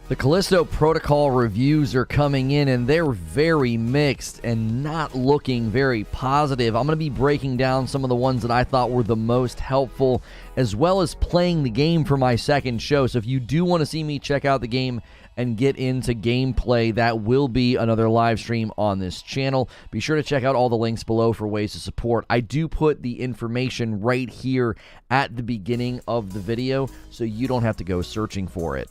The Callisto Protocol reviews are coming in, and they're very mixed and not looking very positive. I'm going to be breaking down some of the ones that I thought were the most helpful, as well as playing the game for my second show. So if you do want to see me check out the game and get into gameplay, that will be another live stream on this channel. Be sure to check out all the links below for ways to support. I do put the information right here at the beginning of the video, so you don't have to go searching for it.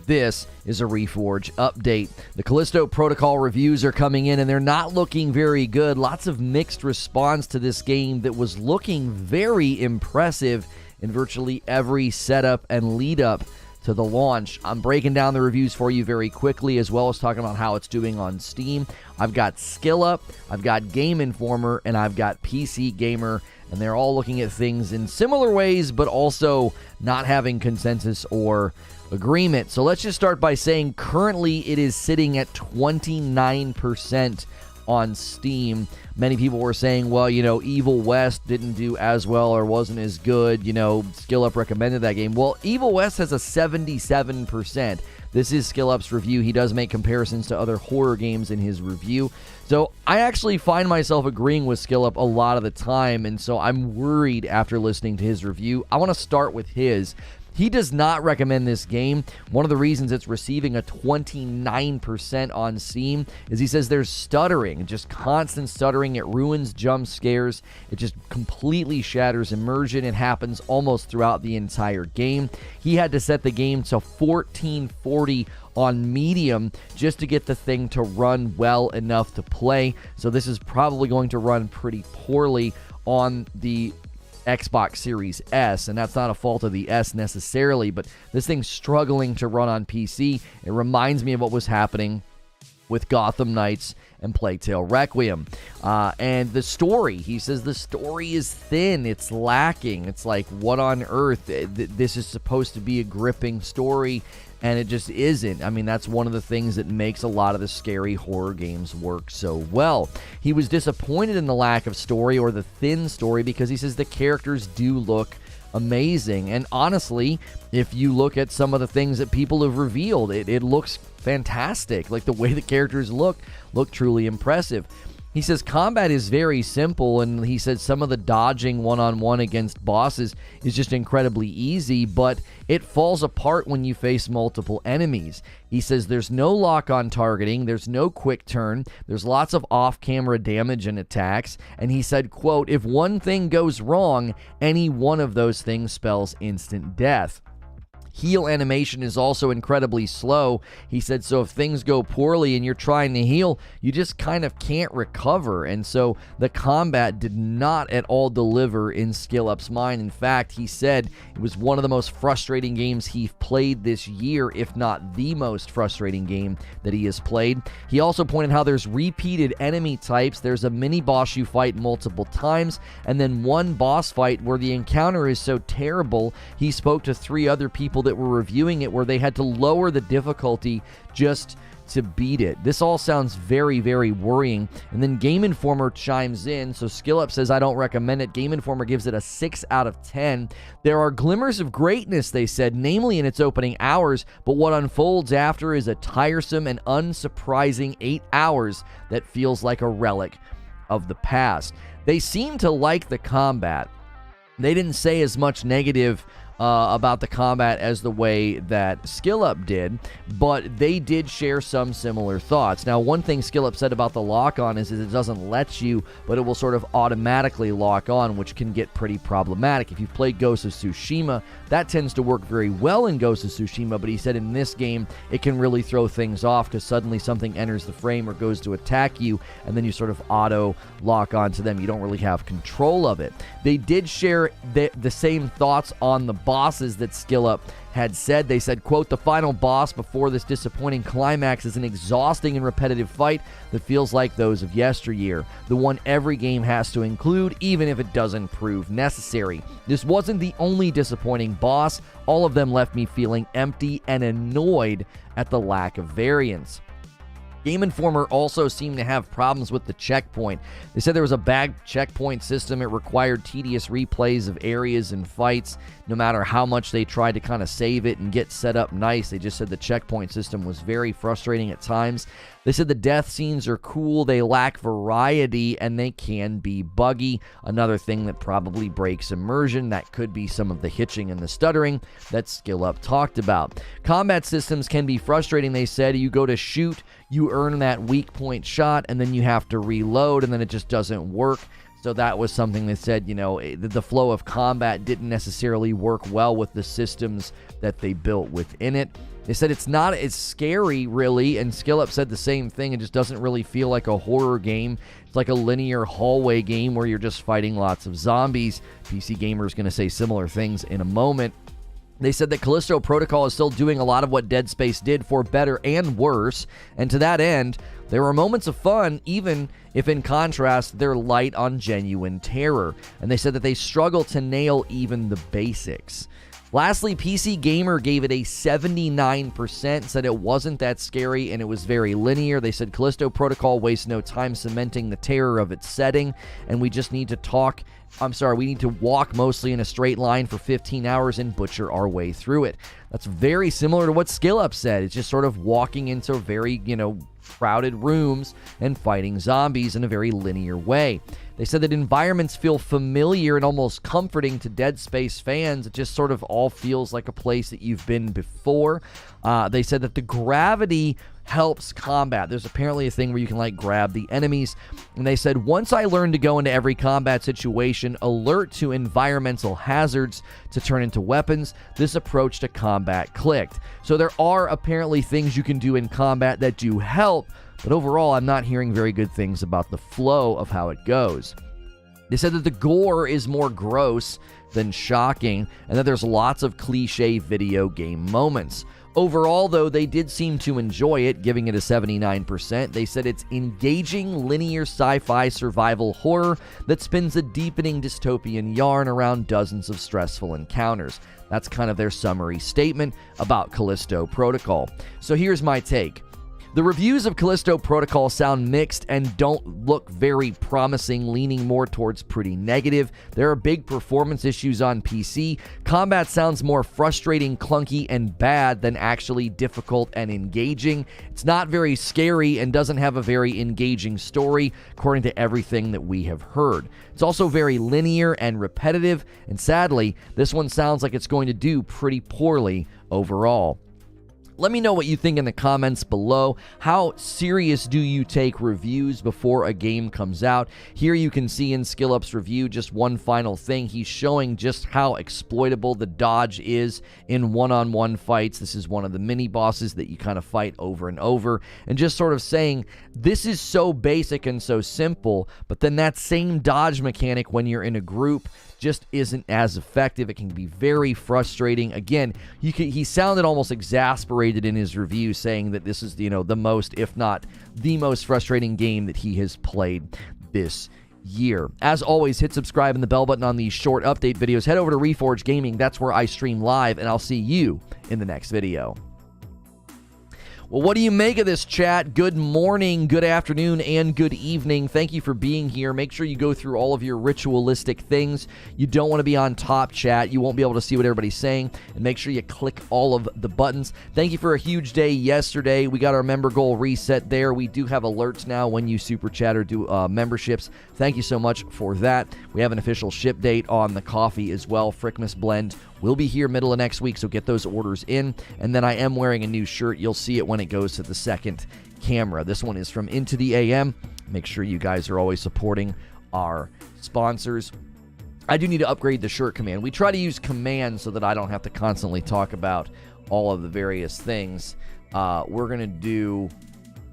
This is a Reforge update. The Callisto Protocol reviews are coming in, and they're not looking very good. Lots of mixed response to this game that was looking very impressive in virtually every setup and lead up to the launch. I'm breaking down the reviews for you very quickly, as well as talking about how it's doing on Steam. I've got SkillUp, I've got Game Informer, and I've got PC Gamer, and they're all looking at things in similar ways, but also not having consensus or agreement. So let's just start by saying currently it is sitting at 29% on Steam. Many people were saying, well, you know, Evil West didn't do as well or wasn't as good. You know, SkillUp recommended that game. Well, Evil West has a 77%. This is SkillUp's review. He does make comparisons to other horror games in his review. So I actually find myself agreeing with SkillUp a lot of the time, and so I'm worried after listening to his review. I want to start with his. He does not recommend this game. One of the reasons it's receiving a 29% on Steam is he says there's stuttering, just constant stuttering. It ruins jump scares. It just completely shatters immersion. It happens almost throughout the entire game. He had to set the game to 1440 on medium just to get the thing to run well enough to play. So this is probably going to run pretty poorly on the Xbox Series S, and that's not a fault of the S necessarily, but this thing's struggling to run on PC. It reminds me of what was happening with Gotham Knights and Plague Tale Requiem. And the story, he says the story is thin, it's lacking. It's like, what on earth? This is supposed to be a gripping story, and it just isn't. I mean, that's one of the things that makes a lot of the scary horror games work so well. He was disappointed in the lack of story, or the thin story, because he says the characters do look amazing. And honestly, if you look at some of the things that people have revealed, it looks fantastic. Like, the way the characters look truly impressive. He says combat is very simple, and he said some of the dodging one-on-one against bosses is just incredibly easy, but it falls apart when you face multiple enemies. He says there's no lock-on targeting, there's no quick turn, there's lots of off-camera damage and attacks, and he said, quote, if one thing goes wrong, any one of those things spells instant death. Heal animation is also incredibly slow. He said, so if things go poorly and you're trying to heal, you just kind of can't recover. And so the combat did not at all deliver in SkillUp's mind. In fact, he said it was one of the most frustrating games he played this year, if not the most frustrating game that he has played. He also pointed how there's repeated enemy types. There's a mini boss you fight multiple times, and then one boss fight where the encounter is so terrible, he spoke to 3 other people that were reviewing it where they had to lower the difficulty just to beat it. This all sounds very, very worrying. And then Game Informer chimes in. So SkillUp says, I don't recommend it. Game Informer gives it a 6 out of 10. There are glimmers of greatness, they said, namely in its opening hours, but what unfolds after is a tiresome and unsurprising 8 hours that feels like a relic of the past. They seem to like the combat. They didn't say as much negative about the combat as the way that SkillUp did, but they did share some similar thoughts. Now, one thing SkillUp said about the lock-on is it doesn't let you, but it will sort of automatically lock on, which can get pretty problematic. If you've played Ghost of Tsushima, that tends to work very well in Ghost of Tsushima, but he said in this game, it can really throw things off because suddenly something enters the frame or goes to attack you, and then you sort of auto-lock onto them. You don't really have control of it. They did share the same thoughts on the bosses that SkillUp had said. They said, quote, the final boss before this disappointing climax is an exhausting and repetitive fight that feels like those of yesteryear, the one every game has to include, even if it doesn't prove necessary. This wasn't the only disappointing boss. All of them left me feeling empty and annoyed at the lack of variance. Game Informer also seemed to have problems with the checkpoint. They said there was a bad checkpoint system. It required tedious replays of areas and fights. No matter how much they tried to kind of save it and get set up nice, they just said the checkpoint system was very frustrating at times. They said the death scenes are cool, they lack variety, and they can be buggy. Another thing that probably breaks immersion, that could be some of the hitching and the stuttering that SkillUp talked about. Combat systems can be frustrating, they said. You go to shoot, you earn that weak point shot, and then you have to reload, and then it just doesn't work. So that was something they said, you know, the flow of combat didn't necessarily work well with the systems that they built within it. They said it's not as scary, really, and SkillUp said the same thing. It just doesn't really feel like a horror game. It's like a linear hallway game where you're just fighting lots of zombies. PC Gamer is going to say similar things in a moment. They said that Callisto Protocol is still doing a lot of what Dead Space did, for better and worse, and to that end, there were moments of fun, even if in contrast, they're light on genuine terror. And they said that they struggle to nail even the basics. Lastly, PC Gamer gave it a 79%, said it wasn't that scary and it was very linear. They said Callisto Protocol wastes no time cementing the terror of its setting, and we just need to we need to walk mostly in a straight line for 15 hours and butcher our way through it. That's very similar to what SkillUp said. It's just sort of walking into very, crowded rooms and fighting zombies in a very linear way. They said that environments feel familiar and almost comforting to Dead Space fans. It just sort of all feels like a place that you've been before. They said that the gravity helps combat. There's apparently a thing where you can grab the enemies. And they said, once I learned to go into every combat situation alert to environmental hazards to turn into weapons, this approach to combat clicked. So there are apparently things you can do in combat that do help, but overall I'm not hearing very good things about the flow of how it goes. They said that the gore is more gross than shocking, and that there's lots of cliche video game moments. Overall, though, they did seem to enjoy it, giving it a 79%. They said it's engaging, linear sci-fi survival horror that spins a deepening dystopian yarn around dozens of stressful encounters. That's kind of their summary statement about Callisto Protocol. So here's my take. The reviews of Callisto Protocol sound mixed and don't look very promising, leaning more towards pretty negative. There are big performance issues on PC. Combat sounds more frustrating, clunky, and bad than actually difficult and engaging. It's not very scary and doesn't have a very engaging story, according to everything that we have heard. It's also very linear and repetitive, and sadly, this one sounds like it's going to do pretty poorly overall. Let me know what you think in the comments below. How serious do you take reviews before a game comes out? Here you can see in SkillUp's review just one final thing. He's showing just how exploitable the dodge is in one-on-one fights. This is one of the mini-bosses that you kind of fight over and over. And just sort of saying, this is so basic and so simple, but then that same dodge mechanic when you're in a group just isn't as effective. It can be very frustrating. Again, he sounded almost exasperated in his review, saying that this is, the most, if not the most frustrating game that he has played this year. As always, hit subscribe and the bell button on these short update videos. Head over to Reforge Gaming. That's where I stream live, and I'll see you in the next video. Well, what do you make of this, chat? Good morning, good afternoon, and good evening. Thank you for being here. Make sure you go through all of your ritualistic things. You don't want to be on top, chat. You won't be able to see what everybody's saying. And make sure you click all of the buttons. Thank you for a huge day yesterday. We got our member goal reset there. We do have alerts now when you super chat or do memberships. Thank you so much for that. We have an official ship date on the coffee as well. Frickmas Blend will be here middle of next week, so get those orders in. And then I am wearing a new shirt. You'll see it when it goes to the second camera. This one is from Into the AM. Make sure you guys are always supporting our sponsors. I do need to upgrade the shirt command. We try to use command so that I don't have to constantly talk about all of the various things. We're going to do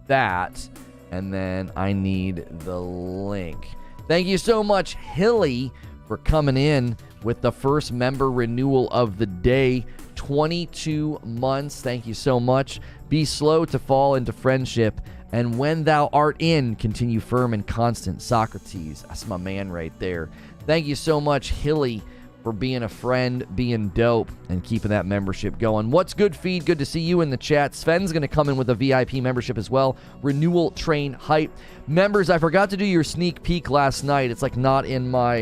that, and then I need the link. Thank you so much, Hilly, for coming in with the first member renewal of the day. 22 months. Thank you so much. Be slow to fall into friendship, and when thou art in, continue firm and constant. Socrates. That's my man right there. Thank you so much, Hilly, for being a friend, being dope, and keeping that membership going. What's good, feed? Good to see you in the chat. Sven's going to come in with a VIP membership as well. Renewal Train Hype. Members, I forgot to do your sneak peek last night. It's like not in my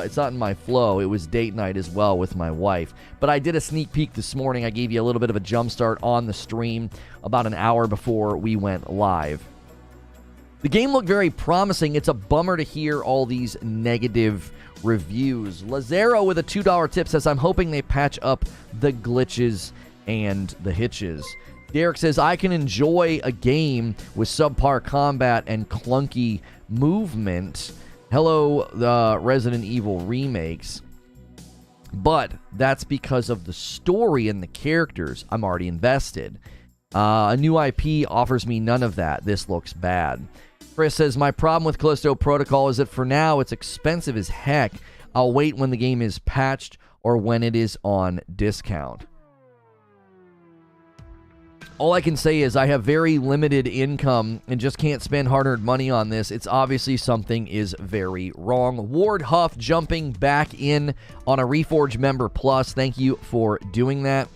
it's not in my flow. It was date night as well with my wife. But I did a sneak peek this morning. I gave you a little bit of a jump start on the stream about an hour before we went live. The game looked very promising. It's a bummer to hear all these negative reviews. Lazaro with a $2 tip says, I'm hoping they patch up the glitches and the hitches. Derek says, I can enjoy a game with subpar combat and clunky movement. Hello, the Resident Evil remakes. But that's because of the story and the characters. I'm already invested. A new IP offers me none of that. This looks bad. Chris says, my problem with Callisto Protocol is that for now it's expensive as heck. I'll wait when the game is patched or when it is on discount. All I can say is I have very limited income and just can't spend hard-earned money on this. It's obviously something is very wrong. Ward Huff jumping back in on a Reforge Member Plus. Thank you for doing that.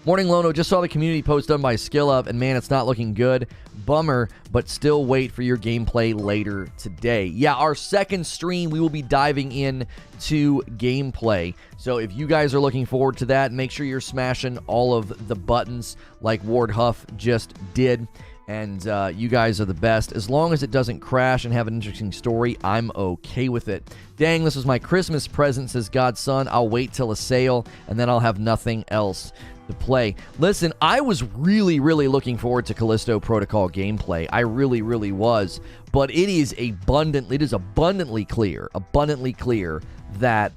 Morning, Lono. Just saw the community post done by SkillUp, and man, it's not looking good. Bummer, but still wait for your gameplay later today. Yeah, our second stream, we will be diving in to gameplay. So if you guys are looking forward to that, make sure you're smashing all of the buttons like Ward Huff just did. And you guys are the best. As long as it doesn't crash and have an interesting story, I'm okay with it. Dang, this was my Christmas present, says Godson. I'll wait till a sale, and then I'll have nothing else to play. Listen, I was really looking forward to Callisto Protocol gameplay. I really was. But it is abundantly clear that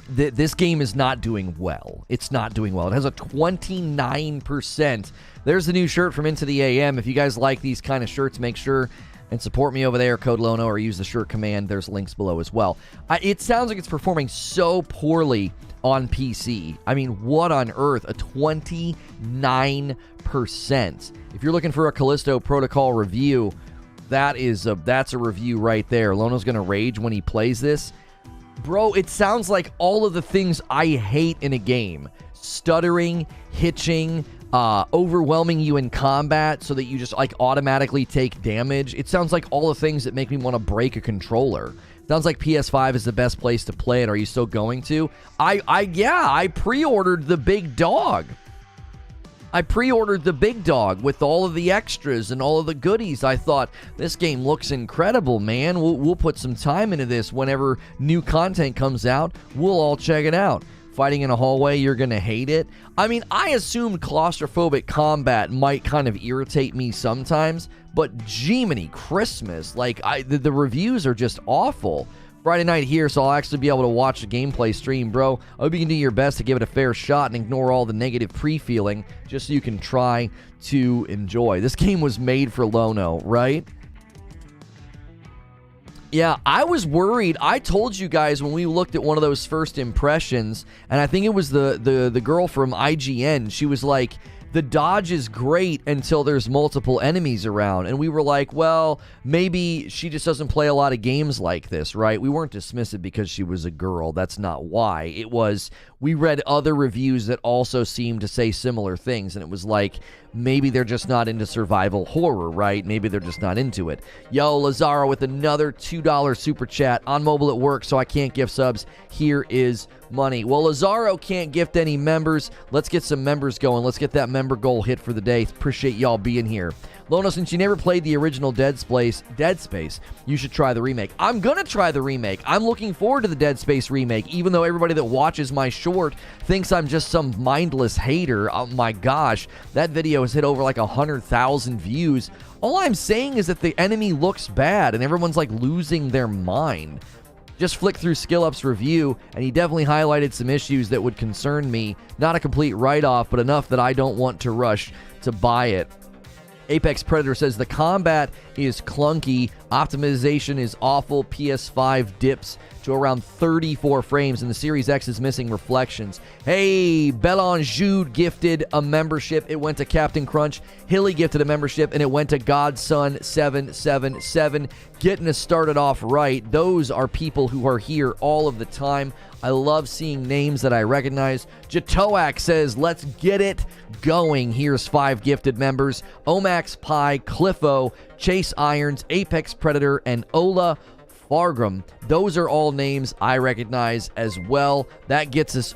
this game is not doing well. It's not doing well. It has a 29%. There's the new shirt from Into the AM. If you guys like these kind of shirts, make sure and support me over there, code Lono, or use the shirt command. There's links below as well. It sounds like it's performing so poorly on PC. I mean, what on earth? A 29%. If you're looking for a Callisto Protocol review, that's a review right there. Lono's gonna rage when he plays this. Bro, it sounds like all of the things I hate in a game. Stuttering, hitching, overwhelming you in combat so that you just like automatically take damage. It sounds like all the things that make me want to break a controller. Sounds like PS5 is the best place to play it. Are you still going to? I pre-ordered the big dog. I pre-ordered the big dog with all of the extras and all of the goodies. I thought, this game looks incredible, man. We'll put some time into this. Whenever new content comes out, we'll all check it out. Fighting in a hallway, you're going to hate it. I mean, I assumed claustrophobic combat might kind of irritate me sometimes, but Jiminy Christmas, like, the reviews are just awful. Friday night here, so I'll actually be able to watch the gameplay stream, bro. I hope you can do your best to give it a fair shot and ignore all the negative pre-feeling, just so you can try to enjoy. This game was made for Lono, right? Yeah, I was worried. I told you guys when we looked at one of those first impressions, and I think it was the girl from IGN, she was like, the dodge is great until there's multiple enemies around. And we were like, well, maybe she just doesn't play a lot of games like this, right? We weren't dismissive because she was a girl. That's not why. It was, we read other reviews that also seemed to say similar things, and it was like, maybe they're just not into survival horror, right? Maybe they're just not into it. Yo, Lazaro with another $2 super chat. On mobile at work, so I can't gift subs. Here is money. Well, Lazaro can't gift any members. Let's get some members going. Let's get that member goal hit for the day. Appreciate y'all being here. Lono, since you never played the original Dead Space, you should try the remake. I'm gonna try the remake. I'm looking forward to the Dead Space remake, even though everybody that watches my short thinks I'm just some mindless hater. Oh my gosh, that video has hit over like 100,000 views. All I'm saying is that the enemy looks bad and everyone's like losing their mind. Just flick through SkillUp's review, and he definitely highlighted some issues that would concern me. Not a complete write-off, but enough that I don't want to rush to buy it. Apex Predator says, the combat is clunky. Optimization is awful. PS5 dips to around 34 frames, and the Series X is missing reflections. Hey, Belanjude gifted a membership. It went to Captain Crunch. Hilly gifted a membership, and it went to Godson777. Getting us started off right. Those are people who are here all of the time. I love seeing names that I recognize. Jatoak says, let's get it going. Here's 5 gifted members. Omax Pie, Cliffo, Chase Irons, Apex Predator, and Ola Fargram. Those are all names I recognize as well. That gets us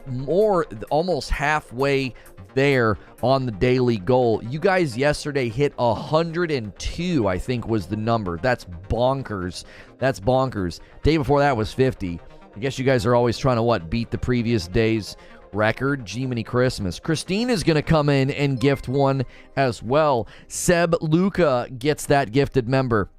almost halfway there on the daily goal. You guys yesterday hit 102, I think was the number. That's bonkers. That's bonkers. Day before that was 50. I guess you guys are always trying to, beat the previous day's record. Jiminy Christmas. Christina's going to come in and gift one as well. Seb Luca gets that gifted member.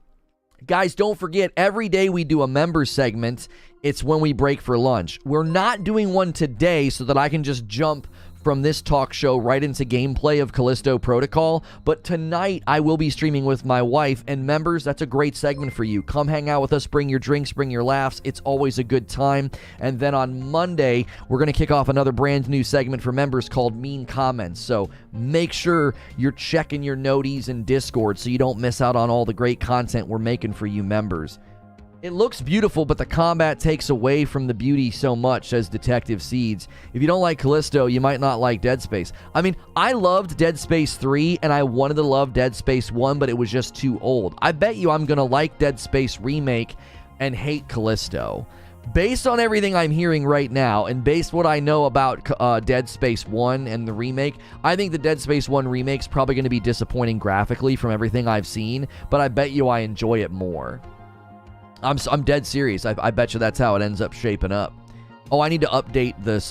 Guys, don't forget, every day we do a member segment, it's when we break for lunch. We're not doing one today so that I can just jump from this talk show right into gameplay of Callisto Protocol, but tonight I will be streaming with my wife, and members, that's a great segment for you. Come hang out with us, bring your drinks, bring your laughs. It's always a good time. And then on Monday, we're going to kick off another brand new segment for members called Mean Comments. So make sure you're checking your noties and Discord so you don't miss out on all the great content we're making for you members. It looks beautiful, but the combat takes away from the beauty so much, says Detective Seeds. If you don't like Callisto, you might not like Dead Space. I mean, I loved Dead Space 3, and I wanted to love Dead Space 1, but it was just too old. I bet you I'm going to like Dead Space Remake and hate Callisto. Based on everything I'm hearing right now, and based what I know about Dead Space 1 and the remake, I think the Dead Space 1 remake's probably going to be disappointing graphically from everything I've seen, but I bet you I enjoy it more. I'm dead serious. I bet you that's how it ends up shaping up. Oh, I need to update this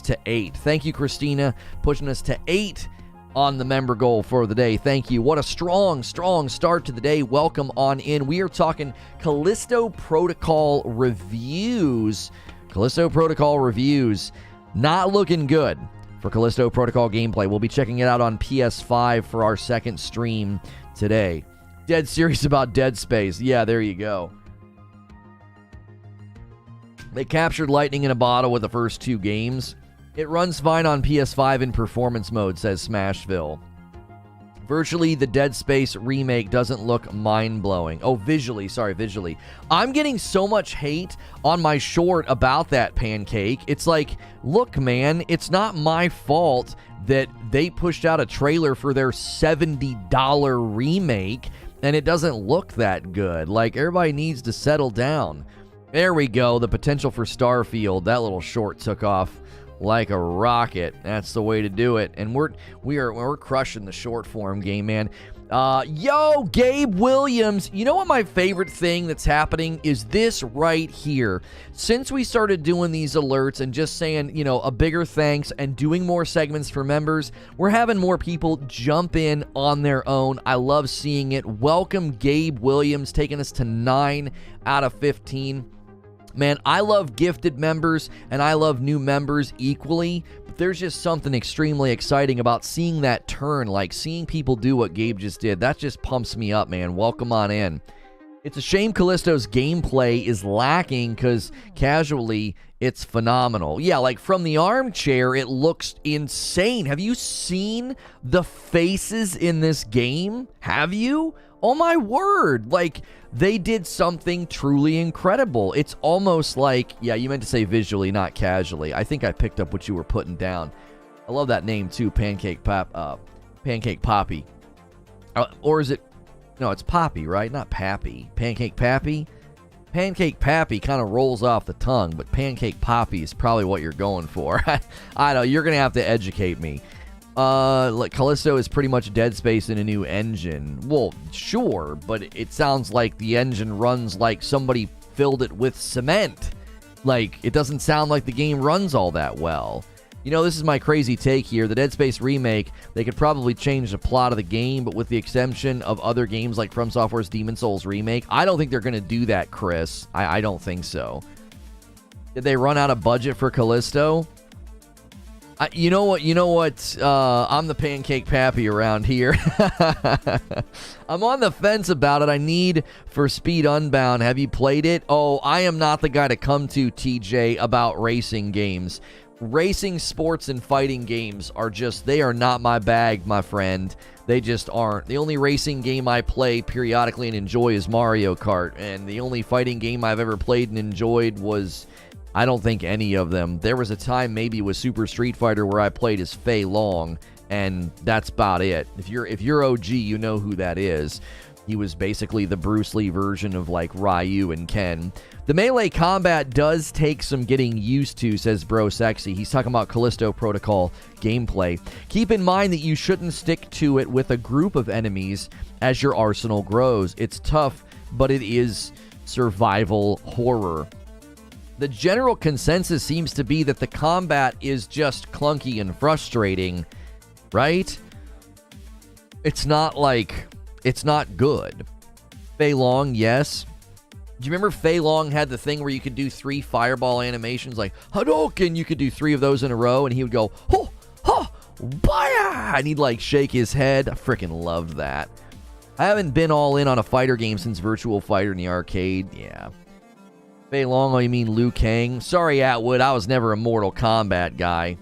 to 8. Thank you, Christina, pushing us to 8 on the member goal for the day. Thank you. What a strong start to the day. Welcome on in. We are talking Callisto Protocol reviews. Callisto Protocol reviews. Not looking good for Callisto Protocol gameplay. We'll be checking it out on PS5 for our second stream today. Dead serious about Dead Space. Yeah, there you go. They captured lightning in a bottle with the first 2 games. It runs fine on PS5 in performance mode, says Smashville. Virtually, the Dead Space remake doesn't look mind-blowing. Oh, visually. Sorry, visually. I'm getting so much hate on my short about that, Pancake. It's like, look, man, it's not my fault that they pushed out a trailer for their $70 remake and it doesn't look that good. Like, everybody needs to settle down. There we go. The potential for Starfield. That little short took off like a rocket. That's the way to do it. And we're crushing the short form game, man. Yo, Gabe Williams. You know what my favorite thing that's happening is this right here. Since we started doing these alerts and just saying, you know, a bigger thanks and doing more segments for members, we're having more people jump in on their own. I love seeing it. Welcome, Gabe Williams, taking us to 9 out of 15. Man, I love gifted members and I love new members equally, but there's just something extremely exciting about seeing that turn, like seeing people do what Gabe just did. That just pumps me up, man. Welcome on in. It's a shame Callisto's gameplay is lacking because casually it's phenomenal. Yeah, like from the armchair, it looks insane. Have you seen the faces in this game? Have you? Oh my word. Like, they did something truly incredible. It's almost like, yeah, you meant to say visually, not casually. I think I picked up what you were putting down. I love that name too, Pancake Poppy. Or is it, no, it's Poppy, right? Not Pappy. Pancake Pappy? Pancake Pappy kind of rolls off the tongue, but Pancake Poppy is probably what you're going for. I know, you're going to have to educate me. Like Callisto is pretty much Dead Space in a new engine. Well, sure, but it sounds like the engine runs like somebody filled it with cement. Like, it doesn't sound like the game runs all that well. You know, this is my crazy take here. The Dead Space remake, they could probably change the plot of the game, but with the exception of other games like From Software's Demon's Souls remake, I don't think they're going to do that, Chris. I don't think so. Did they run out of budget for Callisto? You know what? I'm the pancake pappy around here. I'm on the fence about it. I need for Speed Unbound. Have you played it? Oh, I am not the guy to come to, TJ, about racing games. Racing, sports, and fighting games they are not my bag, my friend. They just aren't. The only racing game I play periodically and enjoy is Mario Kart, and the only fighting game I've ever played and enjoyed was, I don't think, any of them. There was a time maybe with Super Street Fighter where I played as Fei Long, and that's about it. If you're OG, you know who that is. He was basically the Bruce Lee version of like Ryu and Ken. The melee combat does take some getting used to, says Bro Sexy. He's talking about Callisto Protocol gameplay. Keep in mind that you shouldn't stick to it with a group of enemies as your arsenal grows. It's tough, but it is survival horror. The general consensus seems to be that the combat is just clunky and frustrating, right? It's not good. Fei Long, yes. Do you remember Fei Long had the thing where you could do 3 fireball animations like Hadouken? You could do 3 of those in a row, and he would go, ho, ho, baya! And he'd like shake his head. I freaking loved that. I haven't been all in on a fighter game since Virtual Fighter in the arcade. Yeah. Fei Long, oh, you mean Liu Kang? Sorry, Atwood, I was never a Mortal Kombat guy.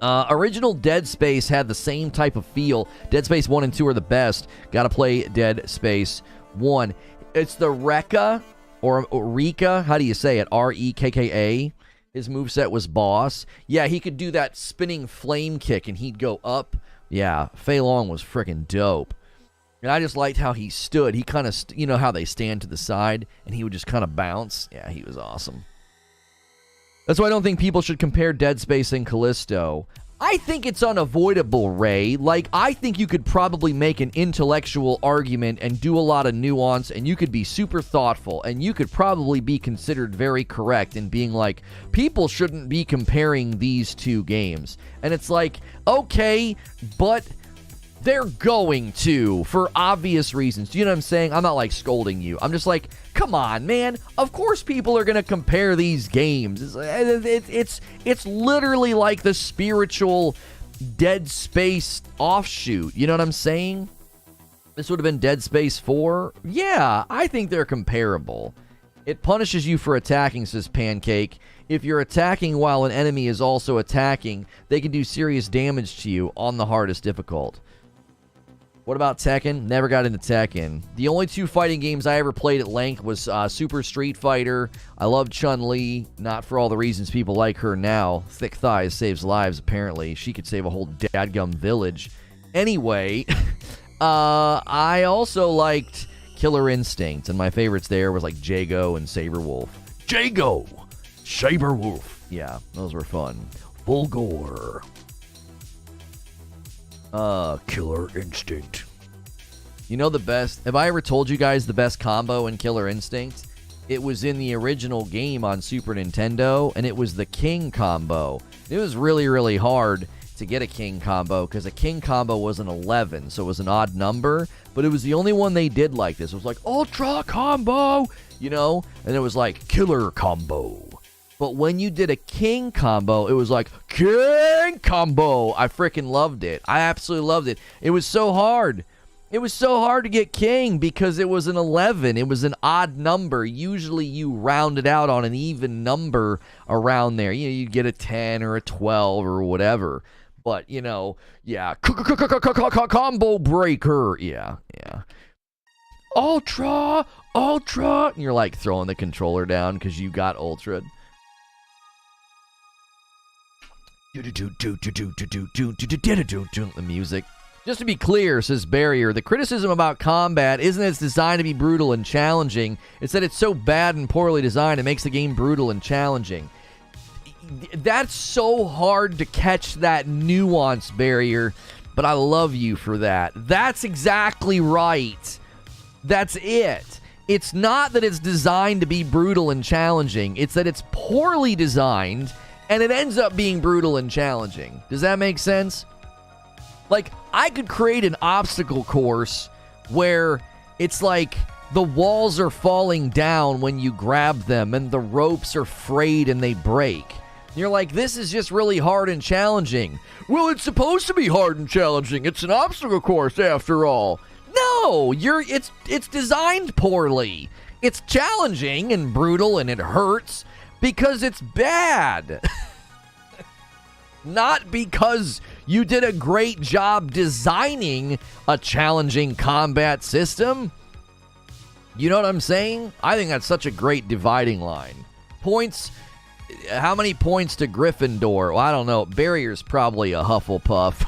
Original Dead Space had the same type of feel. Dead Space 1 and 2 are the best. Gotta play Dead Space 1. It's the Rekka, or Rika, how do you say it? R-E-K-K-A. His moveset was boss. Yeah, he could do that spinning flame kick, and he'd go up. Yeah, Fei Long was freaking dope. And I just liked how he stood. He kind of, you know how they stand to the side, and he would just kind of bounce? Yeah, he was awesome. That's why I don't think people should compare Dead Space and Callisto. I think it's unavoidable, Ray. Like, I think you could probably make an intellectual argument and do a lot of nuance, and you could be super thoughtful, and you could probably be considered very correct in being like, people shouldn't be comparing these two games. And it's like, okay, but they're going to, for obvious reasons. Do you know what I'm saying? I'm not like scolding you. I'm just like, come on, man. Of course people are going to compare these games. It's literally like the spiritual Dead Space offshoot. You know what I'm saying? This would have been Dead Space 4. Yeah, I think they're comparable. It punishes you for attacking, says Pancake. If you're attacking while an enemy is also attacking, they can do serious damage to you on the hardest difficult. What about Tekken? Never got into Tekken. The only 2 fighting games I ever played at length was Super Street Fighter. I love Chun-Li, not for all the reasons people like her now. Thick thighs saves lives, apparently. She could save a whole dadgum village. Anyway, I also liked Killer Instinct, and my favorites there was like Jago and Saberwolf. Jago! Saberwolf! Yeah, those were fun. Bulgor. Killer Instinct. You know the best... Have I ever told you guys the best combo in Killer Instinct? It was in the original game on Super Nintendo, and it was the King combo. It was really, really hard to get a King combo, because a King combo was an 11, so it was an odd number, but it was the only one they did like this. It was like, Ultra Combo! You know? And it was like, Killer Combo. But when you did a King combo, it was like, King combo! I freaking loved it. I absolutely loved it. It was so hard. It was so hard to get King because it was an 11. It was an odd number. Usually you round it out on an even number around there. You know, you'd get a 10 or a 12 or whatever. But, you know, yeah. Combo breaker. Yeah. Ultra! And you're like throwing the controller down because you got Ultra. The music. Just to be clear, says Barrier, the criticism about combat isn't that it's designed to be brutal and challenging. It's that it's so bad and poorly designed it makes the game brutal and challenging. That's so hard to catch that nuance, Barrier, but I love you for that. That's exactly right. That's it. It's not that it's designed to be brutal and challenging. It's that it's poorly designed and it ends up being brutal and challenging. Does that make sense? Like, I could create an obstacle course where it's like the walls are falling down when you grab them and the ropes are frayed and they break. You're like, this is just really hard and challenging. Well, it's supposed to be hard and challenging. It's an obstacle course after all. No, it's designed poorly. It's challenging and brutal and it hurts because it's bad. Not because you did a great job designing a challenging combat system. You know what I'm saying? I think that's such a great dividing line. Points, how many points to Gryffindor? Well, I don't know. Barrier's probably a Hufflepuff.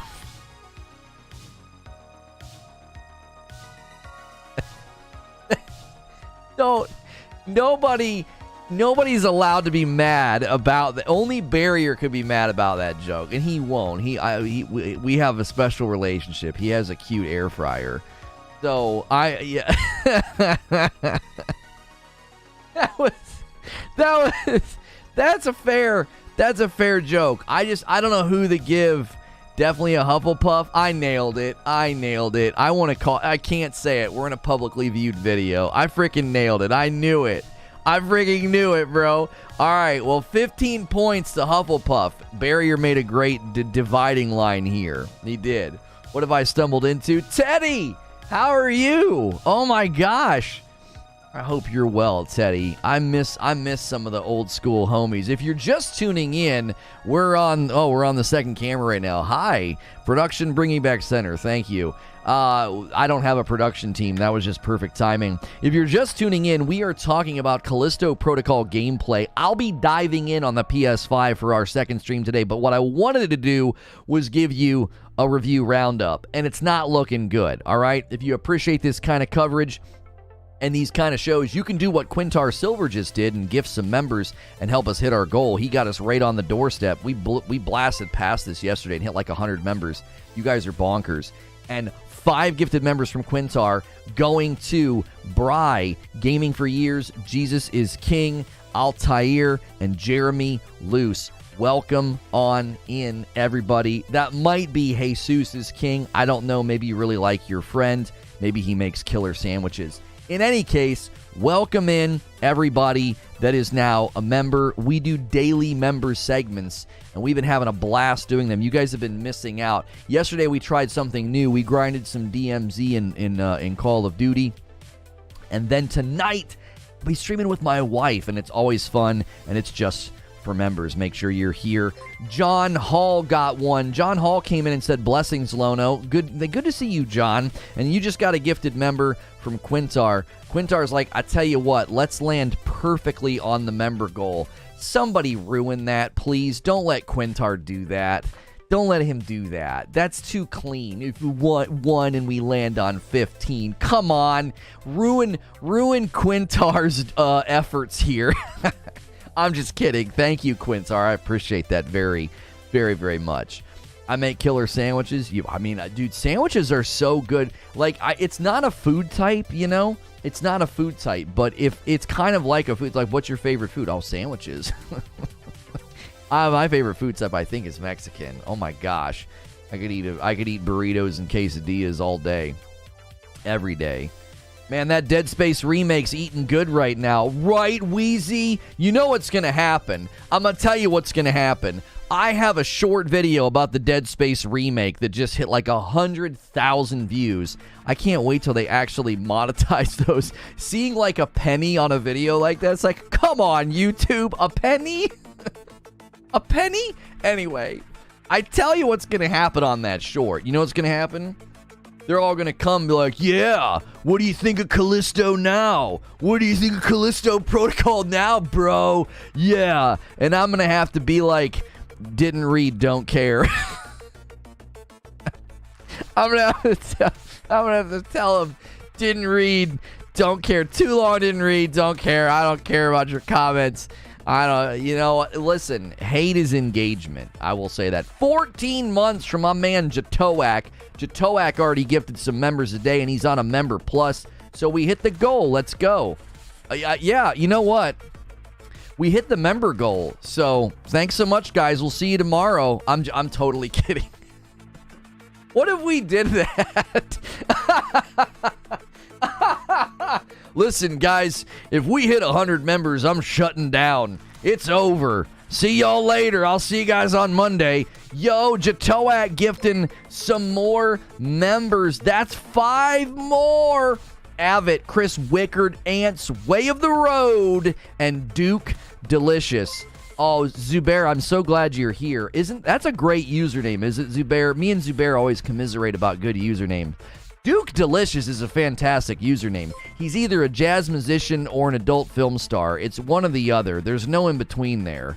Nobody's allowed to be mad about the only Barrier could be mad about that joke, and he won't. We have a special relationship. He has a cute air fryer. So that's a fair joke. I don't know who to give. Definitely a Hufflepuff. I nailed it. I can't say it. We're in a publicly viewed video. I freaking nailed it. I knew it. I freaking knew it, bro. All right, well, 15 points to Hufflepuff. Barrier made a great dividing line here. He did. What have I stumbled into? Teddy, how are you? Oh my gosh. I hope you're well, Teddy. I miss some of the old school homies. If you're just tuning in, we're on the second camera right now. Hi, production bringing back center. Thank you. I don't have a production team. That was just perfect timing. If you're just tuning in, we are talking about Callisto Protocol gameplay. I'll be diving in on the PS5 for our second stream today, but what I wanted to do was give you a review roundup, and it's not looking good, all right? If you appreciate this kind of coverage and these kind of shows, you can do what Quintar Silver just did and gift some members and help us hit our goal. He got us right on the doorstep. We blasted past this yesterday and hit like 100 members. You guys are bonkers. And 5 gifted members from Quintar going to Bry, Gaming for Years, Jesus is King, Altair, and Jeremy Luce. Welcome on in, everybody. That might be Jesus is King. I don't know. Maybe you really like your friend. Maybe he makes killer sandwiches. In any case, welcome in everybody that is now a member. We do daily member segments, and we've been having a blast doing them. You guys have been missing out. Yesterday, we tried something new. We grinded some DMZ in Call of Duty. And then tonight, I'll be streaming with my wife, and it's always fun, and it's just for members. Make sure you're here. John Hall got one. John Hall came in and said, blessings, Lono. Good to see you, John. And you just got a gifted member from Quintar. Quintar's like, I tell you what, let's land perfectly on the member goal. Somebody ruin that, please. Don't let Quintar do that. Don't let him do that. That's too clean. If you want one and we land on 15, come on. Ruin Quintar's efforts here. I'm just kidding. Thank you, Quintar. I appreciate that very, very, very much. I make killer sandwiches. Dude, sandwiches are so good. Like, it's not a food type, you know? It's not a food type, but if it's kind of like a food, like, what's your favorite food? Oh, sandwiches. My favorite food type, I think, is Mexican. Oh my gosh, I could eat burritos and quesadillas all day, every day. Man, that Dead Space remake's eating good right now. Right, Wheezy? You know what's going to happen. I'm going to tell you what's going to happen. I have a short video about the Dead Space remake that just hit like 100,000 views. I can't wait till they actually monetize those. Seeing like a penny on a video like that, it's like, come on, YouTube, a penny? A penny? Anyway, I tell you what's going to happen on that short. You know what's going to happen? They're all going to come and be like, yeah, what do you think of Callisto now? What do you think of Callisto Protocol now, bro? Yeah. And I'm going to have to be like, didn't read, don't care. I'm going to have to tell them, didn't read, don't care. Too long, didn't read, don't care. I don't care about your comments. Listen, hate is engagement. I will say that. 14 months from my man Jatoak. Jatoak already gifted some members a day, and he's on a member plus. So we hit the goal. Let's go. Yeah, you know what? We hit the member goal. So thanks so much, guys. We'll see you tomorrow. I'm totally kidding. What if we did that? Listen, guys, if we hit 100 members, I'm shutting down. It's over. See y'all later. I'll see you guys on Monday. Yo, Jatoak gifting some more members. That's 5 more. Avit, Chris Wickard, Ants, Way of the Road, and Duke Delicious. Oh, Zubair, I'm so glad you're here. That's a great username, is it, Zubair? Me and Zubair always commiserate about good username. Duke Delicious is a fantastic username. He's either a jazz musician or an adult film star. It's one or the other. There's no in between there.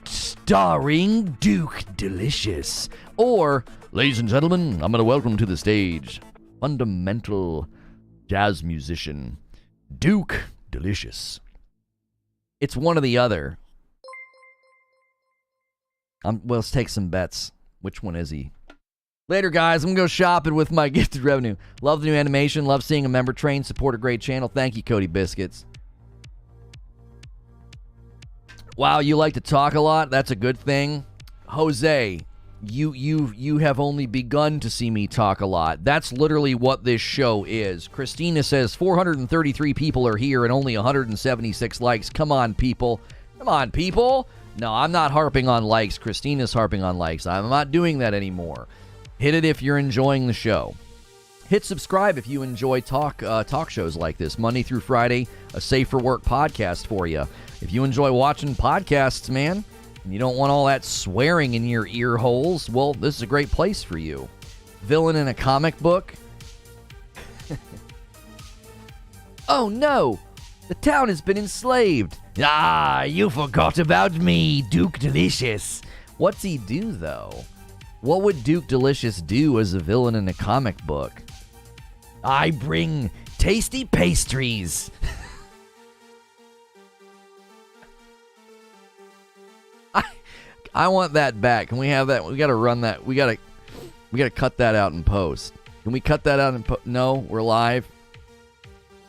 Starring Duke Delicious. Or, ladies and gentlemen, I'm going to welcome to the stage fundamental jazz musician Duke Delicious. It's one or the other. Well, let's take some bets. Which one is he? Later, guys. I'm going to go shopping with my gifted revenue. Love the new animation. Love seeing a member train. Support a great channel. Thank you, Cody Biscuits. Wow, you like to talk a lot? That's a good thing. Jose, you have only begun to see me talk a lot. That's literally what this show is. Christina says 433 people are here and only 176 likes. Come on, people. Come on, people. No, I'm not harping on likes. Christina's harping on likes. I'm not doing that anymore. Hit it if you're enjoying the show. Hit subscribe if you enjoy talk shows like this. Monday through Friday, a safe for work podcast for you. If you enjoy watching podcasts, man, and you don't want all that swearing in your ear holes, well, this is a great place for you. Villain in a comic book? Oh no! The town has been enslaved. Ah, you forgot about me, Duke Delicious. What's he do, though? What would Duke Delicious do as a villain in a comic book? I bring tasty pastries. I want that back. Can we have that? We got to run that. We got to cut that out in post. Can we cut that out in post? No, we're live.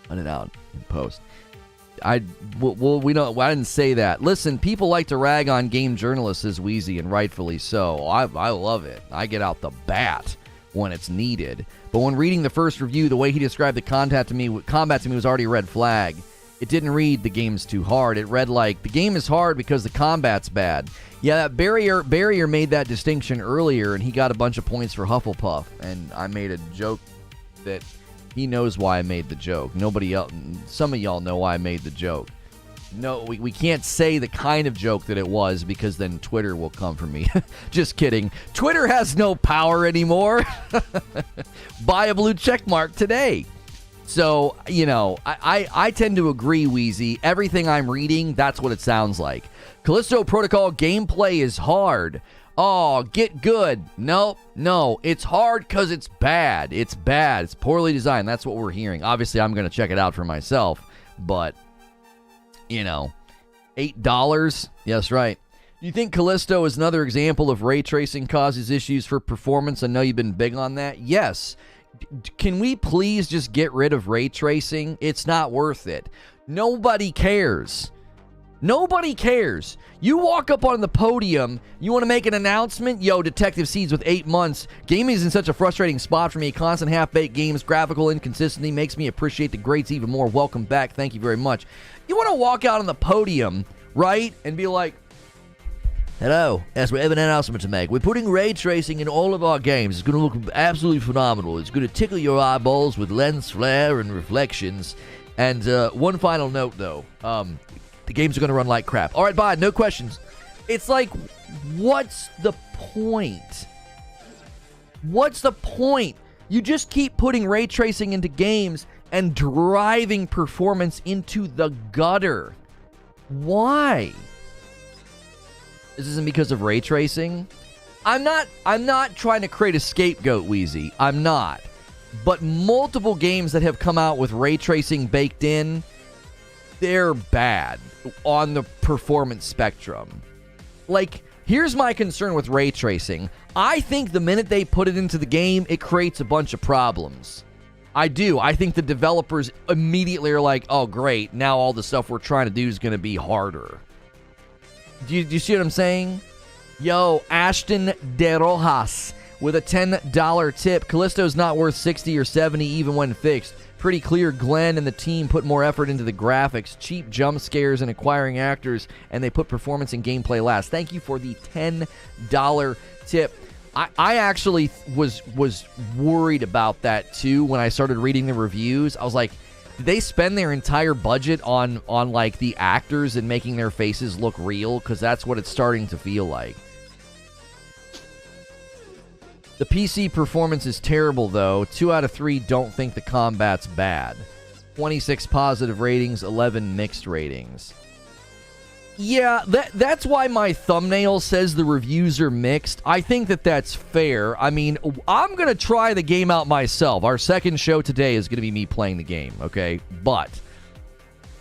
Cut it out in post. We don't. I didn't say that. Listen, people like to rag on game journalists as Wheezy, and rightfully so. I love it. I get out the bat when it's needed. But when reading the first review, the way he described the combat to me was already a red flag. It didn't read the game's too hard. It read like the game is hard because the combat's bad. Yeah, that Barrier made that distinction earlier, and he got a bunch of points for Hufflepuff. And I made a joke that he knows why I made the joke. Nobody else. Some of y'all know why I made the joke. No, we can't say the kind of joke that it was because then Twitter will come for me. Just kidding. Twitter has no power anymore. Buy a blue check mark today. So, you know, I tend to agree, Wheezy. Everything I'm reading, that's what it sounds like. Callisto Protocol gameplay is hard. Oh, get good. No, it's hard because it's bad. It's bad. It's poorly designed. That's what we're hearing. Obviously, I'm going to check it out for myself. But, you know, $8? Yes, right. Do you think Callisto is another example of ray tracing causes issues for performance? I know you've been big on that. Yes. Can we please just get rid of ray tracing? It's not worth it. Nobody cares. Nobody cares. You walk up on the podium, you want to make an announcement? Yo, Detective Seeds with 8 months. Gaming is in such a frustrating spot for me. Constant half-baked games, graphical inconsistency makes me appreciate the greats even more. Welcome back. Thank you very much. You want to walk out on the podium, right, and be like, hello, yes, we have an announcement to make. We're putting ray tracing in all of our games. It's going to look absolutely phenomenal. It's going to tickle your eyeballs with lens flare and reflections. And one final note, though. The games are going to run like crap. All right, bye. No questions. It's like, what's the point? What's the point? You just keep putting ray tracing into games and driving performance into the gutter. Why? This isn't because of ray tracing. I'm not trying to create a scapegoat, Wheezy. I'm not. But multiple games that have come out with ray tracing baked in, they're bad on the performance spectrum. Like, here's my concern with ray tracing. I think the minute they put it into the game, it creates a bunch of problems. I do. I think the developers immediately are like, oh, great, now all the stuff we're trying to do is going to be harder. Do you see what I'm saying? Yo, Ashton De Rojas with a $10 tip. Callisto's not worth 60 or 70 even when fixed. Pretty clear Glen and the team put more effort into the graphics, cheap jump scares, and acquiring actors, and they put performance and gameplay last. Thank you for the $10 tip. I actually was worried about that too when I started reading the reviews. I was like, did they spend their entire budget on like the actors and making their faces look real? Because that's what it's starting to feel like. The PC performance is terrible, though. 2 out of 3 don't think the combat's bad. 26 positive ratings, 11 mixed ratings. Yeah, that's why my thumbnail says the reviews are mixed. I think that's fair. I mean, I'm going to try the game out myself. Our second show today is going to be me playing the game, okay? But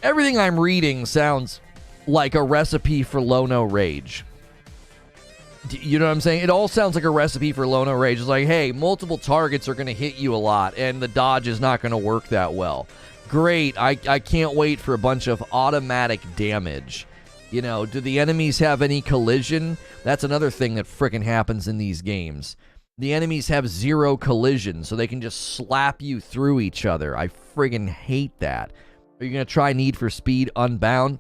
everything I'm reading sounds like a recipe for Lono Rage. You know what I'm saying? It all sounds like a recipe for Lono Rage. It's like, hey, multiple targets are going to hit you a lot, and the dodge is not going to work that well. Great. I can't wait for a bunch of automatic damage. You know, do the enemies have any collision? That's another thing that frickin' happens in these games. The enemies have 0 collision, so they can just slap you through each other. I friggin' hate that. Are you going to try Need for Speed Unbound?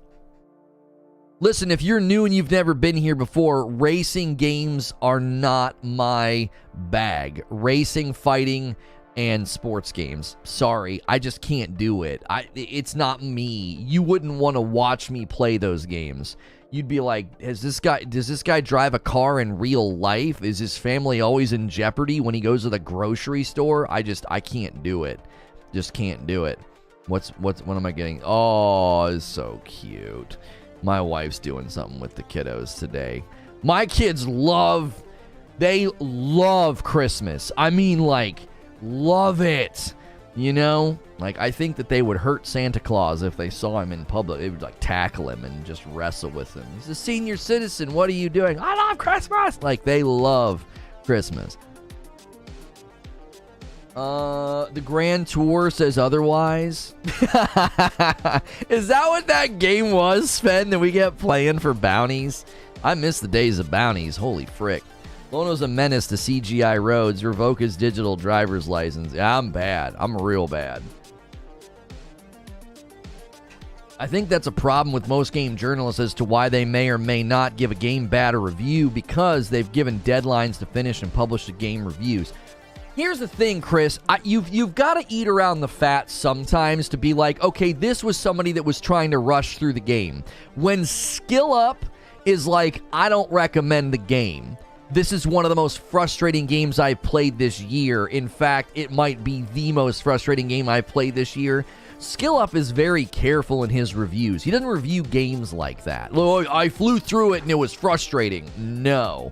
Listen, if you're new and you've never been here before, racing games are not my bag. Racing, fighting, and sports games. Sorry, I just can't do it. It's not me. You wouldn't want to watch me play those games. You'd be like, does this guy drive a car in real life? Is his family always in jeopardy when he goes to the grocery store? I can't do it. Just can't do it. What am I getting? Oh, it's so cute. My wife's doing something with the kiddos today. My kids love Christmas. I mean, like, love it. You know? Like, I think that they would hurt Santa Claus if they saw him in public. They would, like, tackle him and just wrestle with him. He's a senior citizen. What are you doing? I love Christmas. Like, they love Christmas. The Grand Tour says otherwise. Is that what that game was, Sven, that we kept playing for bounties? I miss the days of bounties. Holy frick. Lono's a menace to CGI roads. Revoke his digital driver's license. Yeah, I'm bad. I'm real bad. I think that's a problem with most game journalists as to why they may or may not give a game bad a review, because they've given deadlines to finish and publish the game reviews. Here's the thing, Chris. You've got to eat around the fat sometimes to be like, okay, this was somebody that was trying to rush through the game. When Skill Up is like, I don't recommend the game. This is one of the most frustrating games I've played this year. In fact, it might be the most frustrating game I've played this year. Skill Up is very careful in his reviews. He doesn't review games like that. Look, I flew through it and it was frustrating. No.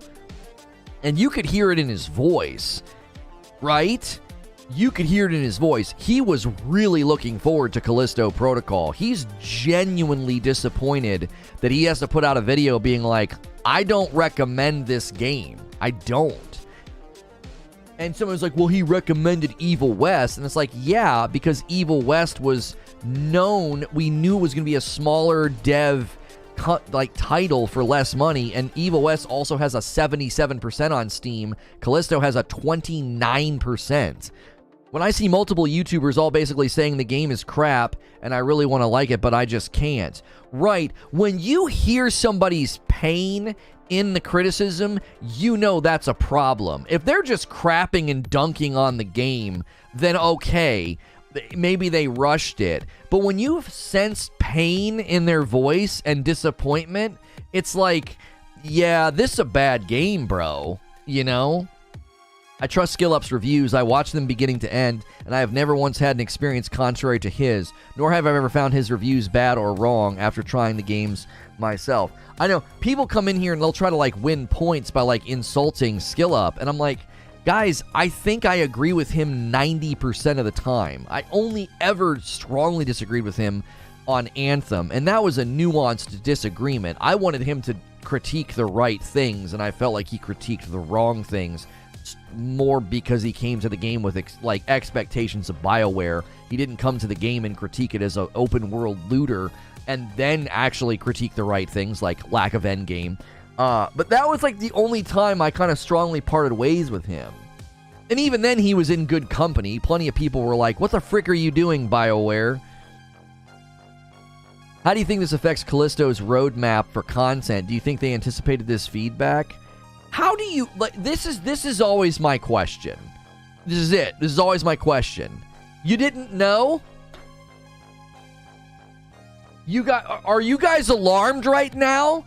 And you could hear it in his voice. Right? You could hear it in his voice. He was really looking forward to Callisto Protocol. He's genuinely disappointed that he has to put out a video being like, I don't recommend this game. I don't. And someone's like, well, he recommended Evil West. And it's like, yeah, because Evil West was known. We knew it was going to be a smaller dev title for less money, and Evil West also has a 77% on Steam. Callisto has a 29%. When I see multiple YouTubers all basically saying the game is crap and I really want to like it, but I just can't. Right, when you hear somebody's pain in the criticism, you know that's a problem. If they're just crapping and dunking on the game, then okay, maybe they rushed it. But when you sense pain in their voice and disappointment, it's like, yeah, this is a bad game, bro. You know? I trust Skill Up's reviews. I watch them beginning to end, and I have never once had an experience contrary to his, nor have I ever found his reviews bad or wrong after trying the games myself. I know people come in here and they'll try to like win points by like insulting Skill Up, and I'm like, guys, I think I agree with him 90% of the time. I only ever strongly disagreed with him on Anthem, and that was a nuanced disagreement. I wanted him to critique the right things, and I felt like he critiqued the wrong things more because he came to the game with expectations of BioWare. He didn't come to the game and critique it as an open world looter and then actually critique the right things like lack of endgame. But that was like the only time I kind of strongly parted ways with him. And even then, he was in good company. Plenty of people were like, what the frick are you doing, BioWare? How do you think this affects Callisto's roadmap for content? Do you think they anticipated this feedback? How do you... like? This is always my question. This is it. This is always my question. You didn't know? Are you guys alarmed right now?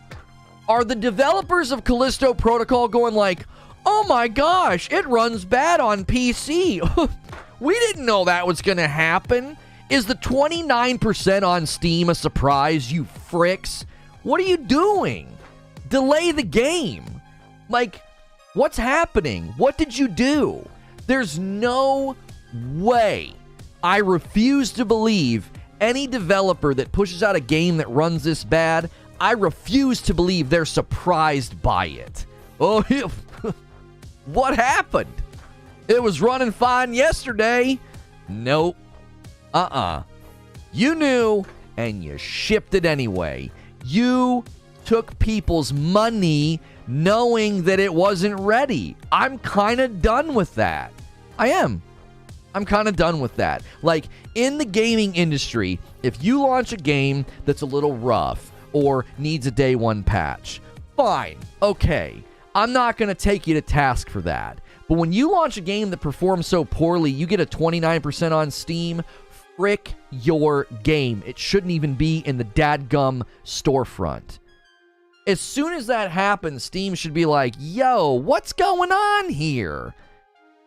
Are the developers of Callisto Protocol going like, oh my gosh, it runs bad on PC. We didn't know that was going to happen. Is the 29% on Steam a surprise, you fricks? What are you doing? Delay the game. Like, what's happening? What did you do? There's no way. I refuse to believe any developer that pushes out a game that runs this bad, I refuse to believe they're surprised by it. Oh, what happened? It was running fine yesterday. Nope. You knew, and you shipped it anyway. You took people's money knowing that it wasn't ready. I'm kind of done with that. I am. I'm kind of done with that. Like, in the gaming industry, if you launch a game that's a little rough or needs a day one patch, fine, okay. I'm not going to take you to task for that. But when you launch a game that performs so poorly, you get a 29% on Steam, frick your game. It shouldn't even be in the dadgum storefront. As soon as that happens, Steam should be like, yo, what's going on here?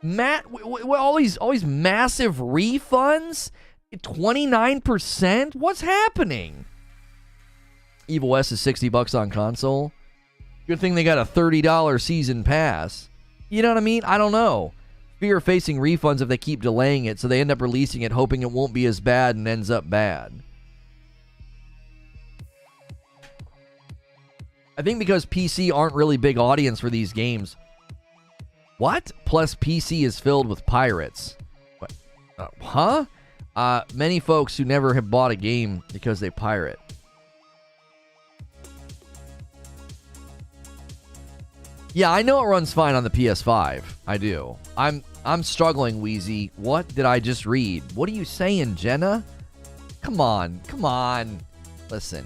All these massive refunds? 29%? What's happening? Evil West is $60 on console. Good thing they got a $30 season pass. You know what I mean? I don't know. Fear of facing refunds if they keep delaying it, so they end up releasing it hoping it won't be as bad and ends up bad. I think because PC aren't really big audience for these games. What? Plus PC is filled with pirates. What? Many folks who never have bought a game because they pirate. Yeah, I know it runs fine on the PS5. I do. I'm struggling, Wheezy. What did I just read? What are you saying, Jenna? Come on. Listen.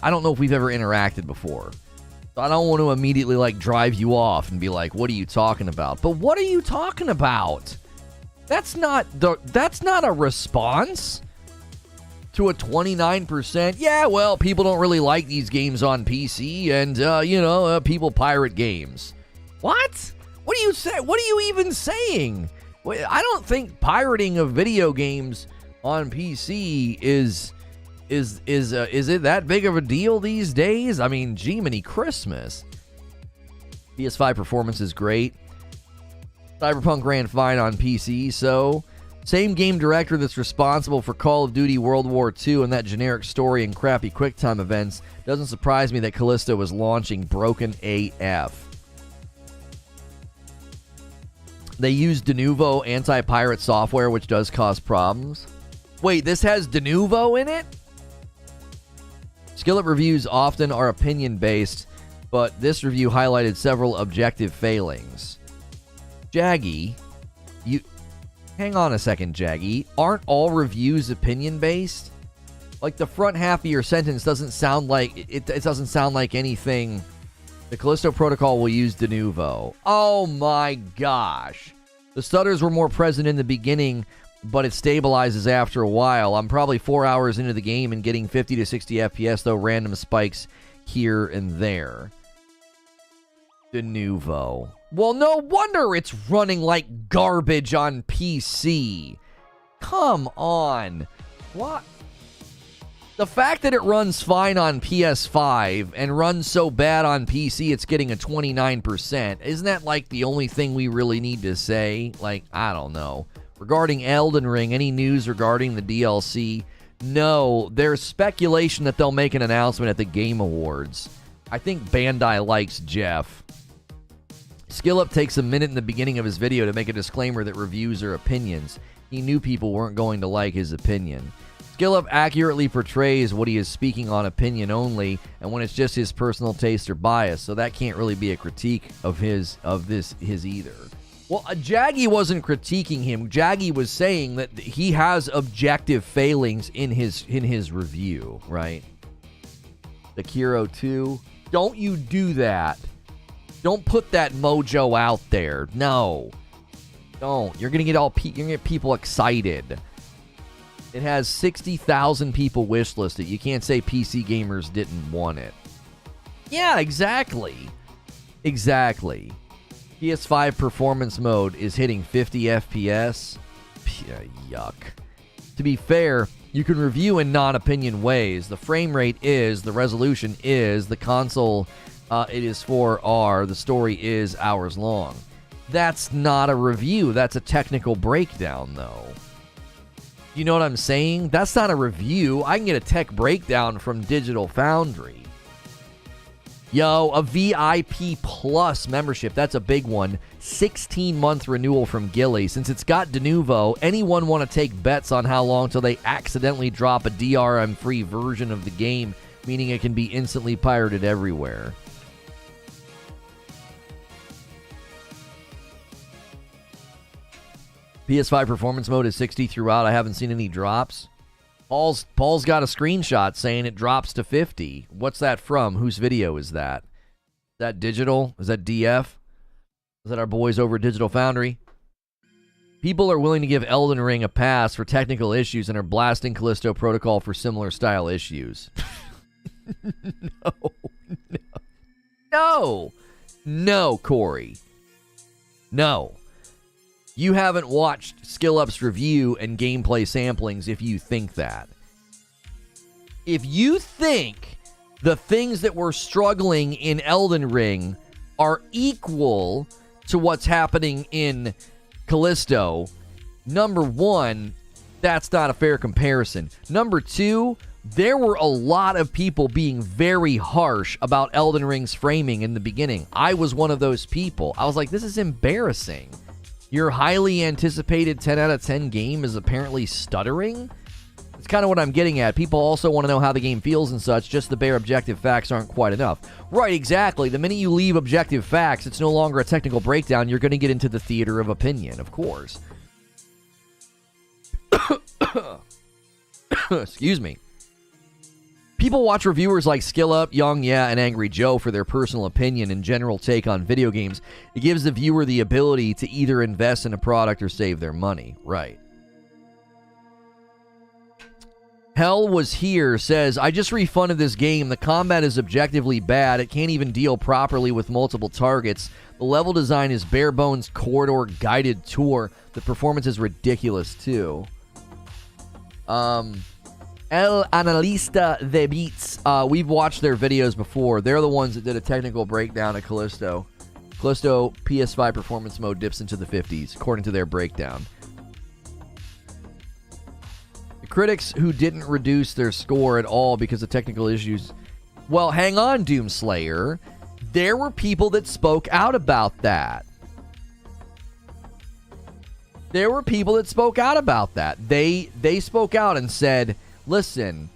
I don't know if we've ever interacted before. So I don't want to immediately like drive you off and be like, what are you talking about? But what are you talking about? That's not a response to a 29%. Yeah, well, people don't really like these games on PC and people pirate games. What? What do you say? What are you even saying? I don't think pirating of video games on PC is it that big of a deal these days? I mean, Jiminy Christmas. PS5 performance is great. Cyberpunk ran fine on PC, so same game director that's responsible for Call of Duty World War II and that generic story and crappy QuickTime events. Doesn't surprise me that Callisto was launching broken AF. They use Denuvo anti-pirate software, which does cause problems. Wait, this has Denuvo in it? Skillet reviews often are opinion-based, but this review highlighted several objective failings. Jaggy, hang on a second, Jaggy. Aren't all reviews opinion-based? Like, the front half of your sentence doesn't sound like... It doesn't sound like anything... The Callisto Protocol will use Denuvo. Oh my gosh. The stutters were more present in the beginning, but it stabilizes after a while. I'm probably 4 hours into the game and getting 50 to 60 FPS, though random spikes here and there. Denuvo. Well, no wonder it's running like garbage on PC. Come on. What? The fact that it runs fine on PS5 and runs so bad on PC it's getting a 29%, isn't that like the only thing we really need to say? Like, I don't know. Regarding Elden Ring, any news regarding the DLC? No, there's speculation that they'll make an announcement at the Game Awards. I think Bandai likes Jeff. SkillUp takes a minute in the beginning of his video to make a disclaimer that reviews are opinions. He knew people weren't going to like his opinion. SkillUp accurately portrays what he is speaking on opinion only, and when it's just his personal taste or bias, so that can't really be a critique of his either. Well, Jaggy wasn't critiquing him. Jaggy was saying that he has objective failings in his review, right? The Kiro 2. Don't you do that. Don't put that mojo out there. No. Don't. You're gonna get people excited. It has 60,000 people wishlisted. You can't say PC gamers didn't want it. Yeah, exactly. Exactly. PS5 performance mode is hitting 50 FPS. Yuck. To be fair, you can review in non-opinion ways. The frame rate is, the resolution is, the console it is 4R, the story is hours long. That's not a review. That's a technical breakdown, though. You know what I'm saying? That's not a review. I can get a tech breakdown from Digital Foundry. Yo, a VIP Plus membership. That's a big one. 16-month renewal from Gilly. Since it's got de novo, anyone want to take bets on how long till they accidentally drop a DRM-free version of the game, meaning it can be instantly pirated everywhere? PS5 performance mode is 60 throughout. I haven't seen any drops. Paul's got a screenshot saying it drops to 50. What's that from? Whose video is that? Is that Digital? Is that DF? Is that our boys over at Digital Foundry? People are willing to give Elden Ring a pass for technical issues and are blasting Callisto Protocol for similar style issues. No, Corey. No. You haven't watched SkillUp's review and gameplay samplings if you think that. If you think the things that we're struggling in Elden Ring are equal to what's happening in Callisto, number one, that's not a fair comparison. Number two, there were a lot of people being very harsh about Elden Ring's framing in the beginning. I was one of those people. I was like, this is embarrassing. Your highly anticipated 10 out of 10 game is apparently stuttering? It's kind of what I'm getting at. People also want to know how the game feels and such. Just the bare objective facts aren't quite enough. Right, exactly. The minute you leave objective facts, it's no longer a technical breakdown. You're going to get into the theater of opinion, of course. Excuse me. People watch reviewers like SkillUp, Young Yeah, and Angry Joe for their personal opinion and general take on video games. It gives the viewer the ability to either invest in a product or save their money. Right. Hell Was Here says, I just refunded this game. The combat is objectively bad. It can't even deal properly with multiple targets. The level design is bare bones corridor guided tour. The performance is ridiculous too. El Analista de Beats. We've watched their videos before. They're the ones that did a technical breakdown of Callisto. Callisto PS5 performance mode dips into the 50s, according to their breakdown. The critics who didn't reduce their score at all because of technical issues. Well, hang on, Doomslayer. There were people that spoke out about that. There were people that spoke out about that. They spoke out and said, listen,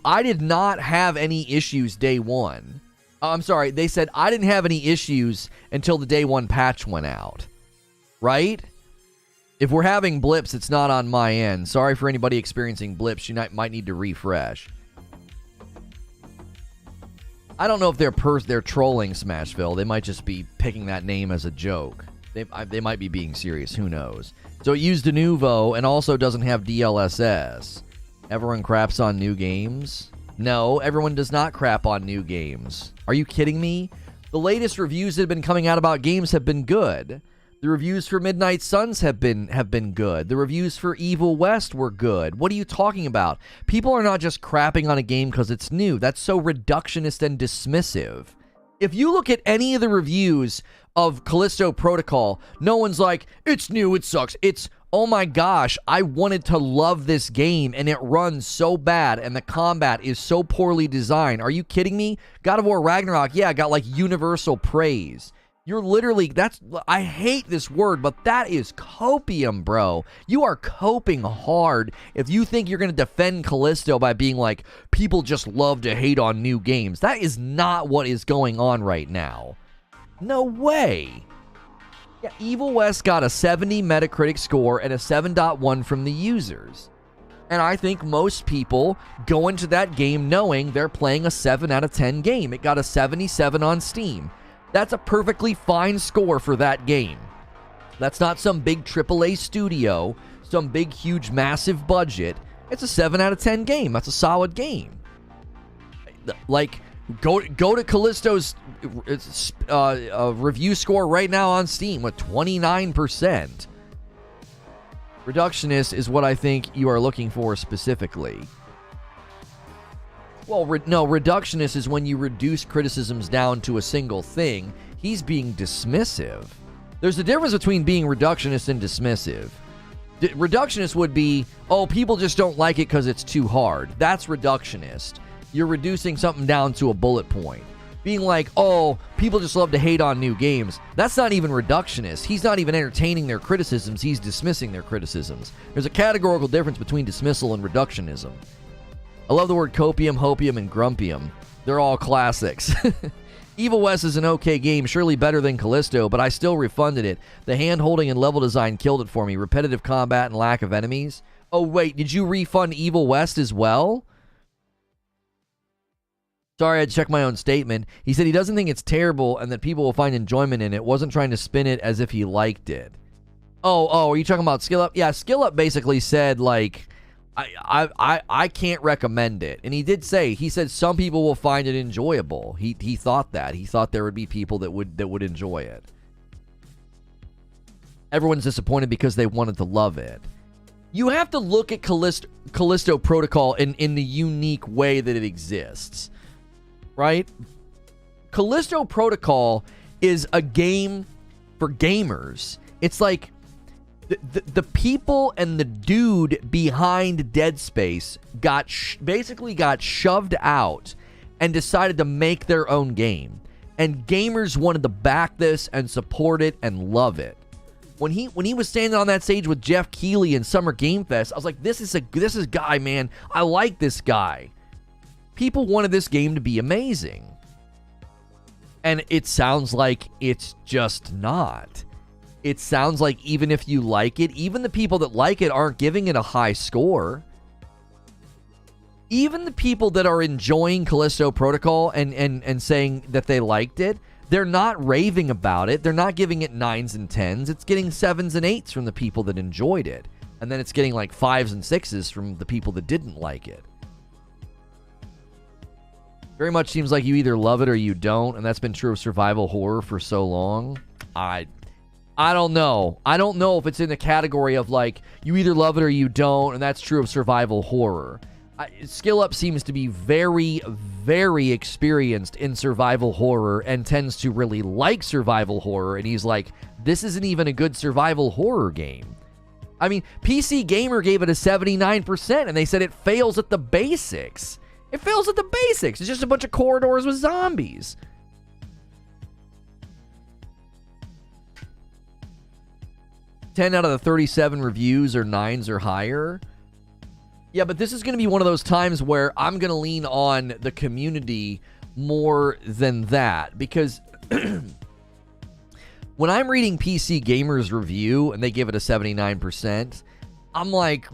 I did not have any issues day one. I'm sorry, they said I didn't have any issues until the day one patch went out. Right? If we're having blips, it's not on my end. Sorry for anybody experiencing blips. You might need to refresh. I don't know if they're trolling Smashville. They might just be picking that name as a joke. They might be being serious. Who knows? So it used de novo and also doesn't have DLSS. Everyone craps on new games? No, everyone does not crap on new games. Are you kidding me? The latest reviews that have been coming out about games have been good. The reviews for Midnight Suns have been good. The reviews for Evil West were good. What are you talking about? People are not just crapping on a game because it's new. That's so reductionist and dismissive. If you look at any of the reviews of Callisto Protocol, no one's like, it's new, it sucks. It's, oh my gosh, I wanted to love this game and it runs so bad and the combat is so poorly designed. Are you kidding me? God of War Ragnarok, yeah, got like universal praise. You're literally, I hate this word, but that is copium, bro. You are coping hard if you think you're going to defend Callisto by being like, people just love to hate on new games. That is not what is going on right now. No way. Yeah, Evil West got a 70 Metacritic score and a 7.1 from the users. And I think most people go into that game knowing they're playing a 7 out of 10 game. It got a 77 on Steam. That's a perfectly fine score for that game. That's not some big AAA studio, some big, huge, massive budget. It's a 7 out of 10 game. That's a solid game. Like, go to Callisto's review score right now on Steam with 29%. Reductionist is what I think you are looking for specifically. Well, no, reductionist is when you reduce criticisms down to a single thing. He's being dismissive. There's a difference between being reductionist and dismissive. Reductionist would be, oh, people just don't like it because it's too hard. That's reductionist. You're reducing something down to a bullet point. Being like, oh, people just love to hate on new games. That's not even reductionist. He's not even entertaining their criticisms. He's dismissing their criticisms. There's a categorical difference between dismissal and reductionism. I love the word copium, hopium, and grumpium. They're all classics. Evil West is an okay game, surely better than Callisto, but I still refunded it. The hand-holding and level design killed it for me. Repetitive combat and lack of enemies. Oh, wait, did you refund Evil West as well? Sorry, I had to check my own statement. He said he doesn't think it's terrible and that people will find enjoyment in it. Wasn't trying to spin it as if he liked it. Oh, are you talking about Skill Up? Yeah, Skill Up basically said, like, I can't recommend it. And he said some people will find it enjoyable. He thought that. He thought there would be people that would enjoy it. Everyone's disappointed because they wanted to love it. You have to look at Callisto Protocol in the unique way that it exists. Right? Callisto Protocol is a game for gamers. It's like the people and the dude behind Dead Space basically got shoved out and decided to make their own game. And gamers wanted to back this and support it and love it. When he was standing on that stage with Jeff Keighley in Summer Game Fest, I was like, this is guy, man. I like this guy. People wanted this game to be amazing. And it sounds like it's just not. It sounds like even if you like it, even the people that like it aren't giving it a high score. Even the people that are enjoying Callisto Protocol and saying that they liked it, they're not raving about it. They're not giving it 9s and 10s. It's getting 7s and 8s from the people that enjoyed it. And then it's getting like 5s and 6s from the people that didn't like it. Very much seems like you either love it or you don't, and that's been true of survival horror for so long. I don't know. I don't know if it's in the category of like you either love it or you don't, and that's true of survival horror. Skill Up seems to be very, very experienced in survival horror and tends to really like survival horror, and he's like, this isn't even a good survival horror game. I mean, PC Gamer gave it a 79%, and they said it fails at the basics. It fails at the basics. It's just a bunch of corridors with zombies. $10 out of the 37 reviews are 9s or higher. Yeah, but this is going to be one of those times where I'm going to lean on the community more than that. Because when I'm reading PC Gamer's review and they give it a 79%, I'm like,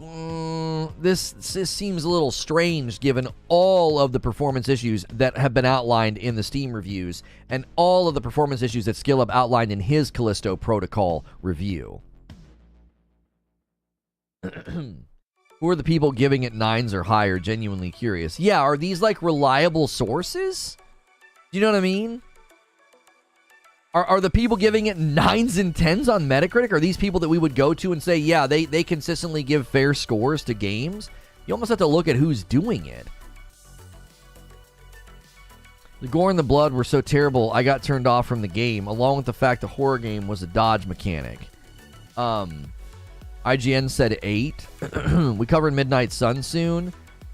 this seems a little strange given all of the performance issues that have been outlined in the Steam reviews and all of the performance issues that SkillUp outlined in his Callisto Protocol review. Who are the people giving it 9s or higher? Genuinely curious. Yeah, are these like reliable sources? Do you know what I mean? Are the people giving it 9s and 10s on Metacritic? Are these people that we would go to and say, yeah, they consistently give fair scores to games? You almost have to look at who's doing it. The gore and the blood were so terrible, I got turned off from the game, along with the fact the horror game was a dodge mechanic. IGN said 8. We covered Midnight Sun soon.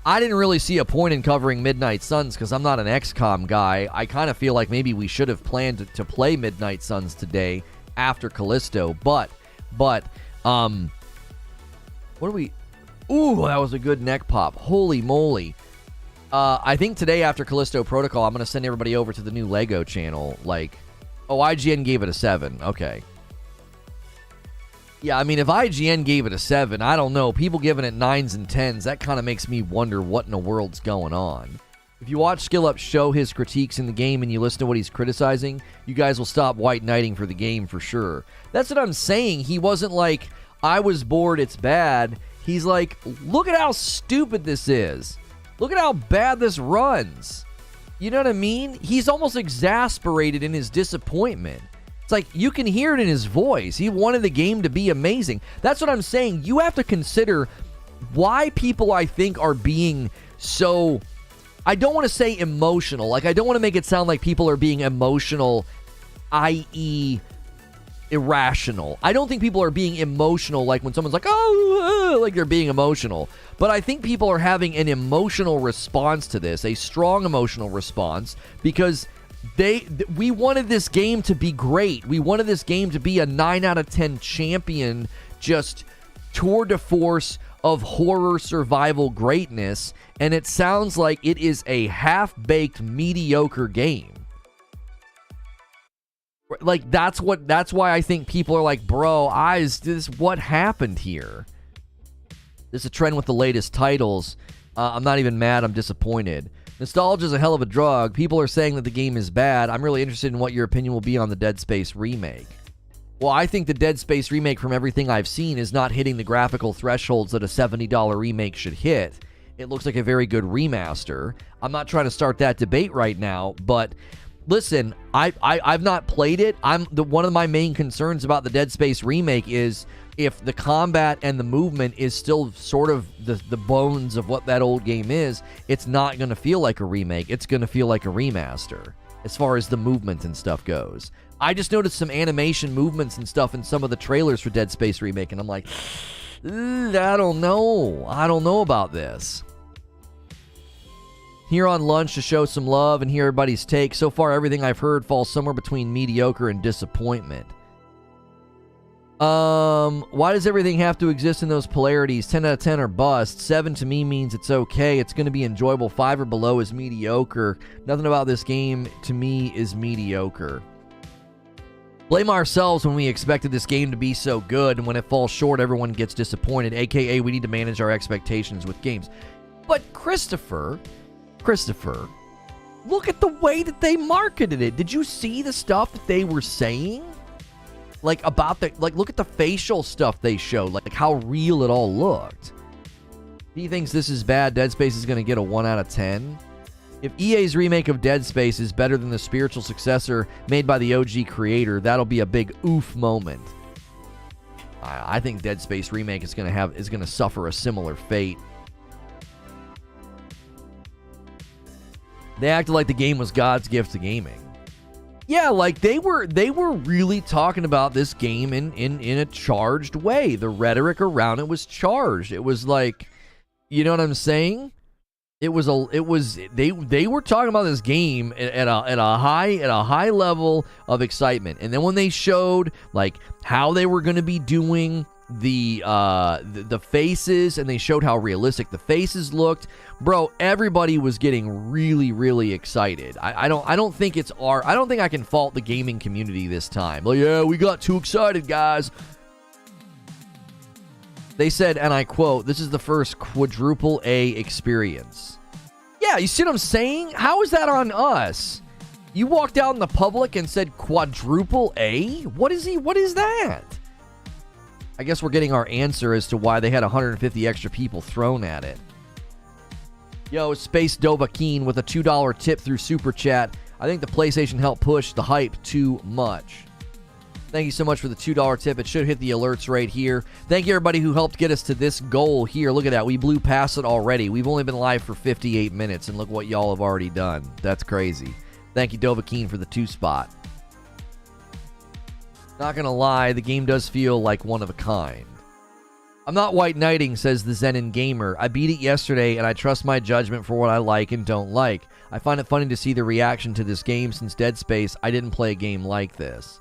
I didn't really see a point in covering Midnight Suns because I'm not an XCOM guy. I kind of feel like maybe we should have planned to play Midnight Suns today after Callisto. But, what are we... Ooh, that was a good neck pop. Holy moly. I think today after Callisto Protocol, I'm going to send everybody over to the new Lego channel. Like, oh, IGN gave it a 7. Okay. Yeah, I mean, if IGN gave it a 7, I don't know. People giving it 9s and 10s, that kind of makes me wonder what in the world's going on. If you watch SkillUp show his critiques in the game and you listen to what he's criticizing, you guys will stop white knighting for the game for sure. That's what I'm saying. He wasn't like, I was bored, it's bad. He's like, look at how stupid this is. Look at how bad this runs. You know what I mean? He's almost exasperated in his disappointment. It's like, you can hear it in his voice. He wanted the game to be amazing. That's what I'm saying. You have to consider why people, I think, are being so... I don't want to say emotional. Like, I don't want to make it sound like people are being emotional, i.e. irrational. I don't think people are being emotional like when someone's like, oh, like they're being emotional. But I think people are having an emotional response to this, a strong emotional response, because we wanted this game to be great. We wanted this game to be a 9 out of 10 champion, just tour de force of horror survival greatness, and it sounds like it is a half-baked mediocre game. Like, that's why I think people are like, bro, what happened here? This is a trend with the latest titles. I'm not even mad, I'm disappointed. Nostalgia is a hell of a drug. People are saying that the game is bad. I'm really interested in what your opinion will be on the Dead Space remake. Well, I think the Dead Space remake, from everything I've seen, is not hitting the graphical thresholds that a $70 remake should hit. It looks like a very good remaster. I'm not trying to start that debate right now, but listen, I've not played it. One of my main concerns about the Dead Space remake is if the combat and the movement is still sort of the bones of what that old game is, it's not going to feel like a remake. It's going to feel like a remaster as far as the movement and stuff goes. I just noticed some animation movements and stuff in some of the trailers for Dead Space remake, and I'm like, I don't know. I don't know about this. Here on lunch to show some love and hear everybody's take. So far, everything I've heard falls somewhere between mediocre and disappointment. Why does everything have to exist in those polarities? 10 out of 10 are bust. 7 to me means it's okay. It's going to be enjoyable. 5 or below is mediocre. Nothing about this game to me is mediocre. Blame ourselves when we expected this game to be so good, and when it falls short, everyone gets disappointed, aka we need to manage our expectations with games. But Christopher, look at the way that they marketed it. Did you see the stuff that they were saying? Like, about look at the facial stuff they showed, like how real it all looked. He thinks this is bad. Dead Space is going to get a 1 out of 10. If EA's remake of Dead Space is better than the spiritual successor made by the OG creator, that'll be a big oof moment. I think Dead Space remake is going to suffer a similar fate. They acted like the game was God's gift to gaming. Yeah, like they were really talking about this game in a charged way. The rhetoric around it was charged. It was like, you know what I'm saying? They were talking about this game at a high level of excitement. And then when they showed like how they were going to be doing the faces, and they showed how realistic the faces looked, bro, everybody was getting really, really excited. I don't think I can fault the gaming community this time. Well, yeah, we got too excited, guys. They said, and I quote, "This is the first quadruple A experience." Yeah, you see what I'm saying? How is that on us? You walked out in the public and said quadruple A? What is that? I guess we're getting our answer as to why they had 150 extra people thrown at it. Yo, Space Dovahkeen with a $2 tip through Super Chat. I think the PlayStation helped push the hype too much. Thank you so much for the $2 tip. It should hit the alerts right here. Thank you, everybody who helped get us to this goal here. Look at that. We blew past it already. We've only been live for 58 minutes, and look what y'all have already done. That's crazy. Thank you, Dovahkeen, for the 2 spot. Not gonna lie, the game does feel like one of a kind. I'm not white knighting, says the Zenin Gamer. I beat it yesterday, and I trust my judgment for what I like and don't like. I find it funny to see the reaction to this game since Dead Space. I didn't play a game like this.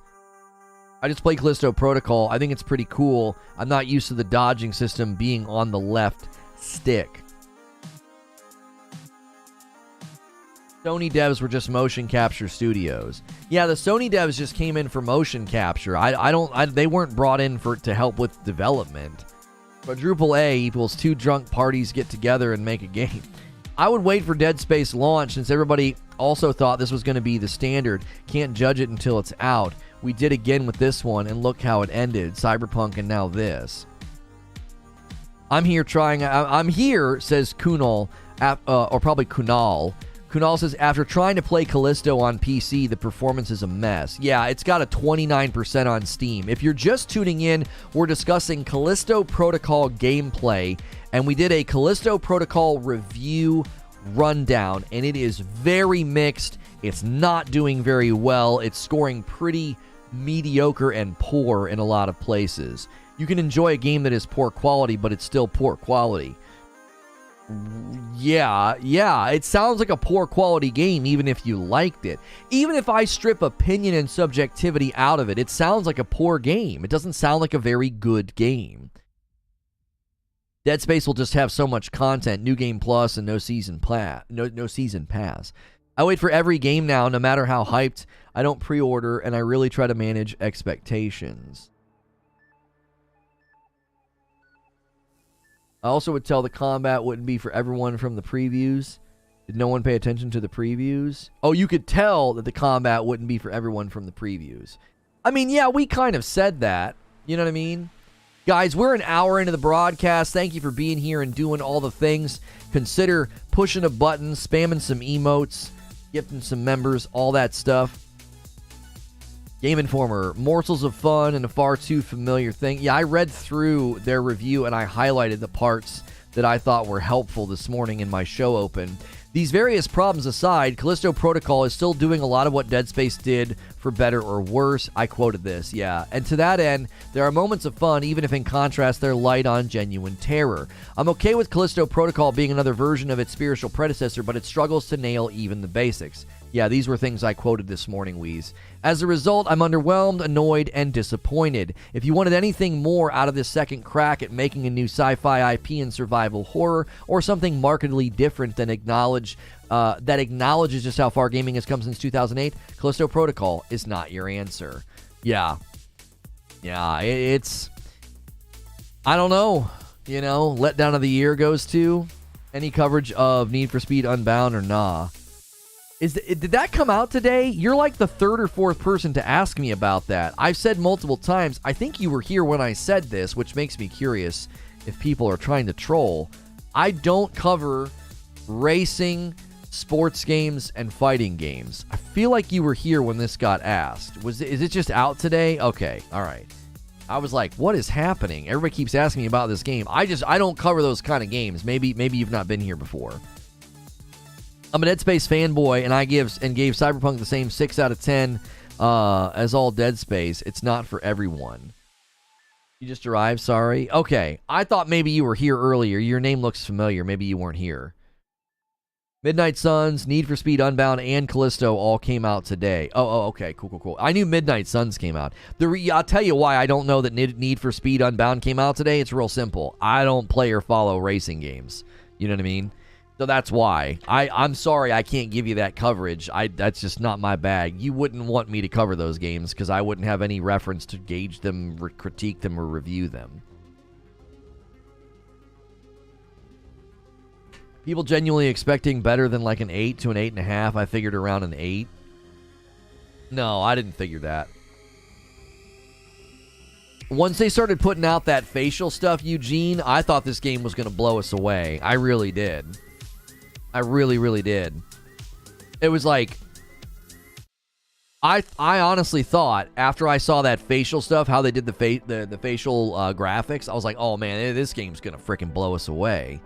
I just played Callisto Protocol. I think it's pretty cool. I'm not used to the dodging system being on the left stick. Sony devs were just motion capture studios. Yeah, the Sony devs just came in for motion capture. They weren't brought in to help with development. Quadruple A equals 2 drunk parties get together and make a game. I would wait for Dead Space launch since everybody also thought this was going to be the standard. Can't judge it until it's out. We did again with this one, and look how it ended. Cyberpunk and now this. I'm here, says Kunal, or probably Kunal. Kunal says, after trying to play Callisto on PC, the performance is a mess. Yeah, it's got a 29% on Steam. If you're just tuning in, we're discussing Callisto Protocol gameplay, and we did a Callisto Protocol review rundown, and it is very mixed. It's not doing very well. It's scoring pretty mediocre and poor in a lot of places. You can enjoy a game that is poor quality, but it's still poor quality. Yeah, it sounds like a poor quality game even if you liked it. Even if I strip opinion and subjectivity out of it, it sounds like a poor game. It doesn't sound like a very good game. Dead Space will just have so much content, New Game Plus and no season pass. I wait for every game now, no matter how hyped. I don't pre-order, and I really try to manage expectations. I also would tell the combat wouldn't be for everyone from the previews. Did no one pay attention to the previews? Oh, you could tell that the combat wouldn't be for everyone from the previews. I mean, yeah, we kind of said that. You know what I mean? Guys, we're an hour into the broadcast. Thank you for being here and doing all the things. Consider pushing a button, spamming some emotes, gifting some members, all that stuff. Game Informer, morsels of fun and a far too familiar thing. Yeah, I read through their review and I highlighted the parts that I thought were helpful this morning in my show open. These various problems aside, Callisto Protocol is still doing a lot of what Dead Space did, for better or worse. I quoted this, yeah. And to that end, there are moments of fun, even if in contrast they're light on genuine terror. I'm okay with Callisto Protocol being another version of its spiritual predecessor, but it struggles to nail even the basics. Yeah, these were things I quoted this morning, Wheeze. As a result, I'm underwhelmed, annoyed, and disappointed. If you wanted anything more out of this second crack at making a new sci-fi IP and survival horror, or something markedly different than that acknowledges just how far gaming has come since 2008, Callisto Protocol is not your answer. Yeah, it's... I don't know. You know, letdown of the year goes to any coverage of Need for Speed Unbound or nah. Did that come out today? You're like the third or fourth person to ask me about that. I've said multiple times, I think you were here when I said this, which makes me curious if people are trying to troll. I don't cover racing, sports games, and fighting games. I feel like you were here when this got asked. Is it just out today? Okay, all right. I was like, what is happening? Everybody keeps asking me about this game. I don't cover those kind of games. Maybe you've not been here before. I'm a Dead Space fanboy, and I gave Cyberpunk the same 6 out of 10 as all Dead Space. It's not for everyone. You just arrived, sorry. Okay, I thought maybe you were here earlier. Your name looks familiar. Maybe you weren't here. Midnight Suns, Need for Speed Unbound, and Callisto all came out today. Oh, okay, cool. I knew Midnight Suns came out. I'll tell you why I don't know that Need for Speed Unbound came out today. It's real simple. I don't play or follow racing games. You know what I mean? So that's why. I'm sorry I can't give you that coverage. That's just not my bag. You wouldn't want me to cover those games because I wouldn't have any reference to gauge them, critique them, or review them. People genuinely expecting better than like an 8 to an 8.5. I figured around an 8. No, I didn't figure that. Once they started putting out that facial stuff, Eugene, I thought this game was going to blow us away. I really did. I really did. It was like, I honestly thought after I saw that facial stuff, how they did the facial graphics, I was like, oh man, this game's gonna freaking blow us away.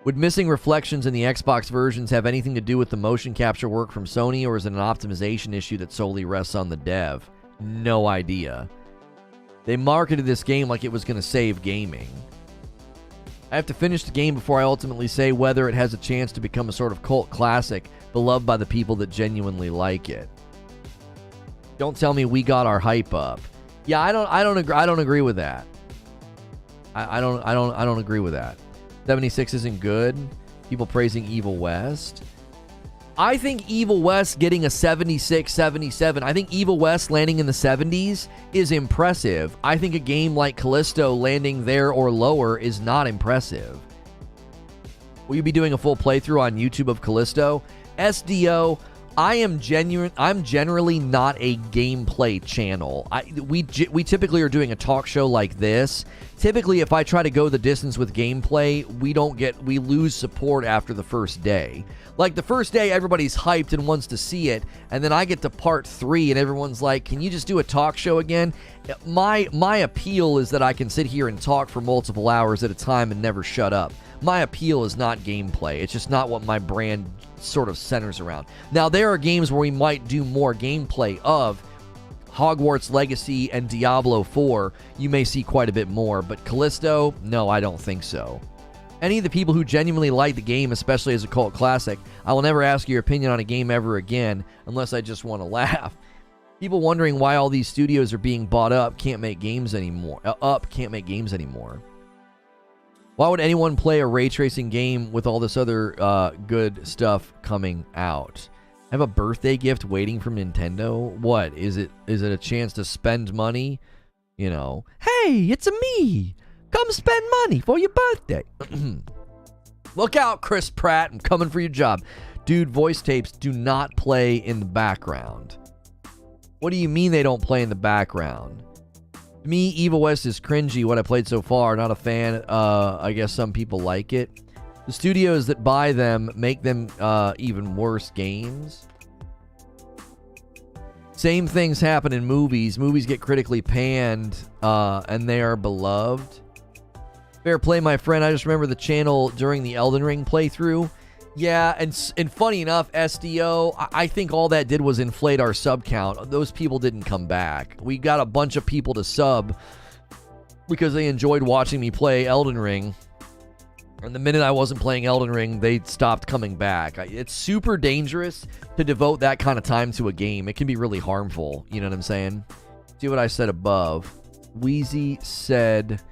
Would missing reflections in the Xbox versions have anything to do with the motion capture work from Sony, or is it an optimization issue that solely rests on the dev? No idea. They marketed this game like it was going to save gaming. I have to finish the game before I ultimately say whether it has a chance to become a sort of cult classic, beloved by the people that genuinely like it. Don't tell me we got our hype up. Yeah, I don't agree with that. I don't agree with that. 76 isn't good. People praising Evil West. I think Evil West getting a 76, 77. I think Evil West landing in the 70s is impressive. I think a game like Callisto landing there or lower is not impressive. Will you be doing a full playthrough on YouTube of Callisto? SDO, I'm generally not a gameplay channel. We typically are doing a talk show like this. Typically, if I try to go the distance with gameplay, we lose support after the first day. Like the first day, everybody's hyped and wants to see it, and then I get to part 3 and everyone's like, "Can you just do a talk show again?" My appeal is that I can sit here and talk for multiple hours at a time and never shut up. My appeal is not gameplay. It's just not what my brand sort of centers around. Now, there are games where we might do more gameplay of. Hogwarts Legacy and Diablo 4, you may see quite a bit more, but Callisto, no, I don't think so. Any of the people who genuinely like the game, especially as a cult classic, I will never ask your opinion on a game ever again, unless I just want to laugh. People wondering why all these studios are being bought up can't make games anymore. Why would anyone play a ray tracing game with all this other good stuff coming out? I have a birthday gift waiting from Nintendo. What is it? Is it a chance to spend money? You know, hey, it's me. Come spend money for your birthday. Look out, Chris Pratt. I'm coming for your job. Dude, voice tapes do not play in the background. What do you mean they don't play in the background? To me, Evil West is cringy, what I played so far. Not a fan. I guess some people like it. The studios that buy them make them even worse games. Same things happen in movies. Movies get critically panned, and they are beloved. Fair play, my friend. I just remember the channel during the Elden Ring playthrough. Yeah, and funny enough, SDO, I think all that did was inflate our sub count. Those people didn't come back. We got a bunch of people to sub because they enjoyed watching me play Elden Ring. And the minute I wasn't playing Elden Ring, they stopped coming back. It's super dangerous to devote that kind of time to a game. It can be really harmful. You know what I'm saying? See what I said above. Wheezy said,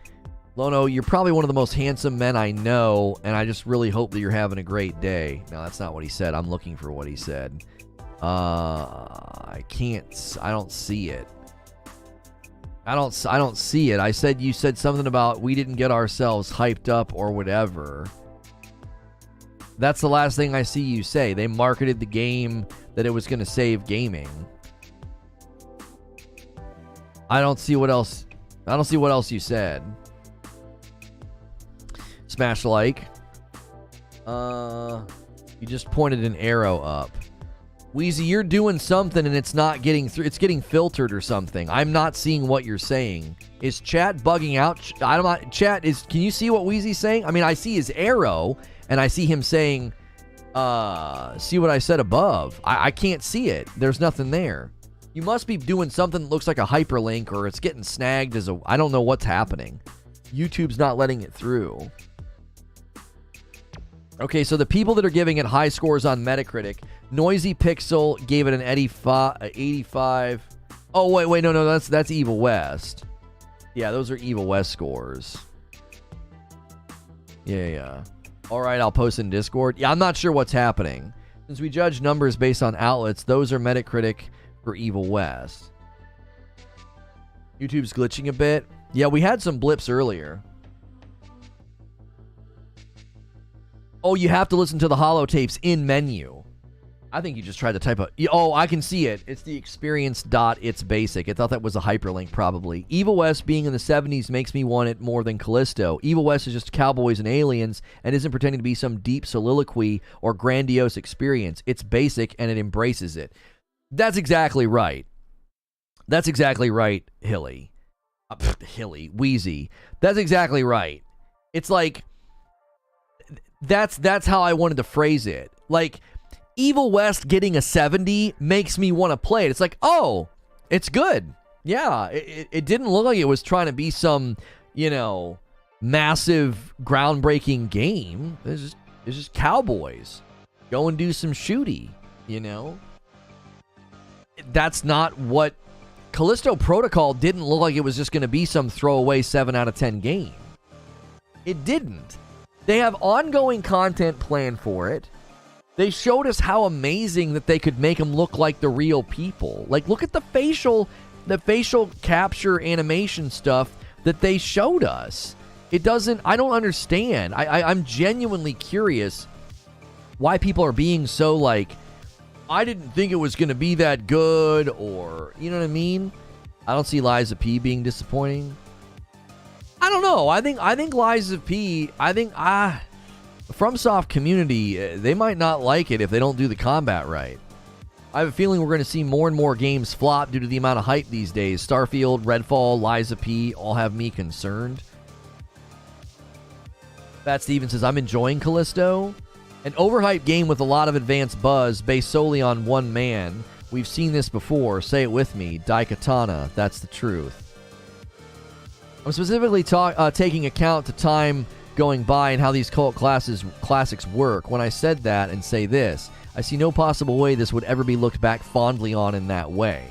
Lono, you're probably one of the most handsome men I know, and I just really hope that you're having a great day. No, that's not what he said. I'm looking for what he said. I don't see it. I don't see it. I said you said something about we didn't get ourselves hyped up or whatever. That's the last thing I see you say. They marketed the game that it was going to save gaming. I don't see what else you said. Smash like. You just pointed an arrow up. Wheezy, you're doing something and it's not getting through. It's getting filtered or something. I'm not seeing what you're saying. Is chat bugging out? Can you see what Wheezy's saying? I mean, I see his arrow and I see him saying, see what I said above. I can't see it. There's nothing there. You must be doing something that looks like a hyperlink or it's getting snagged as I don't know what's happening. YouTube's not letting it through. Okay, so the people that are giving it high scores on Metacritic, Noisy Pixel gave it an 85. Oh, wait, no, that's Evil West. Yeah, those are Evil West scores. Yeah. All right, I'll post in Discord. Yeah, I'm not sure what's happening. Since we judge numbers based on outlets, those are Metacritic for Evil West. YouTube's glitching a bit. Yeah, we had some blips earlier. Oh, you have to listen to the holotapes in menu. I think you just tried to type oh, I can see it. It's the experience dot it's basic. I thought that was a hyperlink probably. Evil West being in the 70s makes me want it more than Callisto. Evil West is just cowboys and aliens and isn't pretending to be some deep soliloquy or grandiose experience. It's basic and it embraces it. That's exactly right. That's exactly right, Hilly. Wheezy. That's exactly right. It's like that's how I wanted to phrase it. Like, Evil West getting a 70 makes me want to play it. It's like, oh, it's good. Yeah, it didn't look like it was trying to be some, massive, groundbreaking game. It's just cowboys. Go and do some shooty, That's not what... Callisto Protocol didn't look like it was just going to be some throwaway 7 out of 10 game. It didn't. They have ongoing content planned for it. They showed us how amazing that they could make them look like the real people. Like, look at the facial capture animation stuff that they showed us. I don't understand. I'm genuinely curious why people are being so like, I didn't think it was going to be that good, or, you know what I mean? I don't see Lies of P being disappointing. I don't know. I think Lies of P, FromSoft community, they might not like it if they don't do the combat right. I have a feeling we're going to see more and more games flop due to the amount of hype these days. Starfield, Redfall, Lies of P all have me concerned. Pat Stevens says, I'm enjoying Callisto. An overhyped game with a lot of advanced buzz based solely on one man. We've seen this before. Say it with me. Daikatana. That's the truth. I'm specifically taking account to time going by and how these cult classics work. When I said that and say this, I see no possible way this would ever be looked back fondly on in that way.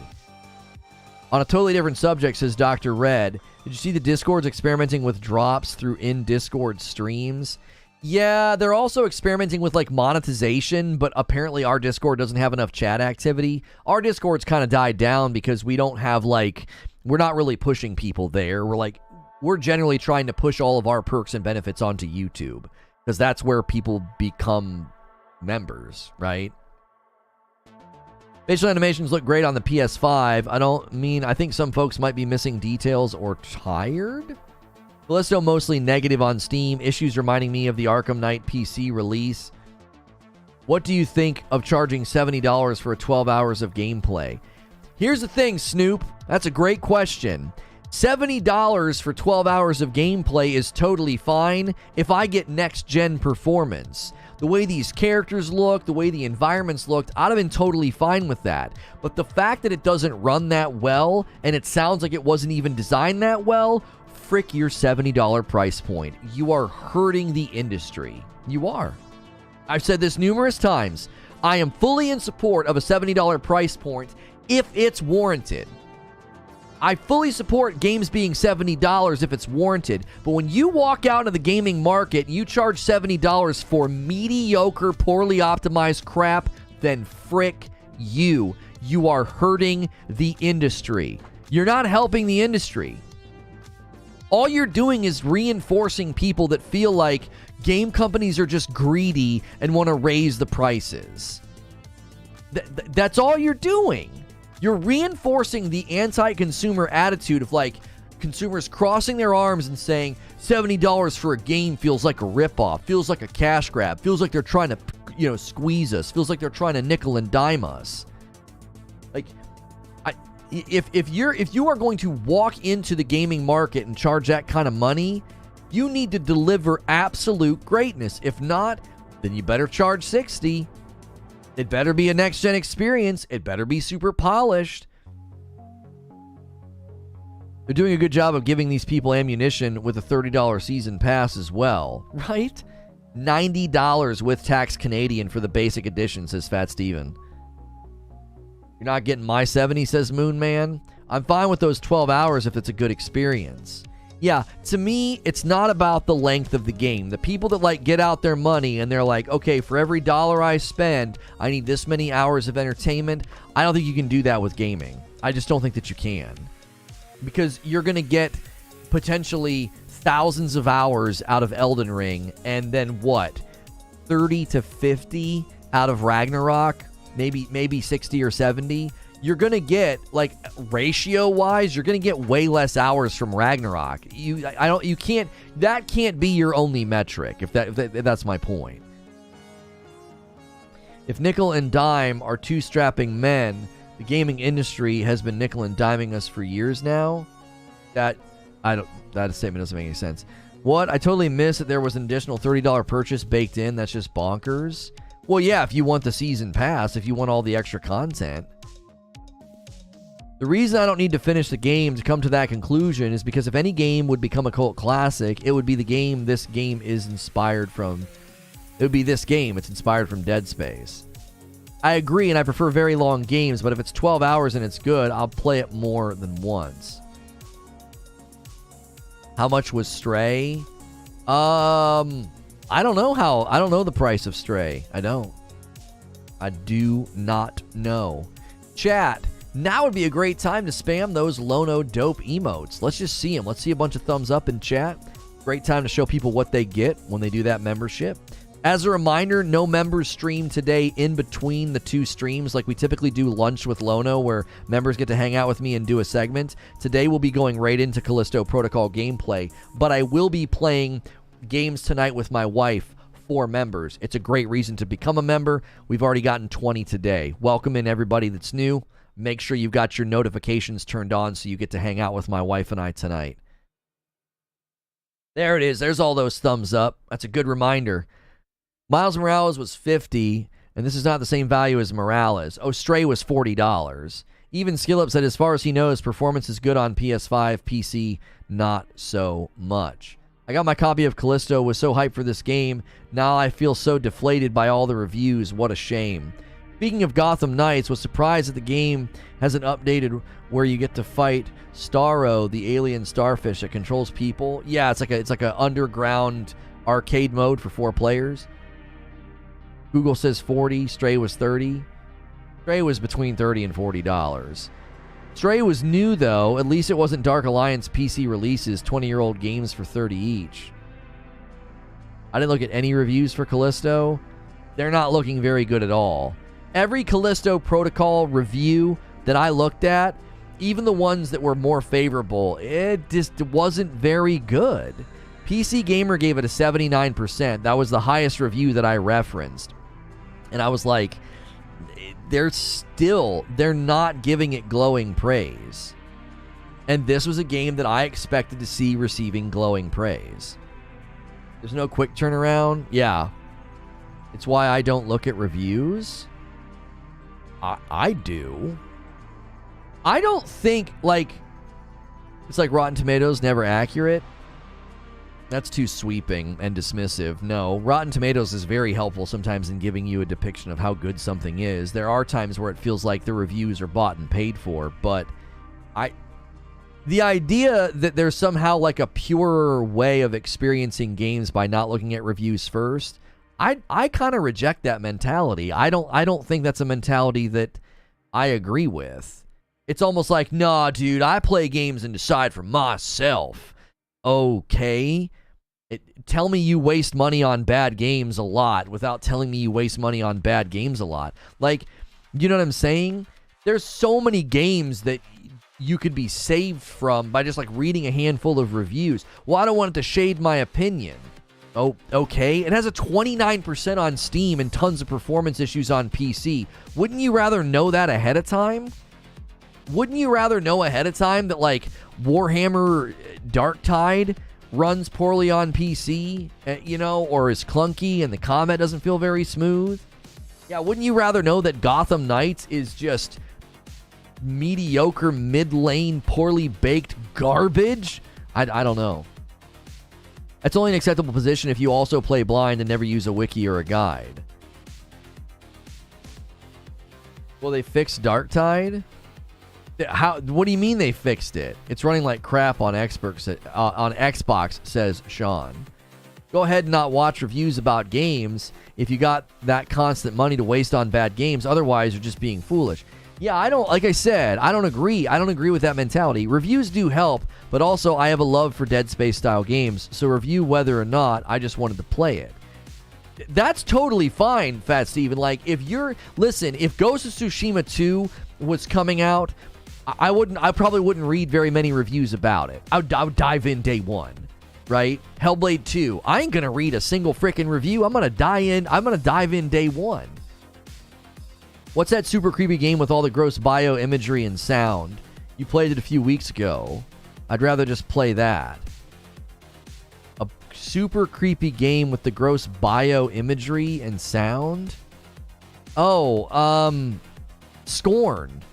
On a totally different subject, says Dr. Red, did you see the Discords experimenting with drops through in-Discord streams? Yeah, they're also experimenting with, like, monetization, but apparently our Discord doesn't have enough chat activity. Our Discord's kind of died down because we don't have, like, we're not really pushing people there. We're generally trying to push all of our perks and benefits onto YouTube because that's where people become members, right? Facial animations look great on the PS5. I think some folks might be missing details or tired. Callisto mostly negative on Steam. Issues reminding me of the Arkham Knight PC release. What do you think of charging $70 for 12 hours of gameplay? Here's the thing, Snoop. That's a great question. $70 for 12 hours of gameplay is totally fine if I get next-gen performance. The way these characters look, the way the environments looked, I'd have been totally fine with that. But the fact that it doesn't run that well, and it sounds like it wasn't even designed that well, frick your $70 price point. You are hurting the industry. You are. I've said this numerous times. I am fully in support of a $70 price point if it's warranted. I fully support games being $70 if it's warranted, but when you walk out into the gaming market and you charge $70 for mediocre, poorly optimized crap, then frick you. You are hurting the industry. You're not helping the industry. All you're doing is reinforcing people that feel like game companies are just greedy and want to raise the prices. That's all you're doing. You're reinforcing the anti-consumer attitude of, like, consumers crossing their arms and saying $70 for a game feels like a ripoff, feels like a cash grab, feels like they're trying to, squeeze us, feels like they're trying to nickel and dime us. Like, if you are going to walk into the gaming market and charge that kind of money, you need to deliver absolute greatness. If not, then you better charge $60. It better be a next-gen experience. It better be super polished. They're doing a good job of giving these people ammunition with a $30 season pass as well, right? $90 with tax Canadian for the basic edition, says Fat Steven. You're not getting my 70, says Moon Man. I'm fine with those 12 hours if it's a good experience. Yeah, to me, it's not about the length of the game. The people that, like, get out their money and they're like, okay, for every dollar I spend, I need this many hours of entertainment. I don't think you can do that with gaming. I just don't think that you can. Because you're going to get potentially thousands of hours out of Elden Ring, and then what? 30 to 50 out of Ragnarok? Maybe 60 or 70? You're going to get, like, ratio-wise, you're going to get way less hours from Ragnarok. That can't be your only metric, if that's my point. If nickel and dime are two strapping men, the gaming industry has been nickel and diming us for years now. That statement doesn't make any sense. What? I totally missed that there was an additional $30 purchase baked in. That's just bonkers. Well, yeah, if you want the season pass, if you want all the extra content. The reason I don't need to finish the game to come to that conclusion is because if any game would become a cult classic, it would be the game this game is inspired from. It would be this game. It's inspired from Dead Space. I agree, and I prefer very long games, but if it's 12 hours and it's good, I'll play it more than once. How much was Stray? I don't know the price of Stray. I do not know. Chat, now would be a great time to spam those Lono dope emotes. Let's just see them. Let's see a bunch of thumbs up in chat. Great time to show people what they get when they do that membership. As a reminder, no members stream today in between the two streams like we typically do lunch with Lono, where members get to hang out with me and do a segment. Today we'll be going right into Callisto Protocol gameplay, but I will be playing games tonight with my wife for members. It's a great reason to become a member. We've already gotten 20 today. Welcome in everybody that's new. Make sure you've got your notifications turned on so you get to hang out with my wife and I tonight. There it is. There's all those thumbs up. That's a good reminder. Miles Morales was $50, and this is not the same value as Morales. Oh, Stray was $40. Even Skillup said as far as he knows, performance is good on PS5, PC, not so much. I got my copy of Callisto, was so hyped for this game. Now I feel so deflated by all the reviews. What a shame. Speaking of Gotham Knights, was surprised that the game hasn't updated where you get to fight Starro, the alien starfish that controls people. Yeah, it's like a underground arcade mode for 4 players. Google says 40. Stray was 30. Stray was between $30 and $40. Stray was new, though. At least it wasn't Dark Alliance PC releases, 20-year-old games for 30 each. I didn't look at any reviews for Callisto. They're not looking very good at all. Every Callisto Protocol review that I looked at, even the ones that were more favorable, it just wasn't very good. PC Gamer gave it a 79%. That was the highest review that I referenced. And I was like, they're not giving it glowing praise. And this was a game that I expected to see receiving glowing praise. There's no quick turnaround. Yeah. It's why I don't look at reviews. I do. I don't think, it's like Rotten Tomatoes never accurate. That's too sweeping and dismissive. No, Rotten Tomatoes is very helpful sometimes in giving you a depiction of how good something is. There are times where it feels like the reviews are bought and paid for, but the idea that there's somehow like a purer way of experiencing games by not looking at reviews first, I kind of reject that mentality. I don't think that's a mentality that I agree with. It's almost like, nah, dude, I play games and decide for myself. Okay. Tell me you waste money on bad games a lot without telling me you waste money on bad games a lot. Like, you know what I'm saying? There's so many games that you could be saved from by just like reading a handful of reviews. Well, I don't want it to shade my opinion. Oh, okay. It has a 29% on Steam and tons of performance issues on PC. Wouldn't you rather know that ahead of time? Wouldn't you rather know ahead of time that like Warhammer Darktide runs poorly on PC, or is clunky and the combat doesn't feel very smooth? Yeah, wouldn't you rather know that Gotham Knights is just mediocre, mid-lane, poorly baked garbage? I don't know. That's only an acceptable position if you also play blind and never use a wiki or a guide. Well, they fixed Darktide? What do you mean they fixed it? It's running like crap on Xbox, says Sean. Go ahead and not watch reviews about games if you got that constant money to waste on bad games. Otherwise, you're just being foolish. Yeah, I don't agree. I don't agree with that mentality. Reviews do help, but also I have a love for Dead Space style games, so review whether or not, I just wanted to play it. That's totally fine, Fat Steven. Like, if Ghost of Tsushima 2 was coming out, I probably wouldn't read very many reviews about it. I would dive in day one, right? Hellblade 2. I ain't gonna read a single freaking review. I'm gonna dive in day one. What's that super creepy game with all the gross bio imagery and sound? You played it a few weeks ago. I'd rather just play that. A super creepy game with the gross bio imagery and sound? Oh, Scorn.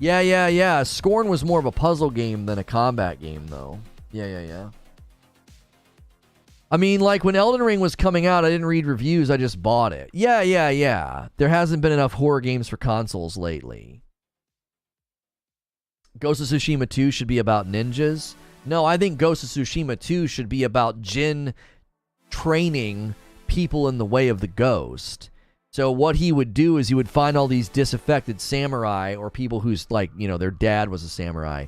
Yeah. Scorn was more of a puzzle game than a combat game, though. Yeah. I mean, like, when Elden Ring was coming out, I didn't read reviews, I just bought it. Yeah. There hasn't been enough horror games for consoles lately. Ghost of Tsushima 2 should be about ninjas. No, I think Ghost of Tsushima 2 should be about Jin training people in the way of the ghost. So what he would do is he would find all these disaffected samurai or people who's like, you know, their dad was a samurai,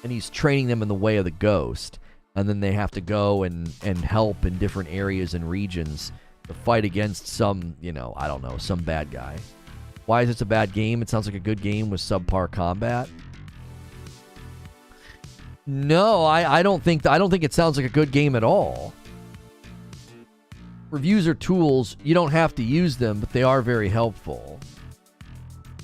and he's training them in the way of the ghost. And then they have to go and help in different areas and regions to fight against some, you know, I don't know, some bad guy. Why is this a bad game? It sounds like a good game with subpar combat. No, I don't think it sounds like a good game at all. Reviews are tools. You don't have to use them, but they are very helpful.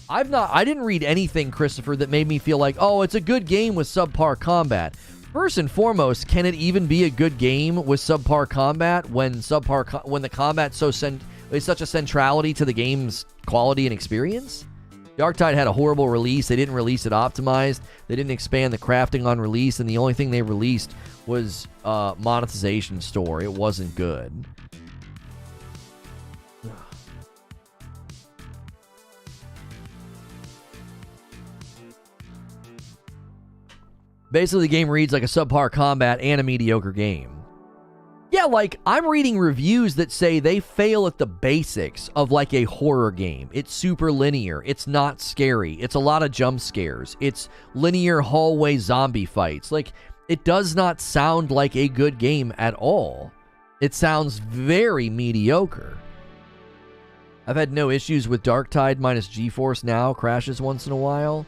I didn't read anything, Christopher, that made me feel like, oh, it's a good game with subpar combat. First and foremost, can it even be a good game with subpar combat when the combat's is such a centrality to the game's quality and experience? Darktide had a horrible release. They didn't release it optimized. They didn't expand the crafting on release, and the only thing they released was monetization store. It wasn't good. Basically, the game reads like a subpar combat and a mediocre game. Yeah, like, I'm reading reviews that say they fail at the basics of, like, a horror game. It's super linear. It's not scary. It's a lot of jump scares. It's linear hallway zombie fights. Like, it does not sound like a good game at all. It sounds very mediocre. I've had no issues with Darktide minus GeForce Now. Crashes once in a while.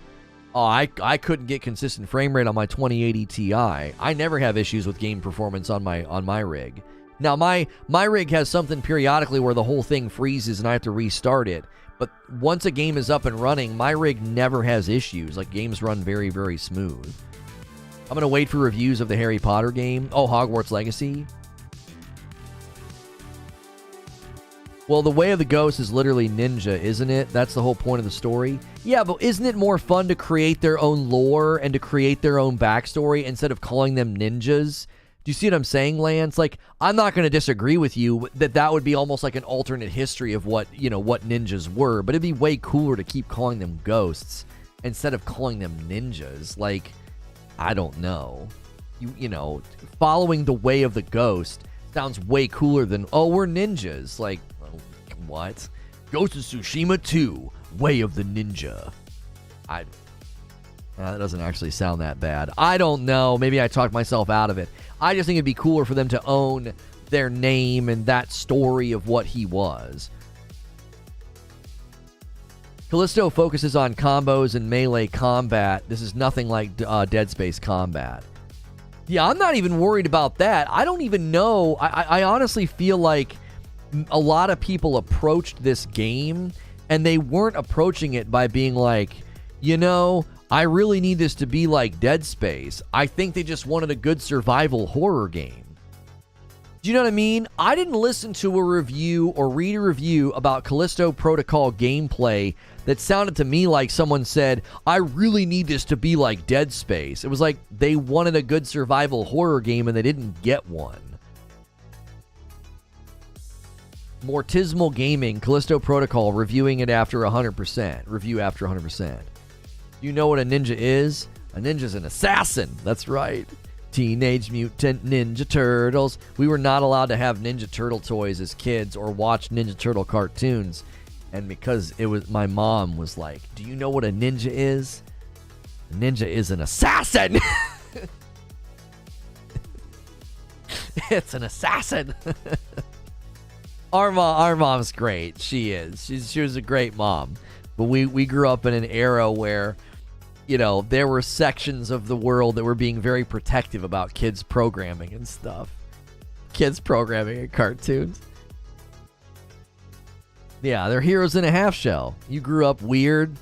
Oh, I couldn't get consistent frame rate on my 2080 Ti. I never have issues with game performance on my rig. Now, my rig has something periodically where the whole thing freezes and I have to restart it. But once a game is up and running, my rig never has issues. Like, games run very, very smooth. I'm going to wait for reviews of the Harry Potter game. Oh, Hogwarts Legacy. Well, the Way of the Ghost is literally ninja, isn't it? That's the whole point of the story. Yeah, but isn't it more fun to create their own lore and to create their own backstory instead of calling them ninjas? Do you see what I'm saying, Lance? Like, I'm not going to disagree with you that would be almost like an alternate history of what ninjas were, but it'd be way cooler to keep calling them ghosts instead of calling them ninjas. Like, I don't know. You know, following the way of the ghost sounds way cooler than, oh, we're ninjas. Like, what? Ghost of Tsushima 2, Way of the Ninja. That doesn't actually sound that bad. I don't know. Maybe I talked myself out of it. I just think it'd be cooler for them to own their name and that story of what he was. Callisto focuses on combos and melee combat. This is nothing like Dead Space combat. Yeah, I'm not even worried about that. I don't even know. I honestly feel like a lot of people approached this game and they weren't approaching it by being like, you know, I really need this to be like Dead Space. I think they just wanted a good survival horror game. Do you know what I mean? I didn't listen to a review or read a review about Callisto Protocol gameplay that sounded to me like someone said, I really need this to be like Dead Space. It was like they wanted a good survival horror game and they didn't get one. Mortismal Gaming, Callisto Protocol, reviewing it after 100%. Review after 100%. You know what a ninja is? A ninja's an assassin. That's right. Teenage Mutant Ninja Turtles. We were not allowed to have Ninja Turtle toys as kids or watch Ninja Turtle cartoons. And because my mom was like, do you know what a ninja is? A ninja is an assassin. It's an assassin. Our mom's great. She is. She was a great mom. But we grew up in an era where, you know, there were sections of the world that were being very protective about kids programming and stuff. Kids programming and cartoons. Yeah, they're heroes in a half shell. You grew up weird.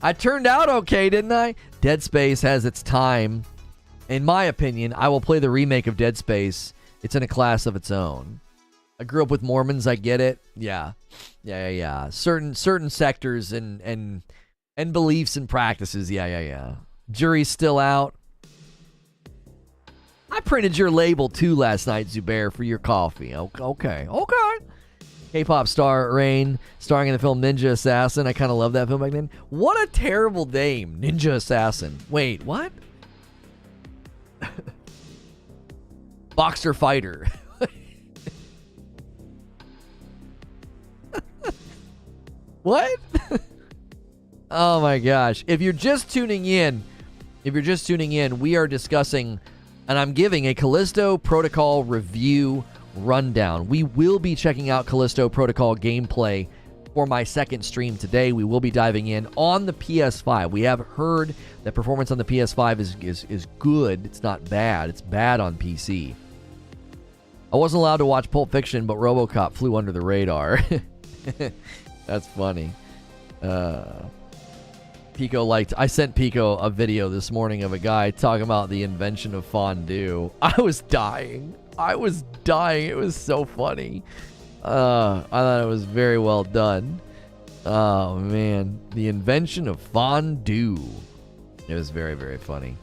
I turned out okay, didn't I? Dead Space has its time. In my opinion, I will play the remake of Dead Space. It's in a class of its own. I grew up with Mormons. I get it. Yeah. Certain sectors and And beliefs and practices. Yeah. Jury's still out. I printed your label too last night, Zubair, for your coffee. Okay. K-pop star Rain, starring in the film Ninja Assassin. I kind of love that film back then. What a terrible name, Ninja Assassin. Wait, what? Boxer Fighter. What? Oh my gosh. If you're just tuning in, we are discussing, and I'm giving a Callisto Protocol review rundown. We will be checking out Callisto Protocol gameplay for my second stream today. We will be diving in on the PS5. We have heard that performance on the PS5 is good. It's not bad. It's bad on PC. I wasn't allowed to watch Pulp Fiction, but RoboCop flew under the radar. That's funny. I sent Pico a video this morning of a guy talking about the invention of fondue. I was dying. It was so funny. I thought it was very well done. Oh, man. The invention of fondue. It was very, very funny.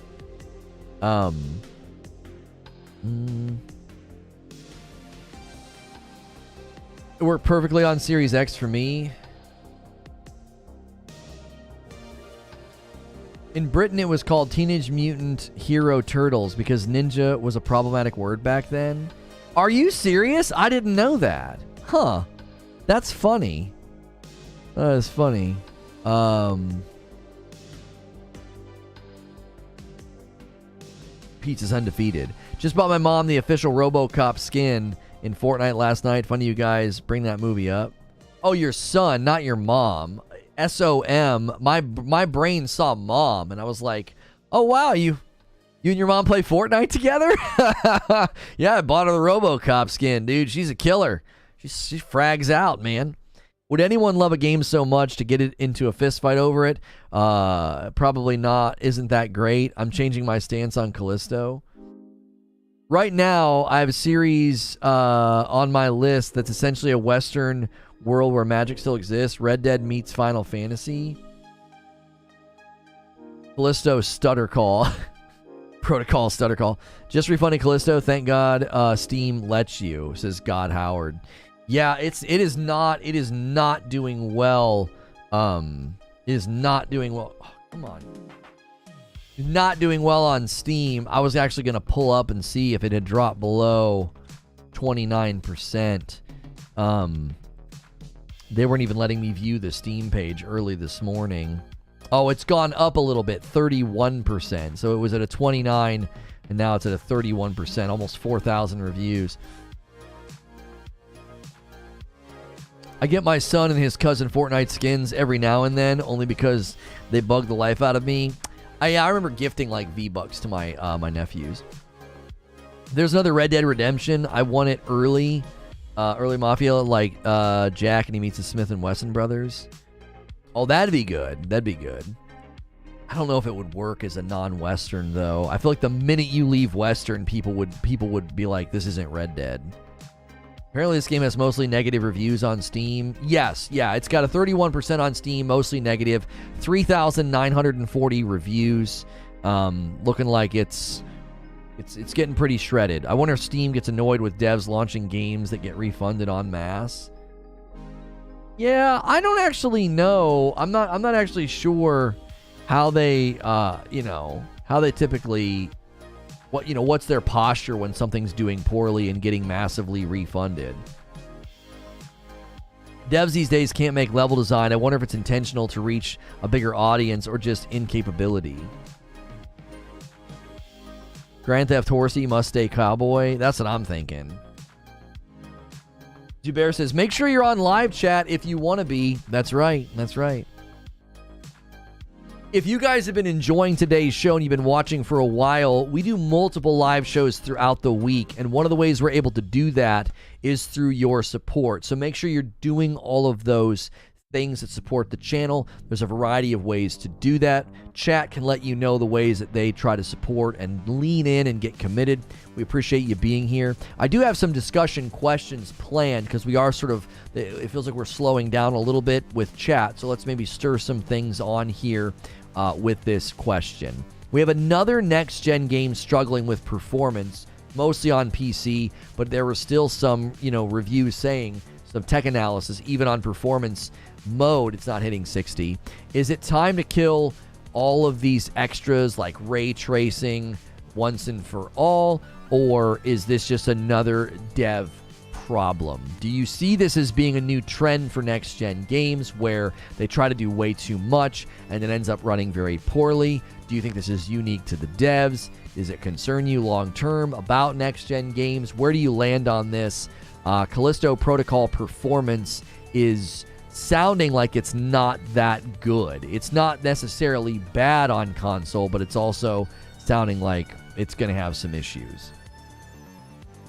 It worked perfectly on Series X for me. In Britain, it was called Teenage Mutant Hero Turtles because ninja was a problematic word back then. Are you serious? I didn't know that. Huh. That's funny. That is funny. Pizza's undefeated. Just bought my mom the official RoboCop skin in Fortnite last night. Funny you guys bring that movie up. Oh, your son, not your mom. SOM. My brain saw mom, and I was like, oh, wow, you and your mom play Fortnite together? Yeah, I bought her the RoboCop skin, dude. She's a killer. She frags out, man. Would anyone love a game so much to get it into a fist fight over it? Probably not. Isn't that great? I'm changing my stance on Callisto. Right now, I have a series on my list that's essentially a Western world where magic still exists. Red Dead meets Final Fantasy. Callisto Stutter Call. Protocol Stutter Call. Just refunding Callisto. Thank God Steam lets you, says God Howard. Yeah, it is not doing well. It is not doing well. Oh, come on. Not doing well on Steam. I was actually going to pull up and see if it had dropped below 29%. They weren't even letting me view the Steam page early this morning. Oh, it's gone up a little bit, 31%. So it was at a 29, and now it's at a 31%, almost 4,000 reviews. I get my son and his cousin Fortnite skins every now and then, only because they bug the life out of me. I remember gifting like V-Bucks to my my nephews. There's another Red Dead Redemption. I won it early Mafia, like Jack and he meets the Smith & Wesson brothers. Oh, that'd be good. That'd be good. I don't know if it would work as a non-Western though. I feel like the minute you leave Western, people would be like, this isn't Red Dead. Apparently this game has mostly negative reviews on Steam. Yes, yeah, it's got a 31% on Steam, mostly negative. 3,940 reviews. Looking like it's getting pretty shredded. I wonder if Steam gets annoyed with devs launching games that get refunded en masse. Yeah, I don't actually know. I'm not actually sure how they how they typically what's their posture when something's doing poorly and getting massively refunded. Devs these days can't make level design. I wonder if it's intentional to reach a bigger audience or just incapability. Grand Theft Horsey must stay cowboy. That's what I'm thinking. Zubair says, make sure you're on live chat if you want to be. That's right. That's right. If you guys have been enjoying today's show and you've been watching for a while, we do multiple live shows throughout the week. And one of the ways we're able to do that is through your support. So make sure you're doing all of those things that support the channel. There's a variety of ways to do that. Chat can let you know the ways that they try to support and lean in and get committed. We appreciate you being here. I do have some discussion questions planned because we are sort of, it feels like we're slowing down a little bit with chat. So let's maybe stir some things on here with this question. We have another next-gen game struggling with performance, mostly on PC, but there were still some, reviews saying, some tech analysis, even on performance mode, it's not hitting 60. Is it time to kill all of these extras like ray tracing once and for all, or is this just another dev problem? Do you see this as being a new trend for next-gen games where they try to do way too much and it ends up running very poorly? Do you think this is unique to the devs? Does it concern you long-term about next-gen games? Where do you land on this? Callisto Protocol performance is sounding like it's not that good. It's not necessarily bad on console, but it's also sounding like it's going to have some issues.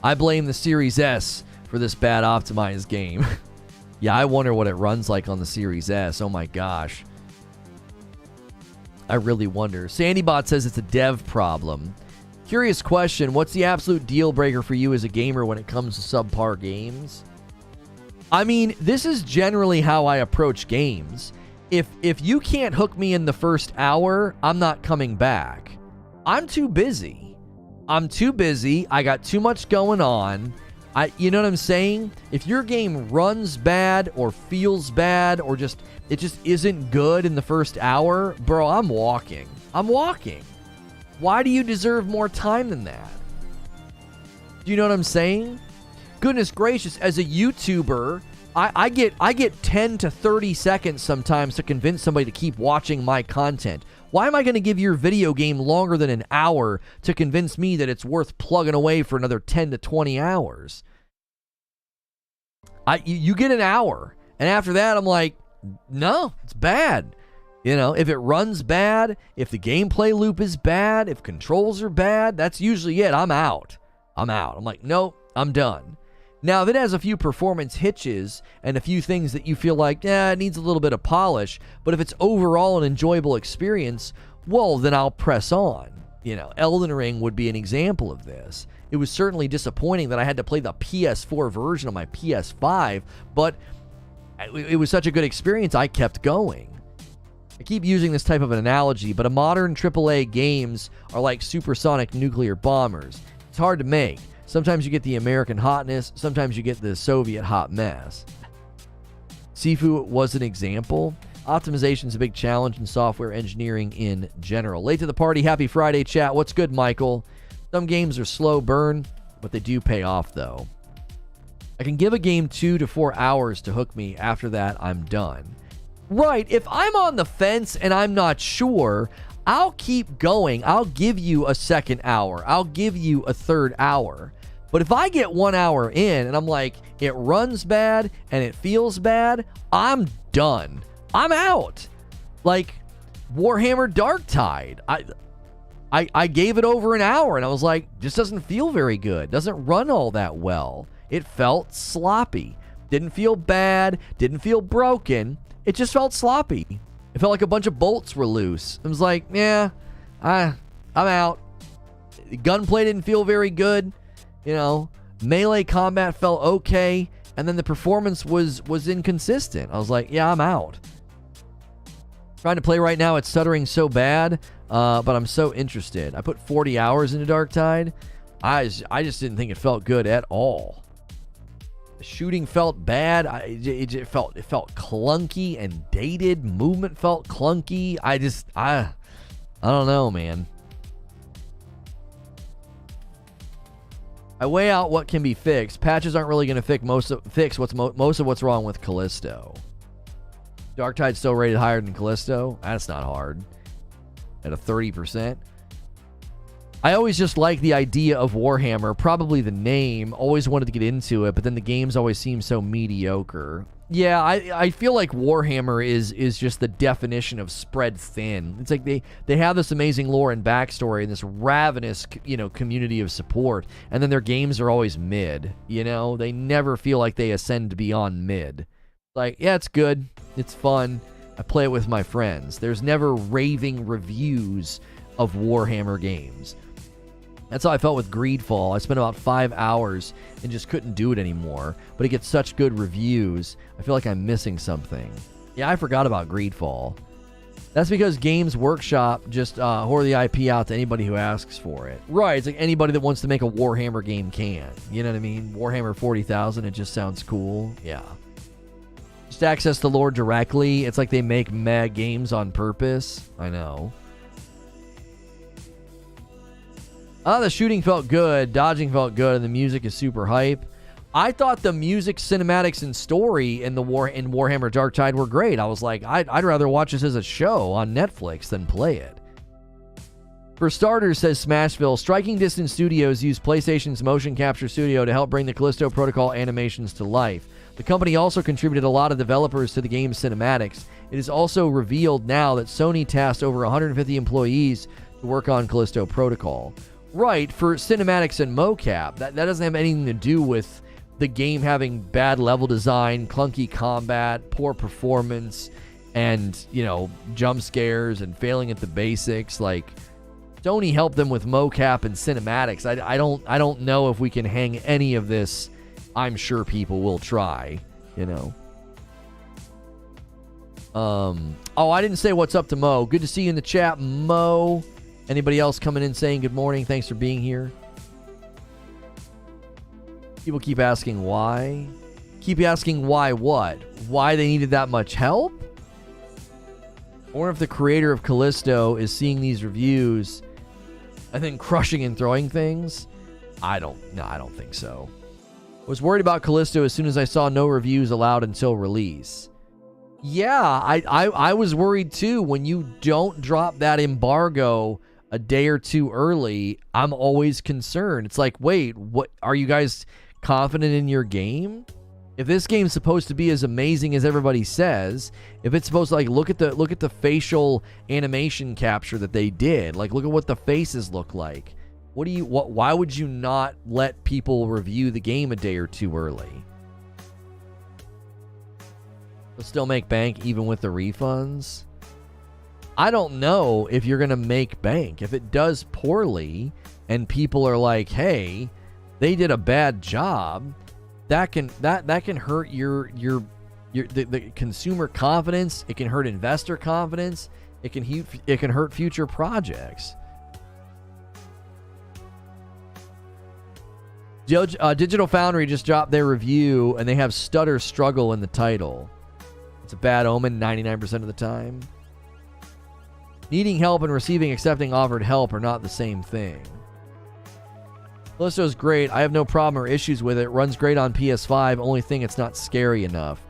I blame the Series S for this bad optimized game. Yeah, I wonder what it runs like on the Series S. Oh my gosh. I really wonder. Sandybot says it's a dev problem. Curious question, what's the absolute deal breaker for you as a gamer when it comes to subpar games? I mean, this is generally how I approach games. If you can't hook me in the first hour, I'm not coming back. I'm too busy. I got too much going on. You know what I'm saying? If your game runs bad or feels bad or it just isn't good in the first hour, bro, I'm walking. Why do you deserve more time than that? Do you know what I'm saying? Goodness gracious, as a YouTuber, I get 10 to 30 seconds sometimes to convince somebody to keep watching my content. Why am I going to give your video game longer than an hour to convince me that it's worth plugging away for another 10 to 20 hours? You get an hour, and after that, I'm like, no, it's bad. If it runs bad, if the gameplay loop is bad, if controls are bad, that's usually it. I'm out. I'm like, nope, I'm done. Now, if it has a few performance hitches and a few things that you feel like, it needs a little bit of polish, but if it's overall an enjoyable experience, well, then I'll press on. Elden Ring would be an example of this. It was certainly disappointing that I had to play the PS4 version of my PS5, but it was such a good experience, I kept going. I keep using this type of an analogy, but modern AAA games are like supersonic nuclear bombers. It's hard to make. Sometimes you get the American hotness, sometimes you get the Soviet hot mess. Sifu was an example. Optimization is a big challenge in software engineering in general. Late to the party, happy Friday, chat. What's good, Michael? Some games are slow burn, but they do pay off, though. I can give a game 2 to 4 hours to hook me. After that, I'm done. Right, if I'm on the fence and I'm not sure, I'll keep going. I'll give you a second hour. I'll give you a third hour. But if I get 1 hour in and I'm like, it runs bad and it feels bad, I'm done. I'm out. Like Warhammer Darktide. I gave it over an hour and I was like, this doesn't feel very good. Doesn't run all that well. It felt sloppy. Didn't feel bad. Didn't feel broken. It just felt sloppy. It felt like a bunch of bolts were loose. I was like, yeah, I'm out. Gunplay didn't feel very good. Melee combat felt okay. And then the performance was inconsistent. I was like, yeah, I'm out. Trying to play right now, it's stuttering so bad, but I'm so interested. I put 40 hours into Darktide. I just didn't think it felt good at all. The shooting felt bad. It felt clunky and dated. Movement felt clunky. I don't know, man. I weigh out what can be fixed. Patches aren't really going to fix most of what's wrong with Callisto. Darktide's still rated higher than Callisto. That's not hard. At a 30%. I always just like the idea of Warhammer, probably the name. Always wanted to get into it, but then the games always seem so mediocre. Yeah, I feel like Warhammer is just the definition of spread thin. It's like they have this amazing lore and backstory and this ravenous, community of support, and then their games are always mid. They never feel like they ascend beyond mid. Like, yeah, it's good. It's fun. I play it with my friends. There's never raving reviews of Warhammer games. That's how I felt with Greedfall. I spent about 5 hours and just couldn't do it anymore. But it gets such good reviews. I feel like I'm missing something. Yeah, I forgot about Greedfall. That's because Games Workshop just whore the IP out to anybody who asks for it. Right, it's like anybody that wants to make a Warhammer game can. You know what I mean? Warhammer 40,000, it just sounds cool. Yeah. Just access the lore directly. It's like they make meh games on purpose. I know. The shooting felt good, dodging felt good, and the music is super hype. I thought the music, cinematics, and story in Warhammer Dark Tide were great. I was like, I'd rather watch this as a show on Netflix than play it. For starters, says Smashville, Striking Distance Studios used PlayStation's motion capture studio to help bring the Callisto Protocol animations to life. The company also contributed a lot of developers to the game's cinematics. It is also revealed now that Sony tasked over 150 employees to work on Callisto Protocol. Right, for cinematics and mocap. That doesn't have anything to do with the game having bad level design, clunky combat, poor performance, and, you know, jump scares and failing at the basics. Like, Sony helped them with mocap and cinematics. I don't know if we can hang any of this. I'm sure people will try, you know. Oh, I didn't say what's up to Mo. Good to see you in the chat, Mo. Anybody else coming in saying good morning? Thanks for being here. People keep asking why. Keep asking why what? Why they needed that much help? Or if the creator of Callisto is seeing these reviews and then crushing and throwing things? I don't think so. I was worried about Callisto as soon as I saw no reviews allowed until release. Yeah, I was worried too. When you don't drop that embargo a day or two early, I'm always concerned. It's like, wait, what are you guys confident in your game? If this game's supposed to be as amazing as everybody says, if it's supposed to, like, look at the facial animation capture that they did, like, look at what the faces look like. Why would you not let people review the game a day or two early? They'll still make bank even with the refunds. I don't know if you're gonna make bank. If it does poorly and people are like, hey, they did a bad job, that can hurt the consumer confidence. It can hurt investor confidence. It can hurt future projects. Digital Foundry just dropped their review and they have stutter struggle in the title. It's a bad omen 99% of the time. Needing help and accepting offered help are not the same thing. Callisto's great. I have no problem or issues with it. Runs great on PS5. Only thing, it's not scary enough.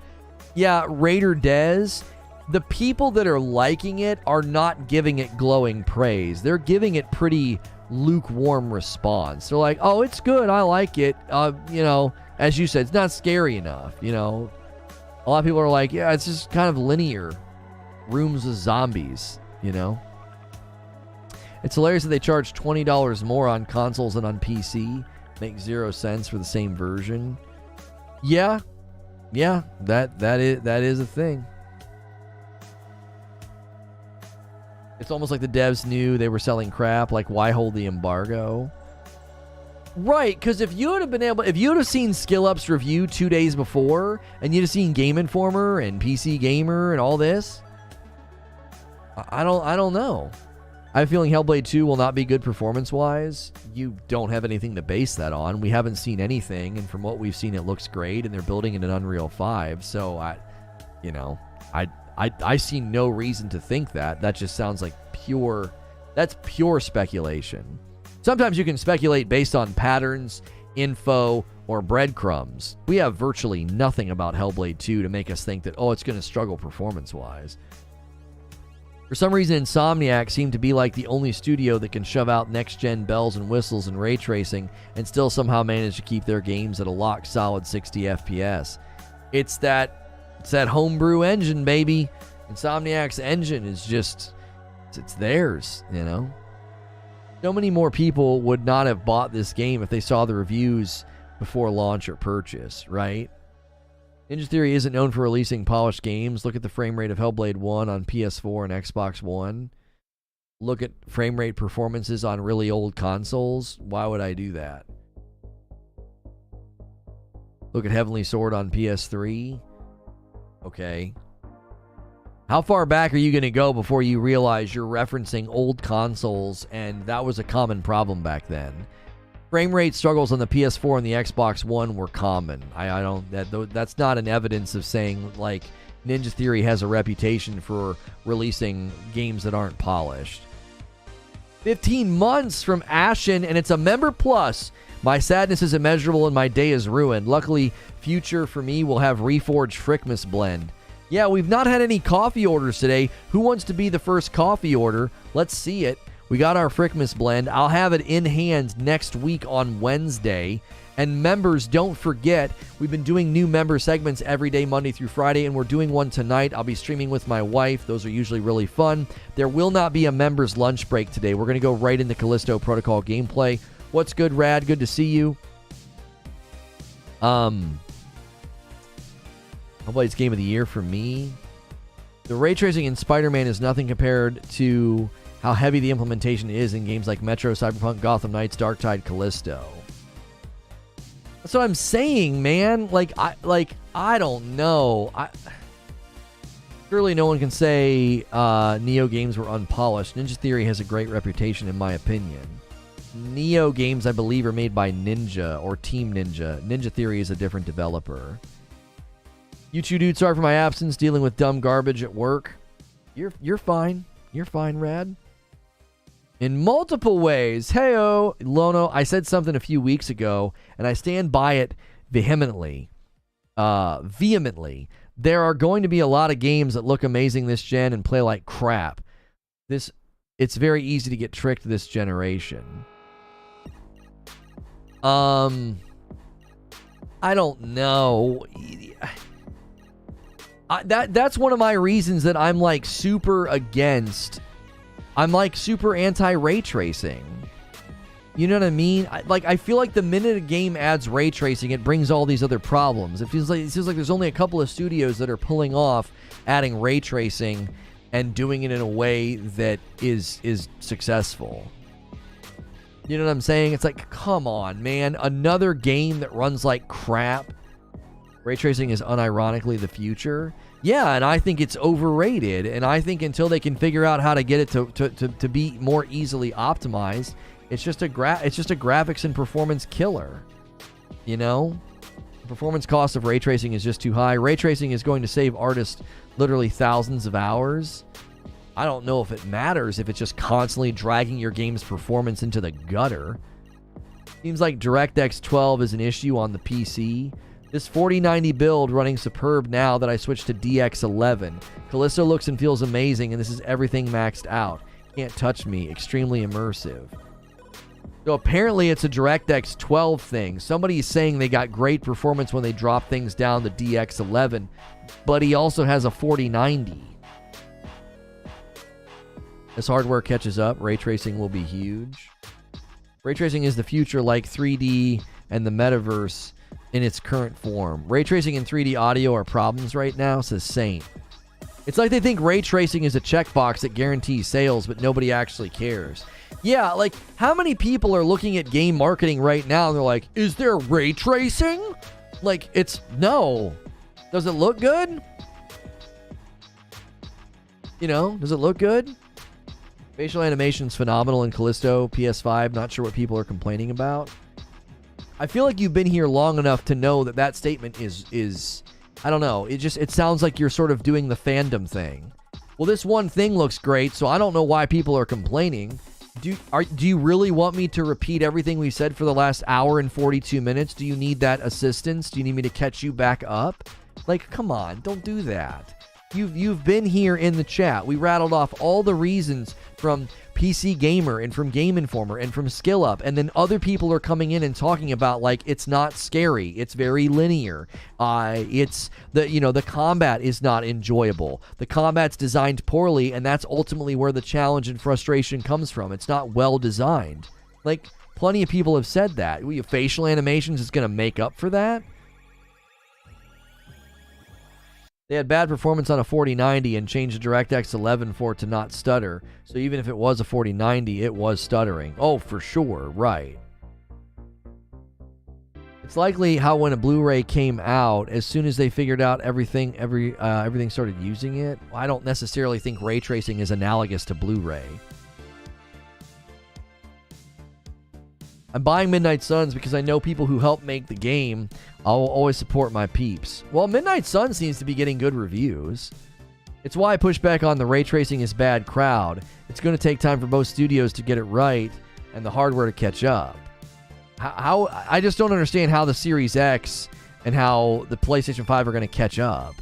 Yeah, Raider Dez, the people that are liking it are not giving it glowing praise. They're giving it pretty lukewarm response. They're like, oh, it's good. I like it. You know, as you said, it's not scary enough. You know, a lot of people are like, yeah, it's just kind of linear. Rooms with zombies. You know, it's hilarious that they charge $20 more on consoles than on PC. Makes 0 sense for the same version. Yeah, that is a thing. It's almost like the devs knew they were selling crap. Like, why hold the embargo? Right, because if you would have seen SkillUp's review 2 days before, and you'd have seen Game Informer and PC Gamer and all this. I don't know. I have a feeling Hellblade 2 will not be good performance-wise. You don't have anything to base that on. We haven't seen anything, and from what we've seen, it looks great, and they're building it in Unreal 5. So, I see no reason to think that. That just sounds like pure speculation. Sometimes you can speculate based on patterns, info, or breadcrumbs. We have virtually nothing about Hellblade 2 to make us think that, oh, it's going to struggle performance-wise. For some reason, Insomniac seemed to be like the only studio that can shove out next-gen bells and whistles and ray tracing and still somehow manage to keep their games at a locked, solid 60 FPS. It's that homebrew engine, baby. Insomniac's engine is just, it's theirs, you know? So many more people would not have bought this game if they saw the reviews before launch or purchase, right? Ninja Theory isn't known for releasing polished games. Look at the frame rate of Hellblade 1 on PS4 and Xbox One. Look at frame rate performances on really old consoles. Why would I do that? Look at Heavenly Sword on PS3. Okay. How far back are you going to go before you realize you're referencing old consoles, and that was a common problem back then? Frame rate struggles on the PS4 and the Xbox One were common. I don't that's not an evidence of saying like Ninja Theory has a reputation for releasing games that aren't polished. 15 months from Ashen, and it's a member plus. My sadness is immeasurable and my day is ruined. Luckily, future for me will have Reforge Frickmas blend. Yeah, we've not had any coffee orders today. Who wants to be the first coffee order? Let's see it. We got our Frickmas blend. I'll have it in hand next week on Wednesday. And members, don't forget, we've been doing new member segments every day, Monday through Friday, and we're doing one tonight. I'll be streaming with my wife. Those are usually really fun. There will not be a members lunch break today. We're going to go right into Callisto Protocol gameplay. What's good, Rad? Good to see you. Hellblade's game of the year for me. The ray tracing in Spider-Man is nothing compared to how heavy the implementation is in games like Metro, Cyberpunk, Gotham Knights, Darktide, Callisto. That's what I'm saying, man. I don't know. Surely no one can say Neo games were unpolished. Ninja Theory has a great reputation, in my opinion. Neo games, I believe, are made by Ninja or Team Ninja. Ninja Theory is a different developer. You two dudes, sorry for my absence, dealing with dumb garbage at work. You're fine. You're fine, Rad. In multiple ways. Heyo, Lono, I said something a few weeks ago, and I stand by it vehemently. There are going to be a lot of games that look amazing this gen and play like crap. It's very easy to get tricked this generation. I don't know. That's one of my reasons that I'm like super against. I'm like super anti-ray tracing. You know what I mean? I feel like the minute a game adds ray tracing, it brings all these other problems. It feels like there's only a couple of studios that are pulling off adding ray tracing and doing it in a way that is successful. You know what I'm saying? It's like, come on, man. Another game that runs like crap. Ray tracing is unironically the future. Yeah, and I think it's overrated. And I think until they can figure out how to get it to be more easily optimized, it's just a graphics and performance killer. You know? The performance cost of ray tracing is just too high. Ray tracing is going to save artists literally thousands of hours. I don't know if it matters if it's just constantly dragging your game's performance into the gutter. Seems like DirectX 12 is an issue on the PC. This 4090 build running superb now that I switched to DX11. Callisto looks and feels amazing, and this is everything maxed out. Can't touch me. Extremely immersive. So apparently it's a DirectX 12 thing. Somebody's saying they got great performance when they drop things down to DX11, but he also has a 4090. As hardware catches up, ray tracing will be huge. Ray tracing is the future, like 3D and the metaverse in its current form. Ray tracing and 3D audio are problems right now, says Saint. It's like they think ray tracing is a checkbox that guarantees sales, but nobody actually cares. Yeah, like, how many people are looking at game marketing right now and they're like, is there ray tracing? Like, no. Does it look good? You know, does it look good? Facial animation's phenomenal in Callisto, PS5. Not sure what people are complaining about. I feel like you've been here long enough to know that statement is I don't know. It sounds like you're sort of doing the fandom thing. Well, this one thing looks great, so I don't know why people are complaining. Do you really want me to repeat everything we said for the last hour and 42 minutes? Do you need that assistance? Do you need me to catch you back up? Like, come on, don't do that. You've been here in the chat. We rattled off all the reasons from PC Gamer and from Game Informer and from Skill Up, and then other people are coming in and talking about like it's not scary, it's very linear. It's the combat is not enjoyable. The combat's designed poorly, and that's ultimately where the challenge and frustration comes from. It's not well designed. Like, plenty of people have said that. Facial animations is going to make up for that. They had bad performance on a 4090 and changed the DirectX 11 for it to not stutter. So even if it was a 4090, it was stuttering. Oh, for sure, right. It's likely how when a Blu-ray came out, as soon as they figured out everything started using it. I don't necessarily think ray tracing is analogous to Blu-ray. I'm buying Midnight Suns because I know people who help make the game. I'll always support my peeps. Well, Midnight Sun seems to be getting good reviews. It's why I push back on the ray tracing is bad crowd. It's going to take time for both studios to get it right and the hardware to catch up. How I just don't understand how the Series X and how the PlayStation 5 are going to catch up.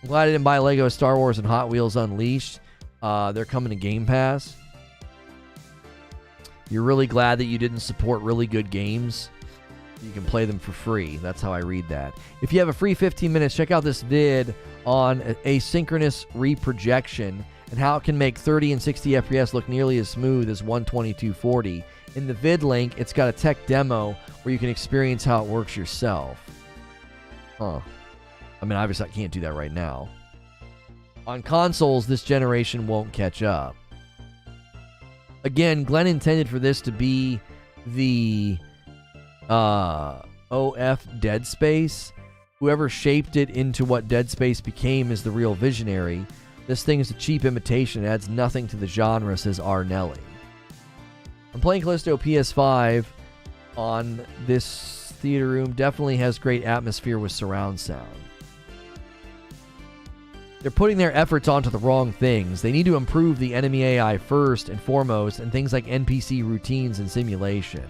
I'm glad I didn't buy Lego Star Wars and Hot Wheels Unleashed. They're coming to Game Pass. You're really glad that you didn't support really good games. You can play them for free. That's how I read that. If you have a free 15 minutes, check out this vid on asynchronous reprojection and how it can make 30 and 60 FPS look nearly as smooth as 122/40. In the vid link, it's got a tech demo where you can experience how it works yourself. I mean, obviously I can't do that right now. On consoles, this generation won't catch up. Again, Glenn intended for this to be the OF Dead Space. Whoever shaped it into what Dead Space became is the real visionary. This thing is a cheap imitation. It adds nothing to the genre, says R. Nelly. I'm playing Callisto PS5 on this theater room. Definitely has great atmosphere with surround sound. They're putting their efforts onto the wrong things. They need to improve the enemy AI first and foremost, and things like NPC routines and simulation.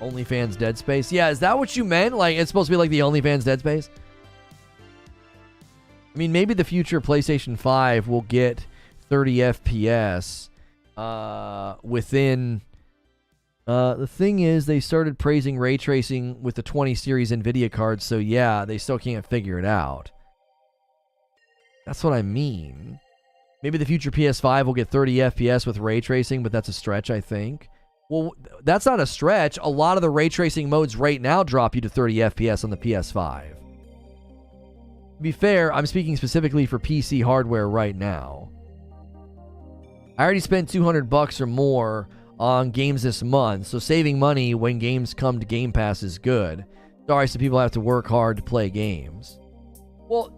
OnlyFans Dead Space? Yeah, is that what you meant? Like, it's supposed to be like the OnlyFans Dead Space? I mean, maybe the future PlayStation 5 will get 30 FPS within... the thing is, they started praising ray tracing with the 20 series NVIDIA cards, so yeah, they still can't figure it out. That's what I mean. Maybe the future PS5 will get 30 FPS with ray tracing, but that's a stretch, I think. Well, that's not a stretch. A lot of the ray tracing modes right now drop you to 30 FPS on the PS5. To be fair, I'm speaking specifically for PC hardware right now. I already spent $200 or more on games this month, so saving money when games come to Game Pass is good. Sorry, some people have to work hard to play games. Well,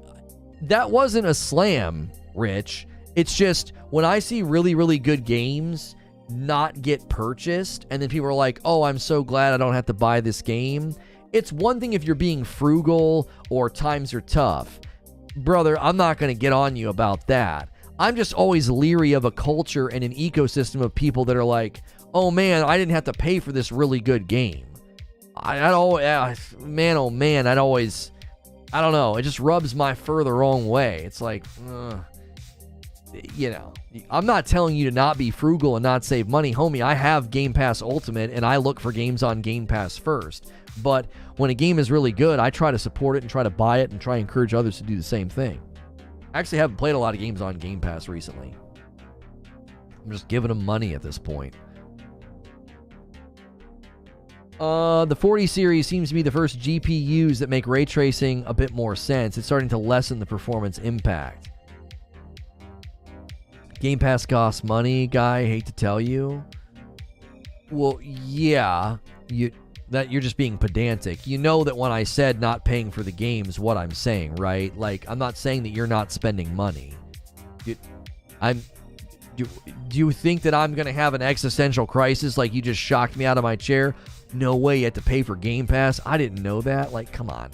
that wasn't a slam, Rich. It's just when I see really, really good games not get purchased, and then people are like, oh, I'm so glad I don't have to buy this game. It's one thing if you're being frugal or times are tough. Brother, I'm not going to get on you about that. I'm just always leery of a culture and an ecosystem of people that are like, oh man, I didn't have to pay for this really good game. I don't know. It just rubs my fur the wrong way. It's like, I'm not telling you to not be frugal and not save money. Homie, I have Game Pass Ultimate and I look for games on Game Pass first. But when a game is really good, I try to support it and try to buy it and try to encourage others to do the same thing. I actually haven't played a lot of games on Game Pass recently. I'm just giving them money at this point. The 40 series seems to be the first GPUs that make ray tracing a bit more sense. It's starting to lessen the performance impact. Game Pass costs money, guy, hate to tell you. Well, yeah, you're just being pedantic. You know that when I said not paying for the games, what I'm saying, right? Like, I'm not saying that you're not spending money. Do you think that I'm going to have an existential crisis like you just shocked me out of my chair? No way you have to pay for Game Pass. I didn't know that. Like, come on.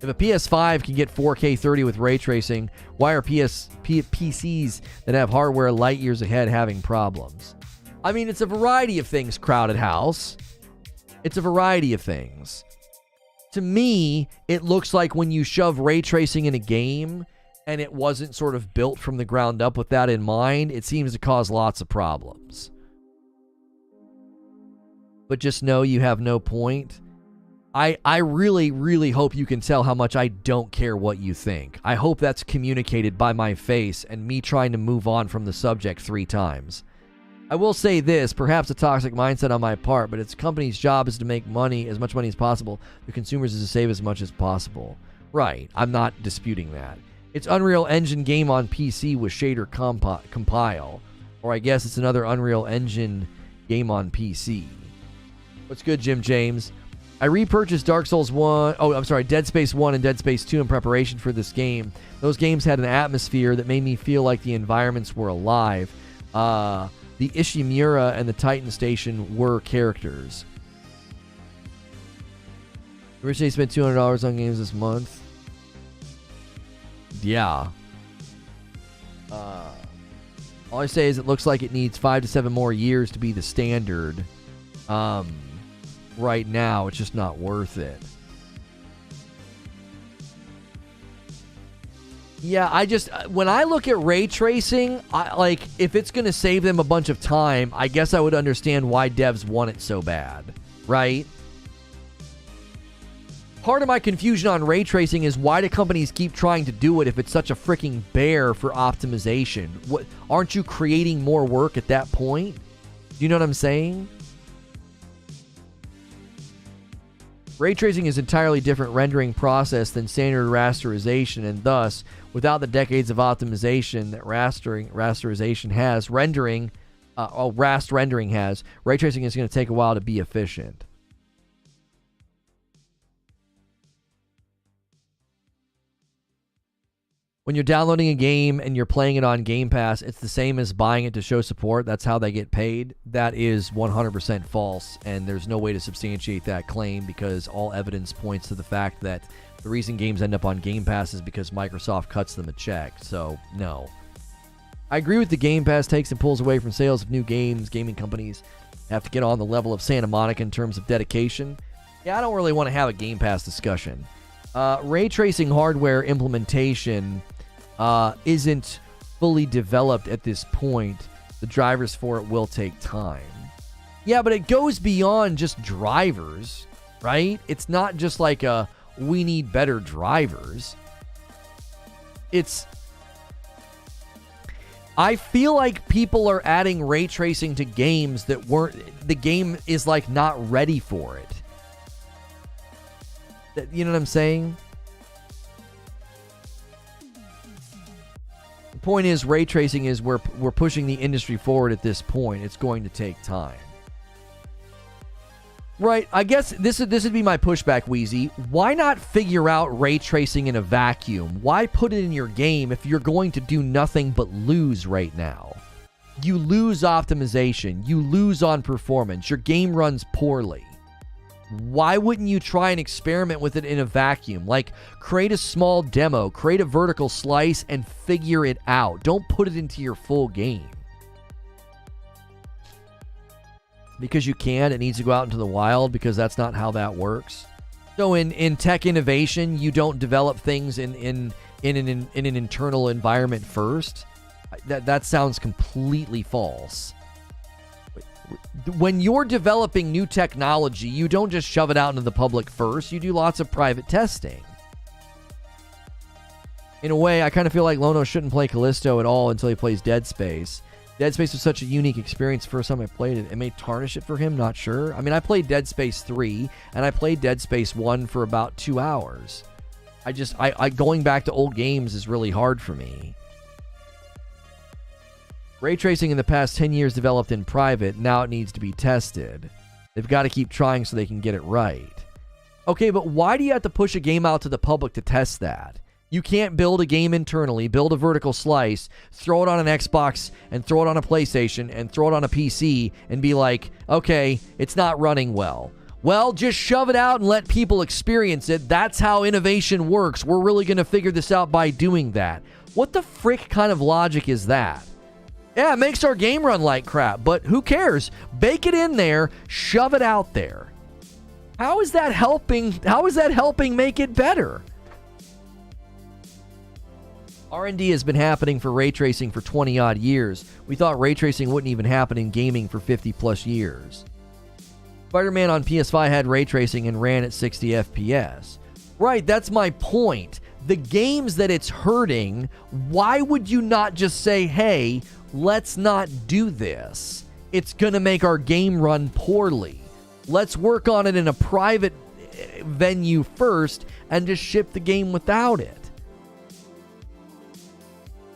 If a PS5 can get 4K 30 with ray tracing, why are PCs that have hardware light years ahead having problems? I mean, it's a variety of things, Crowded House. It's a variety of things. To me, it looks like when you shove ray tracing in a game and it wasn't sort of built from the ground up with that in mind, it seems to cause lots of problems. But just know you have no point. I really, really hope you can tell how much I don't care what you think. I hope that's communicated by my face and me trying to move on from the subject 3 times. I will say this, perhaps a toxic mindset on my part, but its company's job is to make money, as much money as possible. The consumers is to save as much as possible. Right, I'm not disputing that. It's Unreal Engine game on PC with shader compile. Or I guess it's another Unreal Engine game on PC. What's good, Jim James? I repurchased Dead Space 1 and Dead Space 2 in preparation for this game. Those games had an atmosphere that made me feel like the environments were alive. The Ishimura and the Titan Station were characters. Originally spent $200 on games this month. Yeah. All I say is it looks like it needs 5 to 7 more years to be the standard. Right now, it's just not worth it. Yeah, when I look at ray tracing, if it's going to save them a bunch of time, I guess I would understand why devs want it so bad, right? Part of my confusion on ray tracing is why do companies keep trying to do it if it's such a freaking bear for optimization? Aren't you creating more work at that point? Do you know what I'm saying? Ray tracing is an entirely different rendering process than standard rasterization, and thus, without the decades of optimization that rasterization has, rendering has, ray tracing is going to take a while to be efficient. When you're downloading a game and you're playing it on Game Pass, it's the same as buying it to show support. That's how they get paid. That is 100% false, and there's no way to substantiate that claim because all evidence points to the fact that the reason games end up on Game Pass is because Microsoft cuts them a check. So, no. I agree with the Game Pass takes and pulls away from sales of new games. Gaming companies have to get on the level of Santa Monica in terms of dedication. Yeah, I don't really want to have a Game Pass discussion. Ray tracing hardware implementation isn't fully developed at this point. The drivers for it will take time. Yeah, but it goes beyond just drivers, right? It's not just like we need better drivers. I feel like people are adding ray tracing to games that the game is not ready for it. You know what I'm saying? The point is, ray tracing is we're pushing the industry forward at this point. It's going to take time. Right, I guess this would be my pushback, Wheezy. Why not figure out ray tracing in a vacuum? Why put it in your game if you're going to do nothing but lose right now? You lose optimization. You lose on performance. Your game runs poorly. Why wouldn't you try and experiment with it in a vacuum? Create a small demo, create a vertical slice, and figure it out. Don't put it into your full game. Because you can, it needs to go out into the wild, because that's not how that works. So in tech innovation, you don't develop things in an internal environment first. That sounds completely false. When you're developing new technology, you don't just shove it out into the public first. You do lots of private testing. In a way, I kind of feel like Lono shouldn't play Callisto at all until he plays Dead Space. Dead Space was such a unique experience the first time I played it. It may tarnish it for him, not sure. I mean, I played Dead Space 3, and I played Dead Space 1 for about 2 hours. Going back to old games is really hard for me. Ray tracing in the past 10 years developed in private. Now it needs to be tested. They've got to keep trying so they can get it right. Okay, but why do you have to push a game out to the public to test that? You can't build a game internally, build a vertical slice, throw it on an Xbox, and throw it on a PlayStation, and throw it on a PC, and be like, okay, it's not running well. Well, just shove it out and let people experience it. That's how innovation works. We're really going to figure this out by doing that. What the frick kind of logic is that? Yeah, it makes our game run like crap, but who cares? Bake it in there, shove it out there. How is that helping? How is that helping make it better? R&D has been happening for ray tracing for 20-odd years. We thought ray tracing wouldn't even happen in gaming for 50-plus years. Spider-Man on PS5 had ray tracing and ran at 60 FPS. Right, that's my point. The games that it's hurting, why would you not just say, hey, let's not do this? it's going to make our game run poorly. Let's work on it in a private venue first and just ship the game without it.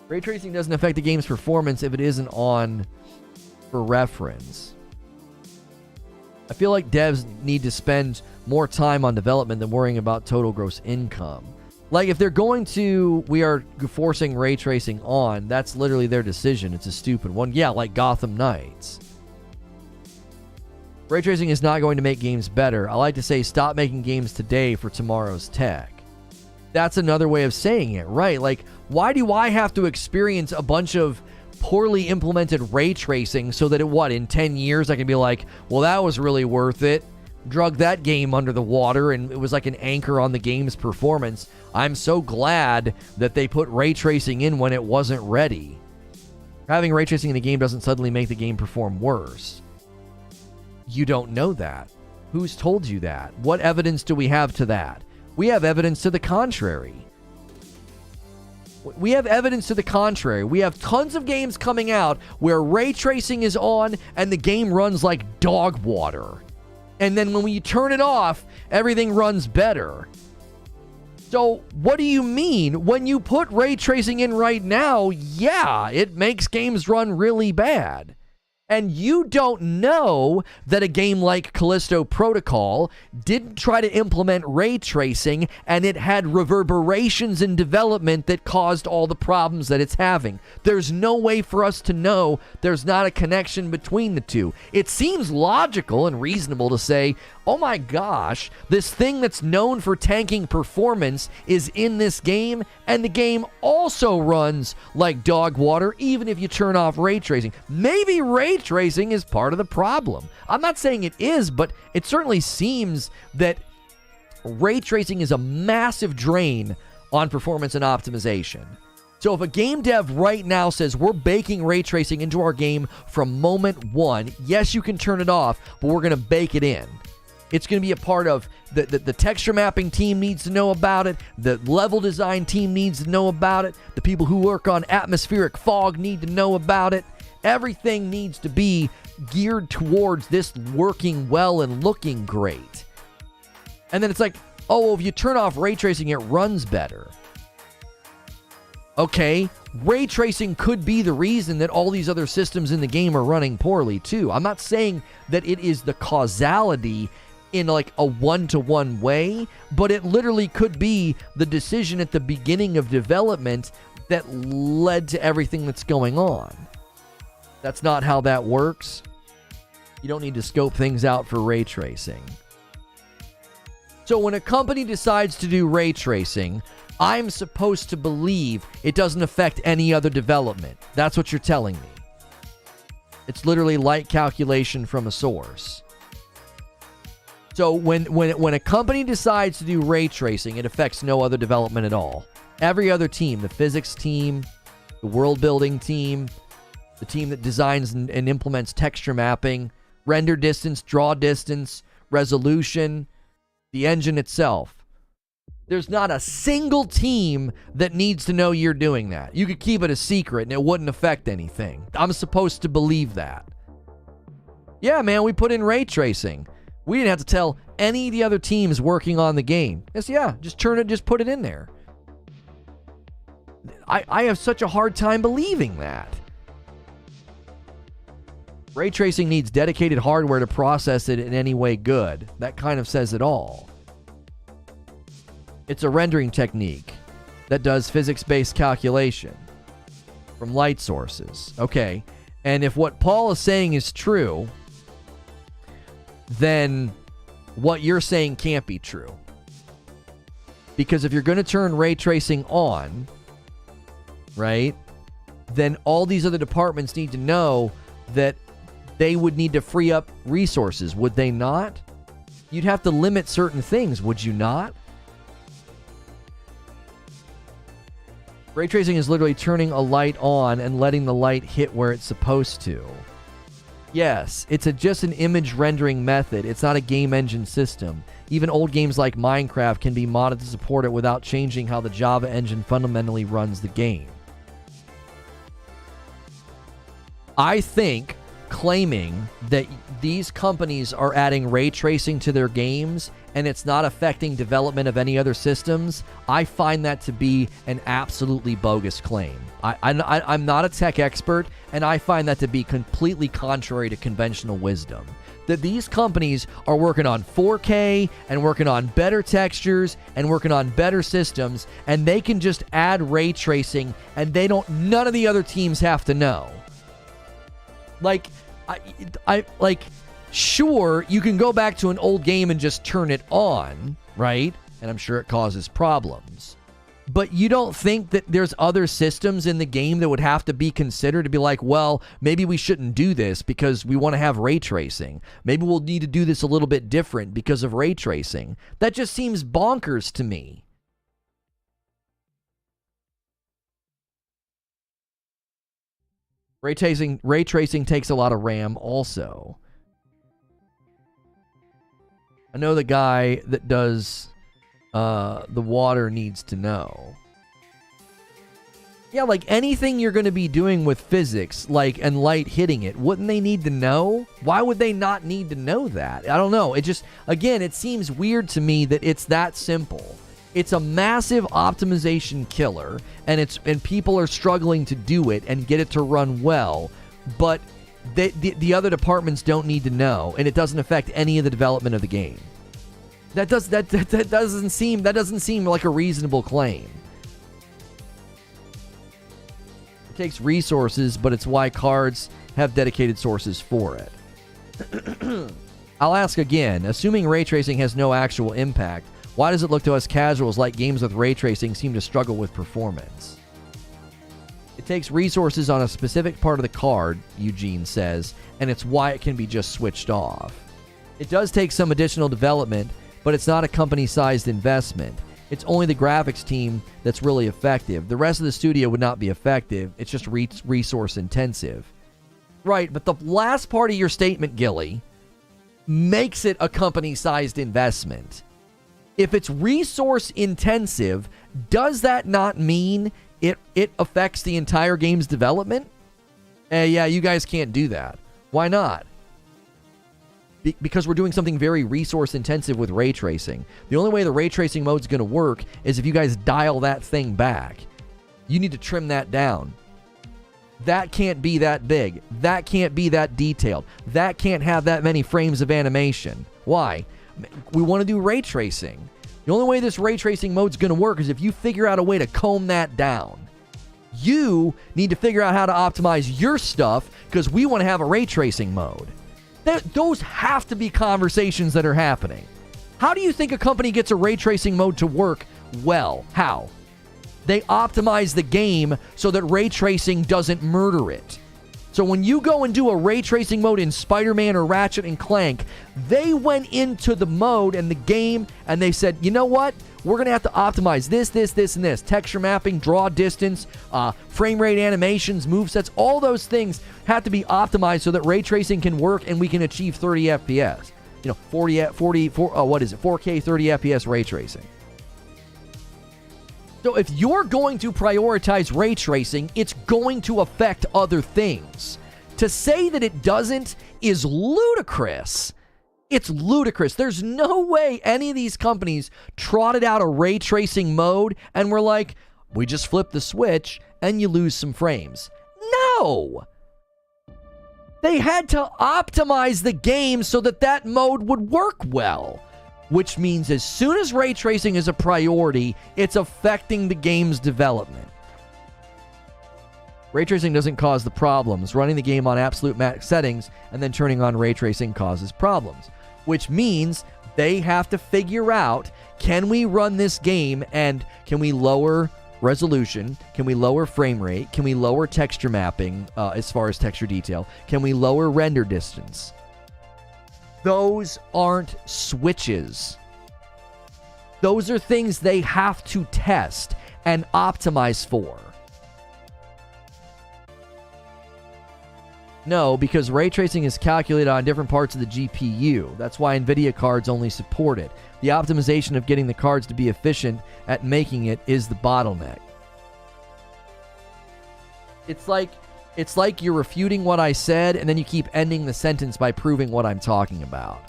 Ray tracing doesn't affect the game's performance if it isn't on for reference. I feel like devs need to spend more time on development than worrying about total gross income. Like, if they're going to, we are forcing ray tracing on, that's literally their decision. It's a stupid one. Yeah, like Gotham Knights. Ray tracing is not going to make games better. I like to say stop making games today for tomorrow's tech. That's another way of saying it, right? Like, why do I have to experience a bunch of poorly implemented ray tracing so that in 10 years I can be like, well, that was really worth it. Drug that game under the water and it was like an anchor on the game's performance. I'm so glad that they put ray tracing in when it wasn't ready. Having ray tracing in a game doesn't suddenly make the game perform worse. You don't know that. Who's told you that? What evidence do we have to that? We have evidence to the contrary. We have evidence to the contrary. We have tons of games coming out where ray tracing is on and the game runs like dog water. And then when you turn it off, everything runs better. So what do you mean? When you put ray tracing in right now, yeah, it makes games run really bad. And you don't know that a game like Callisto Protocol didn't try to implement ray tracing and it had reverberations in development that caused all the problems that it's having. There's no way for us to know. There's not a connection between the two. It seems logical and reasonable to say, oh my gosh, this thing that's known for tanking performance is in this game, and the game also runs like dog water even if you turn off ray tracing. Maybe ray tracing is part of the problem. I'm not saying it is, but it certainly seems that ray tracing is a massive drain on performance and optimization. So if a game dev right now says we're baking ray tracing into our game from moment one, yes, you can turn it off, but we're going to bake it in. It's going to be a part of the texture mapping team needs to know about it. The level design team needs to know about it. The people who work on atmospheric fog need to know about it. Everything needs to be geared towards this working well and looking great. And then it's like, oh, well, if you turn off ray tracing, it runs better. Okay, ray tracing could be the reason that all these other systems in the game are running poorly too. I'm not saying that it is the causality in like a one-to-one way, but it literally could be the decision at the beginning of development that led to everything that's going on. That's not how that works. You don't need to scope things out for ray tracing. So when a company decides to do ray tracing, I'm supposed to believe it doesn't affect any other development. That's what you're telling me. It's literally light calculation from a source. So when a company decides to do ray tracing, it affects no other development at all. Every other team, the physics team, the world building team, the team that designs and implements texture mapping, render distance, draw distance, resolution, the engine itself. There's not a single team that needs to know you're doing that. You could keep it a secret and it wouldn't affect anything. I'm supposed to believe that. Yeah, man, we put in ray tracing. We didn't have to tell any of the other teams working on the game. Yes, yeah, just put it in there. I have such a hard time believing that. Ray tracing needs dedicated hardware to process it in any way good. That kind of says it all. It's a rendering technique that does physics-based calculation from light sources. Okay, and if what Paul is saying is true, then what you're saying can't be true. Because if you're going to turn ray tracing on, right, then all these other departments need to know that they would need to free up resources, would they not? You'd have to limit certain things, would you not? Ray tracing is literally turning a light on and letting the light hit where it's supposed to. Yes, it's just an image rendering method. It's not a game engine system. Even old games like Minecraft can be modded to support it without changing how the Java engine fundamentally runs the game. I think claiming that these companies are adding ray tracing to their games and it's not affecting development of any other systems, I find that to be an absolutely bogus claim. I'm not a tech expert, and I find that to be completely contrary to conventional wisdom. That these companies are working on 4K and working on better textures and working on better systems, and they can just add ray tracing and none of the other teams have to know. Like, sure, you can go back to an old game and just turn it on, right? And I'm sure it causes problems. But you don't think that there's other systems in the game that would have to be considered to be like, well, maybe we shouldn't do this because we want to have ray tracing. Maybe we'll need to do this a little bit different because of ray tracing. That just seems bonkers to me. Ray tracing takes a lot of RAM also. I know the guy that does the water needs to know. Yeah, like anything you're going to be doing with physics, and light hitting it, wouldn't they need to know? Why would they not need to know that? I don't know. It just, again, it seems weird to me that it's that simple. It's a massive optimization killer, and people are struggling to do it and get it to run well, but the other departments don't need to know, and it doesn't affect any of the development of the game. That doesn't seem like a reasonable claim. It takes resources, but it's why cards have dedicated sources for it. I'll ask again, assuming ray tracing has no actual impact, why does it look to us casuals like games with ray tracing seem to struggle with performance? It takes resources on a specific part of the card, Eugene says, and it's why it can be just switched off. It does take some additional development, but it's not a company-sized investment. It's only the graphics team that's really effective. The rest of the studio would not be effective. It's just resource intensive. Right, but the last part of your statement, Gilly, makes it a company-sized investment. If it's resource intensive, does that not mean it affects the entire game's development? Yeah, you guys can't do that. Why not? Because we're doing something very resource intensive with ray tracing. The only way the ray tracing mode is going to work is if you guys dial that thing back. You need to trim that down. That can't be that big. That can't be that detailed. That can't have that many frames of animation. Why? We want to do ray tracing. The only way this ray tracing mode is going to work is if you figure out a way to comb that down. You need to figure out how to optimize your stuff because we want to have a ray tracing mode. Those have to be conversations that are happening. How do you think a company gets a ray tracing mode to work well? How? They optimize the game so that ray tracing doesn't murder it. So when you go and do a ray tracing mode in Spider-Man or Ratchet and Clank, they went into the mode and the game and they said, you know what? We're going to have to optimize this, and this. Texture mapping, draw distance, frame rate animations, movesets, all those things have to be optimized so that ray tracing can work and we can achieve 30 FPS. 4K 30 FPS ray tracing. So if you're going to prioritize ray tracing, it's going to affect other things. To say that it doesn't is ludicrous. It's ludicrous. There's no way any of these companies trotted out a ray tracing mode and were like, we just flip the switch and you lose some frames. No! They had to optimize the game so that that mode would work well. Which means as soon as ray tracing is a priority, it's affecting the game's development. Ray tracing doesn't cause the problems. Running the game on absolute max settings and then turning on ray tracing causes problems. Which means they have to figure out, can we run this game and can we lower resolution? Can we lower frame rate? Can we lower texture mapping as far as texture detail? Can we lower render distance? Those aren't switches. Those are things they have to test and optimize for. No, because ray tracing is calculated on different parts of the GPU. That's why NVIDIA cards only support it. The optimization of getting the cards to be efficient at making it is the bottleneck. It's like It's like you're refuting what I said, and then you keep ending the sentence by proving what I'm talking about.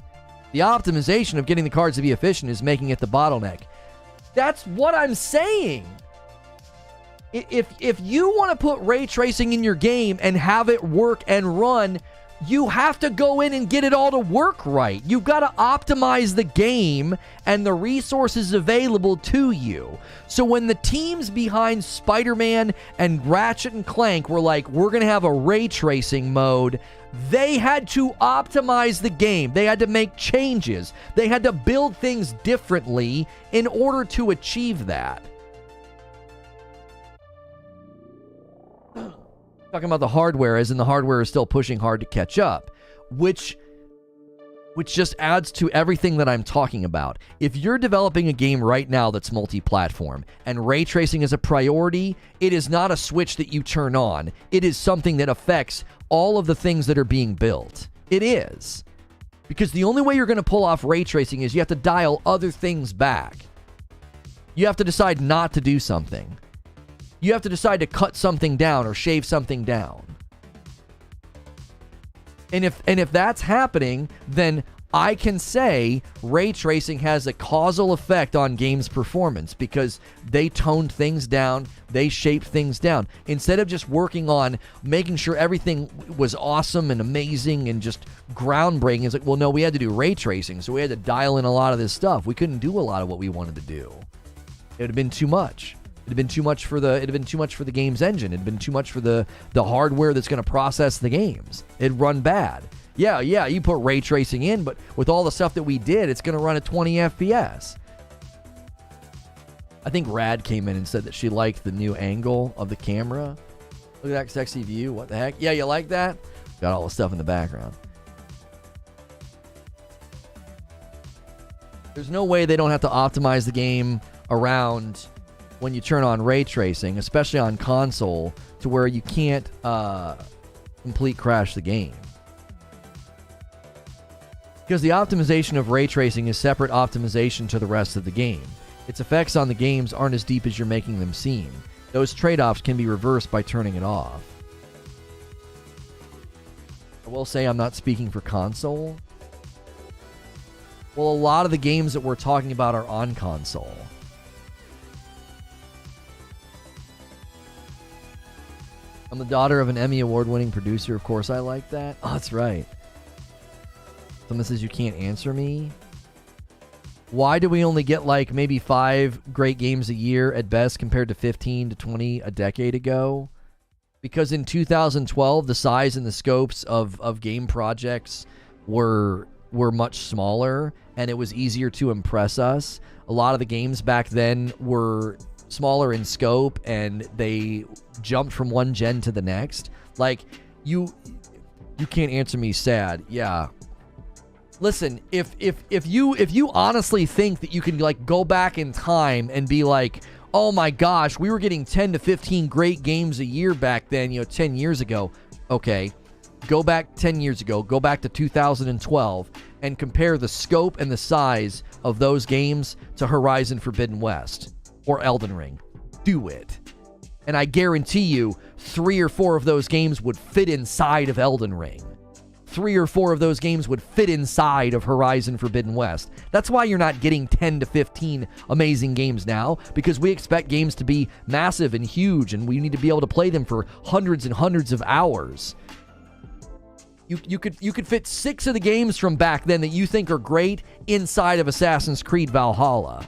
The optimization of getting the cards to be efficient is making it the bottleneck. That's what I'm saying. If you want to put ray tracing in your game and have it work and run, you have to go in and get it all to work right. You've got to optimize the game and the resources available to you. So when the teams behind Spider-Man and Ratchet and Clank were like, we're going to have a ray tracing mode, they had to optimize the game. They had to make changes. They had to build things differently in order to achieve that. Talking about the hardware, as in the hardware is still pushing hard to catch up, which just adds to everything that I'm talking about. If you're developing a game right now that's multi-platform and ray tracing is a priority, it is not a switch that you turn on. It is something that affects all of the things that are being built. It is. Because the only way you're going to pull off ray tracing is you have to dial other things back. You have to decide not to do something. You have to decide to cut something down or shave something down. And if that's happening, then I can say ray tracing has a causal effect on games' performance because they toned things down, they shaped things down. Instead of just working on making sure everything was awesome and amazing and just groundbreaking, it's like, well, no, we had to do ray tracing, so we had to dial in a lot of this stuff. We couldn't do a lot of what we wanted to do. It would have been too much. It'd been too much for the game's engine. It'd been too much for the hardware that's going to process the games. It'd run bad. Yeah, you put ray tracing in, but with all the stuff that we did, it's going to run at 20 FPS. I think Rad came in and said that she liked the new angle of the camera. Look at that sexy view. What the heck? Yeah, you like that? Got all the stuff in the background. There's no way they don't have to optimize the game around when you turn on ray tracing, especially on console, to where you can't complete crash the game. Because the optimization of ray tracing is separate optimization to the rest of the game. Its effects on the games aren't as deep as you're making them seem. Those trade-offs can be reversed by turning it off. I will say I'm not speaking for console. Well, a lot of the games that we're talking about are on console. I'm the daughter of an Emmy Award-winning producer. Of course I like that. Oh, that's right. Someone says you can't answer me. Why do we only get like maybe 5 great games a year at best compared to 15 to 20 a decade ago? Because in 2012, the size and the scopes of game projects were much smaller, and it was easier to impress us. A lot of the games back then were smaller in scope, and they jumped from one gen to the next. Like, you can't answer me, sad. Yeah. Listen, if you honestly think that you can like go back in time and be like, oh my gosh, we were getting 10 to 15 great games a year back then, 10 years ago. Okay, go back 10 years ago, go back to 2012 and compare the scope and the size of those games to Horizon Forbidden West or Elden Ring. Do it. And I guarantee you 3 or 4 of those games would fit inside of Elden Ring. 3 or 4 of those games would fit inside of Horizon Forbidden West. That's why you're not getting 10 to 15 amazing games now, because we expect games to be massive and huge, and we need to be able to play them for hundreds and hundreds of hours. You could fit 6 of the games from back then that you think are great inside of Assassin's Creed Valhalla.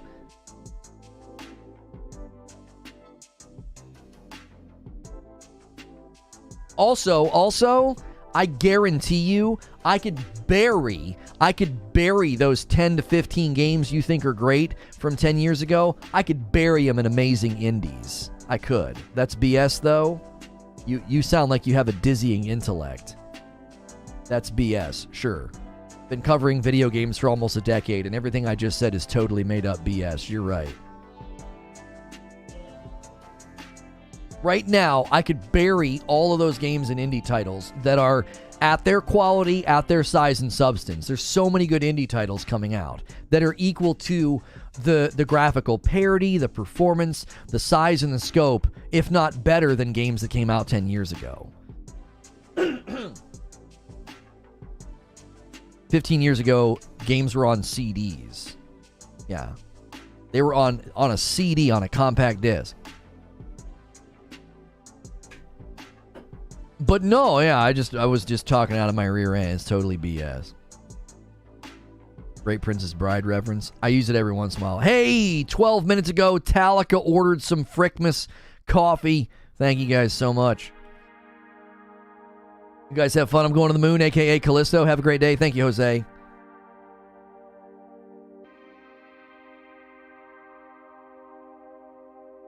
Also, I guarantee you, I could bury those 10 to 15 games you think are great from 10 years ago. I could bury them in amazing indies. I could. That's BS, though. You sound like you have a dizzying intellect. That's BS, sure. Been covering video games for almost a decade, and everything I just said is totally made up BS. You're right. Right now, I could bury all of those games and indie titles that are at their quality, at their size and substance. There's so many good indie titles coming out that are equal to the graphical parity, the performance, the size and the scope, if not better than games that came out 10 years ago. 15 years ago, games were on CDs. Yeah. They were on a CD, on a compact disc. But no, yeah, I was just talking out of my rear end. It's totally BS. Great Princess Bride reference. I use it every once in a while. Hey, 12 minutes ago, Talica ordered some Frickmas coffee. Thank you guys so much. You guys have fun. I'm going to the moon, a.k.a. Callisto. Have a great day. Thank you, Jose.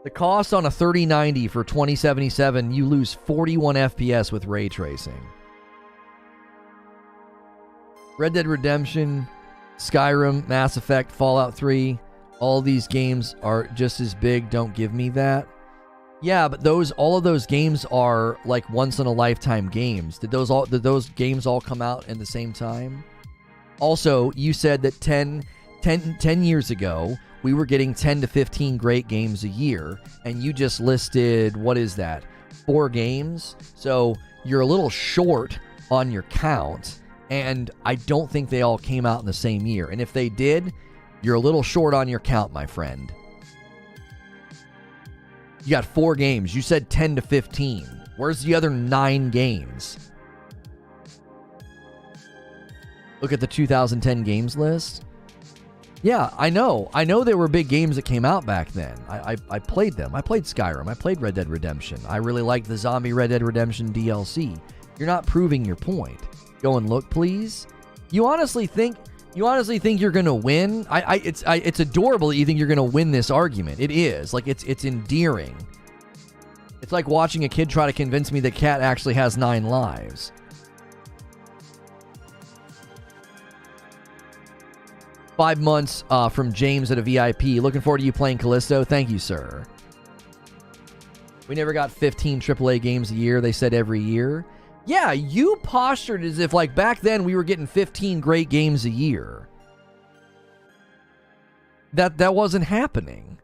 The cost on a 3090 for 2077, you lose 41 FPS with ray tracing. Red Dead Redemption, Skyrim, Mass Effect, Fallout 3, all these games are just as big. Don't give me that. Yeah, but all of those games are like once in a lifetime games. Did those games all come out in the same time? Also, you said that 10 years ago, we were getting 10 to 15 great games a year, and you just listed, what is that, 4 games? So you're a little short on your count, and I don't think they all came out in the same year. And if they did, you're a little short on your count, my friend. You got 4 games. You said 10 to 15. Where's the other 9 games? Look at the 2010 games list. Yeah, I know. I know there were big games that came out back then. I played them. I played Skyrim. I played Red Dead Redemption. I really liked the Zombie Red Dead Redemption DLC. You're not proving your point. Go and look, please. You honestly think you're gonna win? It's adorable that you think you're gonna win this argument. It is. Like, it's endearing. It's like watching a kid try to convince me that cat actually has 9 lives. $5 months from James at a VIP. Looking forward to you playing Callisto. Thank you, sir. We never got 15 AAA games a year. They said every year. Yeah, you postured as if like back then we were getting 15 great games a year. That wasn't happening.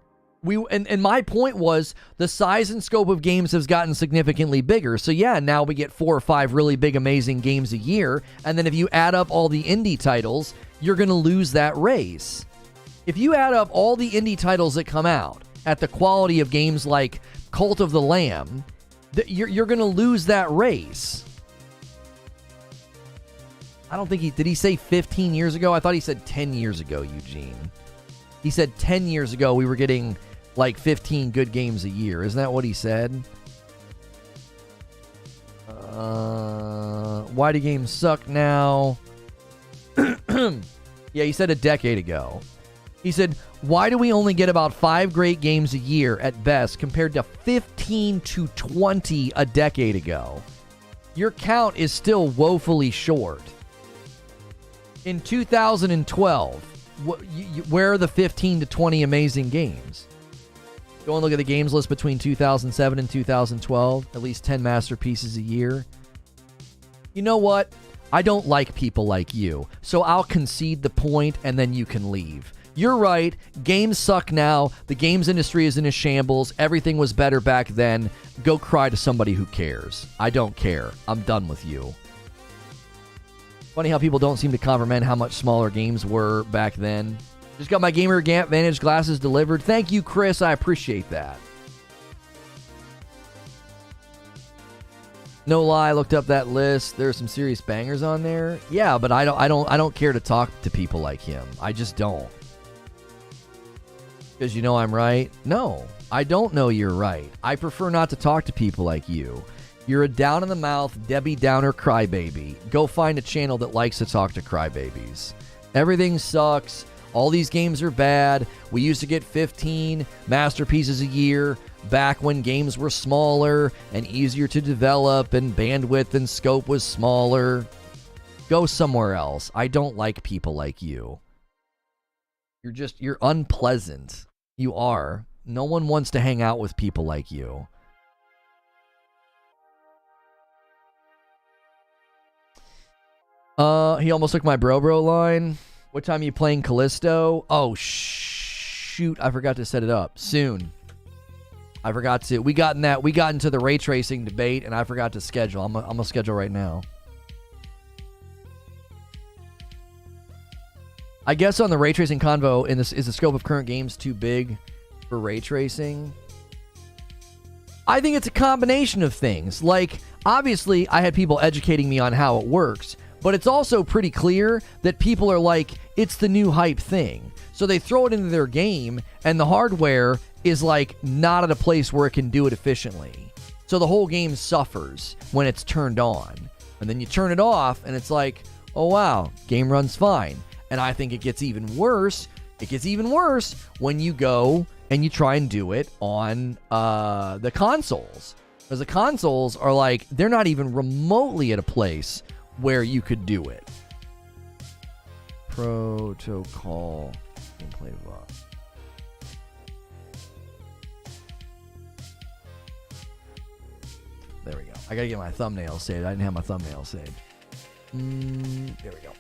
And my point was the size and scope of games has gotten significantly bigger. So yeah, now we get 4 or 5 really big, amazing games a year. And then if you add up all the indie titles, you're going to lose that race. If you add up all the indie titles that come out at the quality of games like Cult of the Lamb, you're going to lose that race. I don't think did he say 15 years ago? I thought he said 10 years ago, Eugene. He said 10 years ago we were getting like 15 good games a year. Isn't that what he said? Why do games suck now? Yeah, he said a decade ago. He said, why do we only get about 5 great games a year at best compared to 15 to 20 a decade ago? Your count is still woefully short. In 2012, where are the 15 to 20 amazing games? Go and look at the games list between 2007 and 2012. At least 10 masterpieces a year. You know what? I don't like people like you, so I'll concede the point and then you can leave. You're right. Games suck now. The games industry is in a shambles. Everything was better back then. Go cry to somebody who cares. I don't care. I'm done with you. Funny how people don't seem to comprehend how much smaller games were back then. Just got my Gamer Advantage glasses delivered. Thank you, Chris. I appreciate that. No lie, I looked up that list. There are some serious bangers on there. Yeah, but I don't care to talk to people like him. I just don't. Because you know I'm right? No, I don't know you're right. I prefer not to talk to people like you. You're a down-in-the-mouth, Debbie Downer crybaby. Go find a channel that likes to talk to crybabies. Everything sucks. All these games are bad. We used to get 15 masterpieces a year back when games were smaller and easier to develop and bandwidth and scope was smaller. Go somewhere else. I don't like people like you. You're unpleasant. You are. No one wants to hang out with people like you. He almost took my bro line. What time are you playing Callisto? Oh, shoot. I forgot to set it up. Soon. I forgot to. We got into the ray tracing debate, and I forgot to schedule. I'm gonna schedule right now. I guess on the ray tracing convo, is the scope of current games too big for ray tracing? I think it's a combination of things. Like, obviously, I had people educating me on how it works, but it's also pretty clear that people are like, it's the new hype thing. So they throw it into their game, and the hardware is like not at a place where it can do it efficiently. So the whole game suffers when it's turned on. And then you turn it off, and it's like, oh wow, game runs fine. And I think it gets even worse. It gets even worse when you go and you try and do it on the consoles. Because the consoles are like, they're not even remotely at a place where you could do it. Protocol gameplay vlog. There we go. I gotta get my thumbnail saved. I didn't have my thumbnail saved. There we go.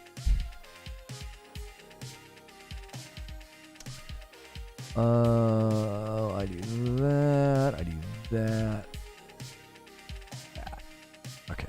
I do that. I do that. That. Okay.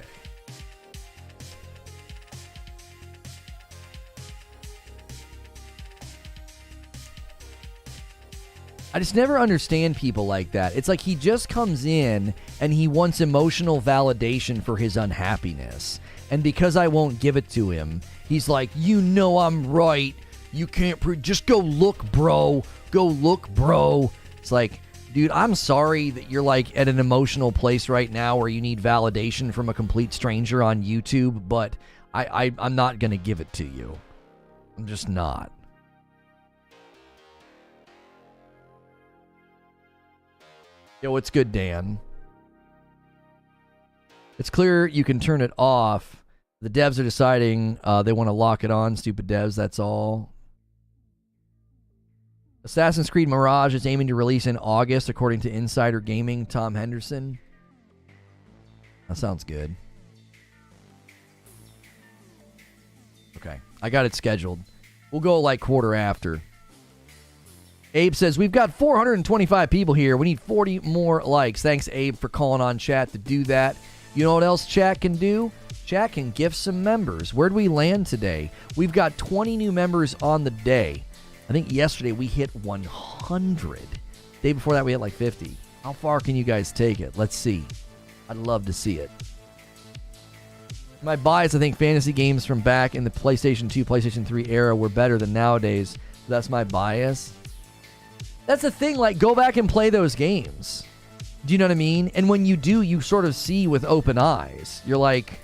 I just never understand people like that. It's like he just comes in and he wants emotional validation for his unhappiness. And because I won't give it to him, he's like, you know I'm right. You can't just go look, bro. Go look, bro. It's like, dude, I'm sorry that you're like at an emotional place right now where you need validation from a complete stranger on YouTube, but I'm not going to give it to you. I'm just not. Yo, what's good, Dan? It's clear you can turn it off. The devs are deciding they want to lock it on. Stupid devs, that's all. Assassin's Creed Mirage is aiming to release in August, according to Insider Gaming, Tom Henderson. That sounds good. Okay, I got it scheduled. We'll go like quarter after. Abe says, we've got 425 people here. We need 40 more likes. Thanks, Abe, for calling on chat to do that. You know what else chat can do? Chat can gift some members. Where'd we land today? We've got 20 new members on the day. I think yesterday we hit 100. Day before that we hit like 50. How far can you guys take it? Let's see. I'd love to see it. My bias, I think fantasy games from back in the PlayStation 2, PlayStation 3 era were better than nowadays. That's my bias. That's the thing, like, go back and play those games. Do you know what I mean? And when you do, you sort of see with open eyes. You're like,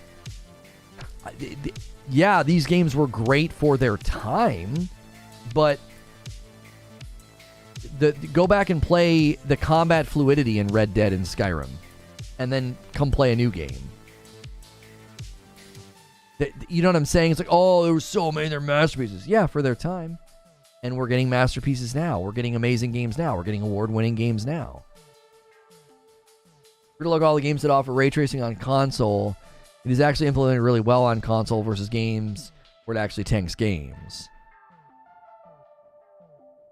yeah, these games were great for their time, but go back and play the combat fluidity in Red Dead and Skyrim, and then come play a new game. You know what I'm saying? It's like, oh, there were so many, they're masterpieces. Yeah, for their time. And we're getting masterpieces now. We're getting amazing games now. We're getting award-winning games now. We're going to look at all the games that offer ray tracing on console. It is actually implemented really well on console versus games where it actually tanks games.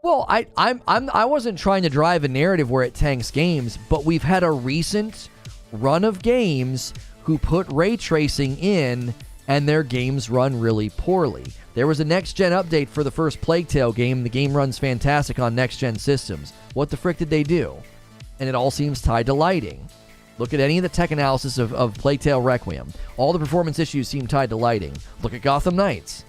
Well, I wasn't trying to drive a narrative where it tanks games, but we've had a recent run of games who put ray tracing in, and their games run really poorly. There was a next-gen update for the first Plague Tale game. The game runs fantastic on next-gen systems. What the frick did they do? And it all seems tied to lighting. Look at any of the tech analysis of Plague Tale Requiem. All the performance issues seem tied to lighting. Look at Gotham Knights.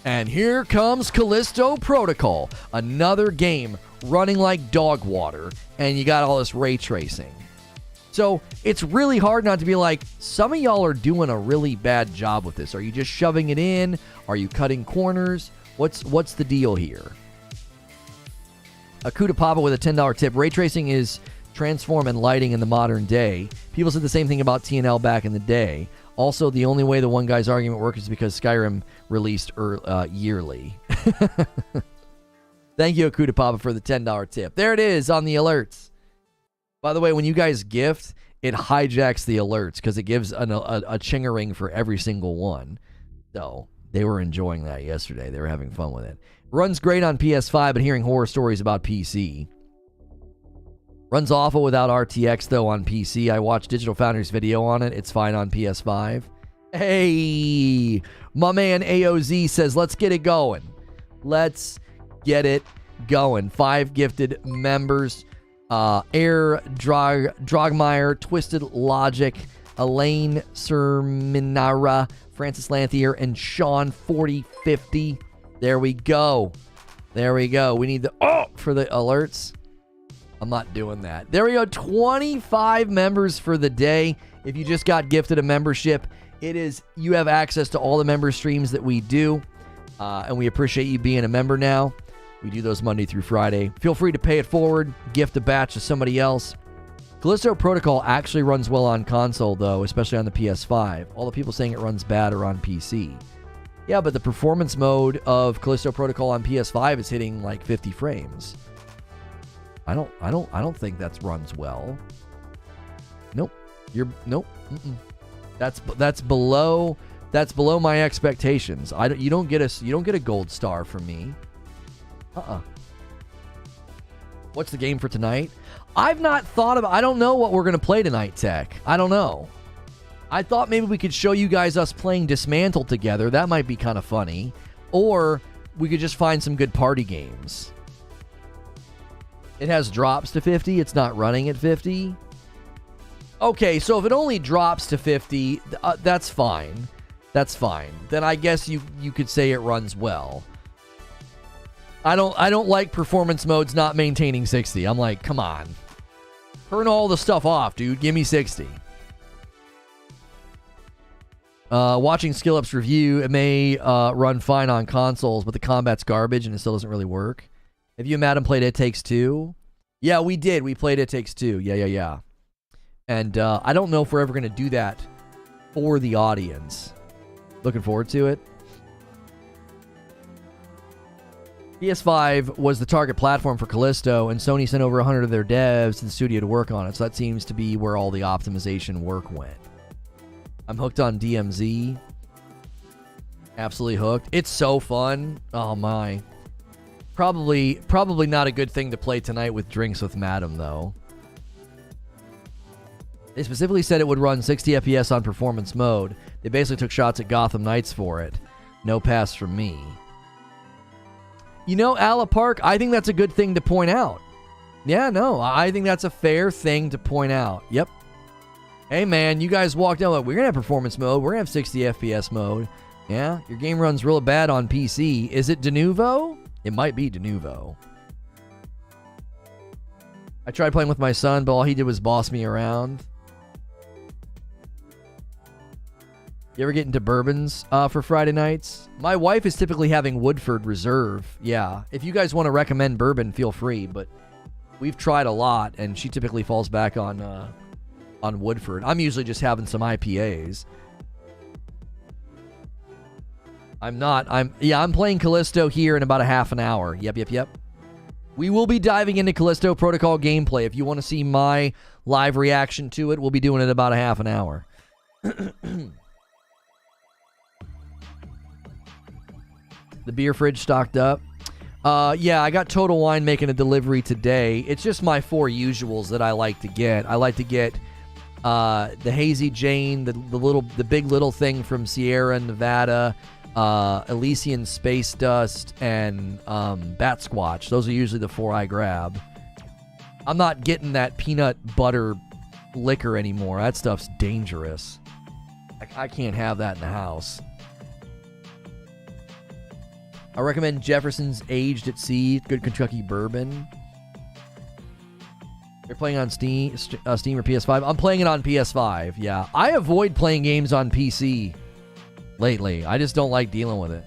And here comes Callisto Protocol, another game running like dog water, and you got all this ray tracing. So it's really hard not to be like, some of y'all are doing a really bad job with this. Are you just shoving it in? Are you cutting corners? What's the deal here? Akuta Papa with a $10 tip. Ray tracing is transform and lighting in the modern day. People said the same thing about TNL back in the day. Also, the only way the one guy's argument works is because Skyrim released yearly. Thank you, Akuta Papa, for the $10 tip. There it is on the alerts. By the way, when you guys gift, it hijacks the alerts because it gives a chingering for every single one. So they were enjoying that yesterday. They were having fun with it. Runs great on PS5, but hearing horror stories about PC. Runs awful without RTX, though, on PC. I watched Digital Foundry's video on it. It's fine on PS5. Hey, my man AOZ says, let's get it going. Let's get it going. 5 gifted members. Air Drogmeyer, Twisted Logic, Elaine Serminara, Francis Lanthier, and Sean 4050. There we go. There we go. We need the for the alerts. I'm not doing that. There we go. 25 members for the day. If you just got gifted a membership, you have access to all the member streams that we do. And we appreciate you being a member now. We do those Monday through Friday. Feel free to pay it forward, gift a batch to somebody else. Callisto Protocol actually runs well on console, though, especially on the PS5. All the people saying it runs bad are on PC. Yeah, but the performance mode of Callisto Protocol on PS5 is hitting like 50 frames. I don't think that runs well. Nope. Nope. That's below my expectations. You don't get a gold star from me. What's the game for tonight? I've not thought about. I don't know what we're gonna play tonight, Tech. I don't know. I thought maybe we could show you guys us playing Dismantle together. That might be kind of funny. Or we could just find some good party games. It has drops to 50. It's not running at 50. Okay, so if it only drops to 50, that's fine. That's fine. Then I guess you could say it runs well. I don't like performance modes not maintaining 60. I'm like, come on. Turn all the stuff off, dude. Give me 60. Watching SkillUp's review, it may run fine on consoles, but the combat's garbage and it still doesn't really work. Have you and Madam played It Takes Two? Yeah, we did. We played It Takes Two. Yeah. And I don't know if we're ever going to do that for the audience. Looking forward to it. PS5 was the target platform for Callisto, and Sony sent over 100 of their devs to the studio to work on it, so that seems to be where all the optimization work went. I'm hooked on DMZ. Absolutely hooked. It's so fun. Oh, my. Probably not a good thing to play tonight with drinks with Madam, though. They specifically said it would run 60 FPS on performance mode. They basically took shots at Gotham Knights for it. No pass from me. You know, Ala Park, I think that's a good thing to point out. Yeah, no, I think that's a fair thing to point out. Yep. Hey, man, you guys walked out like, we're going to have performance mode. We're going to have 60 FPS mode. Yeah, your game runs real bad on PC. Is it de novo? It might be de novo. I tried playing with my son, but all he did was boss me around. You ever get into bourbons for Friday nights? My wife is typically having Woodford Reserve. Yeah, if you guys want to recommend bourbon, feel free. But we've tried a lot, and she typically falls back on Woodford. I'm usually just having some IPAs. I'm playing Callisto here in about a half an hour. Yep. We will be diving into Callisto Protocol gameplay. If you want to see my live reaction to it, we'll be doing it in about a half an hour. The beer fridge stocked up. Yeah, I got Total Wine making a delivery today. It's just my 4 usuals that I like to get. I like to get the Hazy Jane, the Big Little Thing from Sierra Nevada, Elysian Space Dust, and Bat Squatch. Those are usually the 4 I grab. I'm not getting that peanut butter liquor anymore. That stuff's dangerous. I can't have that in the house. I recommend Jefferson's Aged at Sea, good Kentucky bourbon. You're playing on Steam or PS5? I'm playing it on PS5, yeah. I avoid playing games on PC lately. I just don't like dealing with it.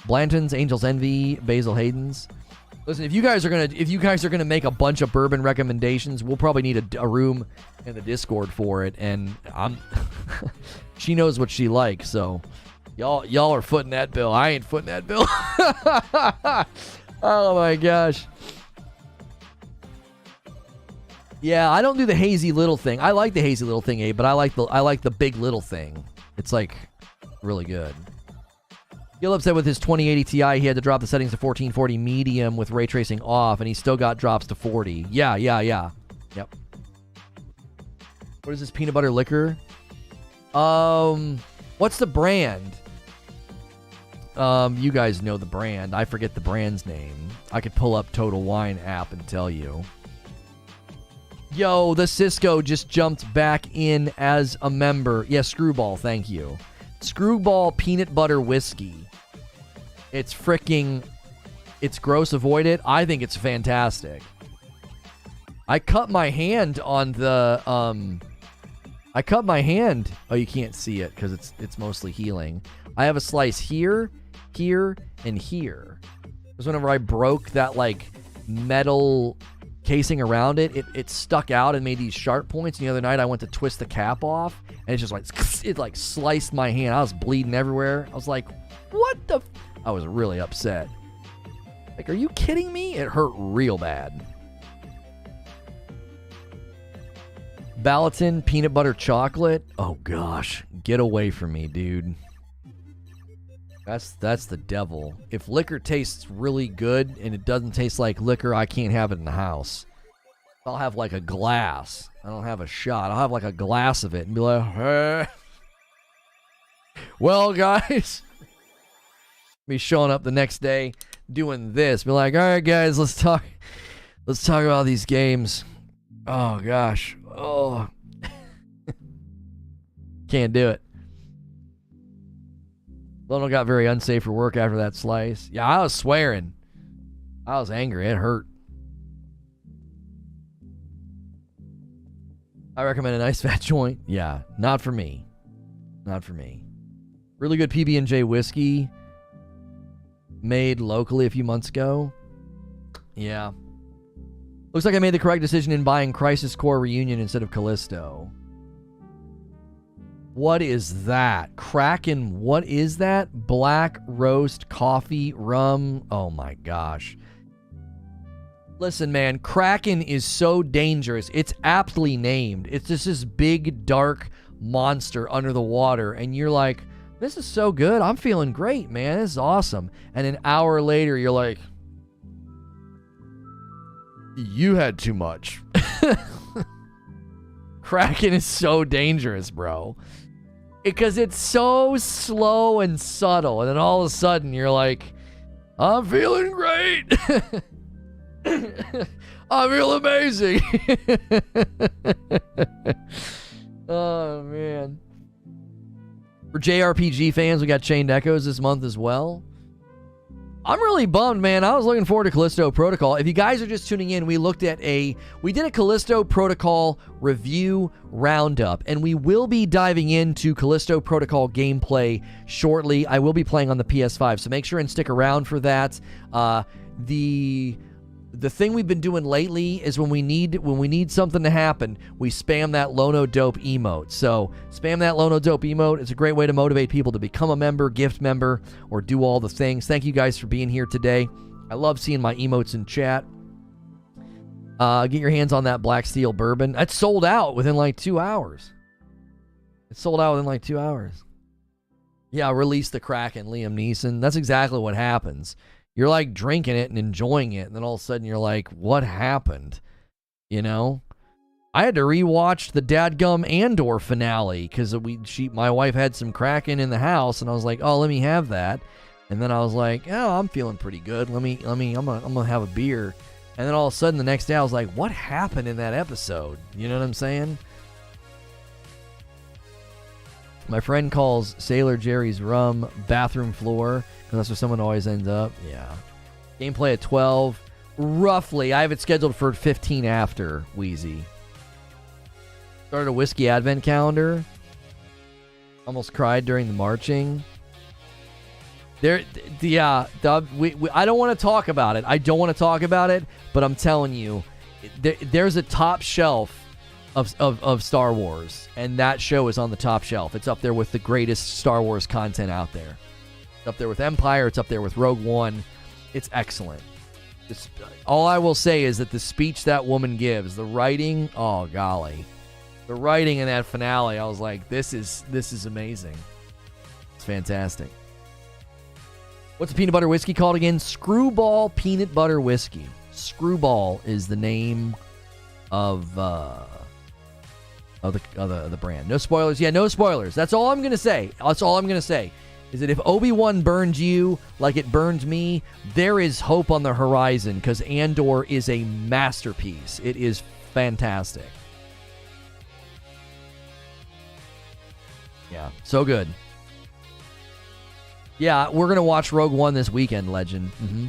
Blanton's, Angel's Envy, Basil Hayden's. Listen, if you guys are gonna make a bunch of bourbon recommendations, we'll probably need a room in the Discord for it, and she knows what she likes, so y'all are footing that bill. I ain't footing that bill. Oh my gosh. Yeah, I don't do the Hazy Little Thing. I like the Hazy Little Thing, but I like the Big Little Thing. It's like really good. Philip said with his 2080 Ti, he had to drop the settings to 1440 medium with ray tracing off, and he still got drops to 40. Yeah. Yep. What is this peanut butter liquor? What's the brand? You guys know the brand. I forget the brand's name. I could pull up Total Wine app and tell you. Yo, the Cisco just jumped back in as a member. Yeah, Screwball, thank you. Screwball peanut butter whiskey. It's gross, avoid it. I think it's fantastic. I cut my hand on the, Oh, you can't see it because it's mostly healing. I have a slice here, here, and here. Because whenever I broke that, like, metal casing around it, it stuck out and made these sharp points. And the other night I went to twist the cap off, and it just like, it like sliced my hand. I was bleeding everywhere. I was like, what the I was really upset. Like, are you kidding me? It hurt real bad. Ballatin peanut butter chocolate. Oh gosh, get away from me, dude. That's the devil. If liquor tastes really good and it doesn't taste like liquor, I can't have it in the house. I'll have like a glass. I don't have a shot. I'll have like a glass of it and be like, hey. Well, guys, be showing up the next day doing this. Be like, all right, guys, let's talk about these games. Oh gosh. Oh. Can't do it. Lono got very unsafe for work after that slice. Yeah, I was swearing. I was angry. It hurt. I recommend a nice fat joint. Yeah, not for me. Not for me. Really good PB&J whiskey made locally a few months ago. Yeah. Looks like I made the correct decision in buying Crisis Core Reunion instead of Callisto. What is that? Kraken, what is that? Black roast coffee rum. Oh my gosh. Listen, man, Kraken is so dangerous. It's aptly named. It's just this big, dark monster under the water. And you're like, this is so good. I'm feeling great, man. This is awesome. And an hour later, you're like, you had too much. Kraken is so dangerous, bro. Because it's so slow and subtle. And then all of a sudden, you're like, I'm feeling great. I feel amazing. Oh, man. For JRPG fans, we got Chained Echoes this month as well. I'm really bummed, man. I was looking forward to Callisto Protocol. If you guys are just tuning in, we did a Callisto Protocol review roundup, and we will be diving into Callisto Protocol gameplay shortly. I will be playing on the PS5, so make sure and stick around for that. The thing we've been doing lately is when we need something to happen, we spam that Lono Dope emote. So spam that Lono Dope emote. It's a great way to motivate people to become a member, gift member, or do all the things. Thank you guys for being here today. I love seeing my emotes in chat. Get your hands on that Black Steel Bourbon. It's sold out within like 2 hours. Yeah, release the Kraken, Liam Neeson. That's exactly what happens. You're like drinking it and enjoying it, and then all of a sudden you're like, what happened? You know? I had to rewatch the dadgum Andor finale because my wife had some Kraken in the house, and I was like, oh, let me have that. And then I was like, oh, I'm feeling pretty good. I'm gonna have a beer. And then all of a sudden the next day I was like, what happened in that episode? You know what I'm saying? My friend calls Sailor Jerry's rum bathroom floor. That's where someone always ends up. Yeah. Gameplay at 12. Roughly. I have it scheduled for 15 after, Wheezy. Started a whiskey advent calendar. Almost cried during the marching. I don't want to talk about it. But I'm telling you, there's a top shelf of Star Wars. And that show is on the top shelf. It's up there with the greatest Star Wars content out there. It's up there with Empire. It's up there with Rogue One. It's excellent. All I will say is that the speech that woman gives, the writing, oh golly. The writing in that finale, I was like, this is amazing. It's fantastic. What's the peanut butter whiskey called again? Screwball Peanut Butter Whiskey. Screwball is the name of the brand. No spoilers. Yeah, no spoilers. That's all I'm gonna say. That's all I'm gonna say. Is that if Obi-Wan burned you like it burned me, there is hope on the horizon, because Andor is a masterpiece. It is fantastic. Yeah, so good. Yeah, we're going to watch Rogue One this weekend, Legend. Mm-hmm.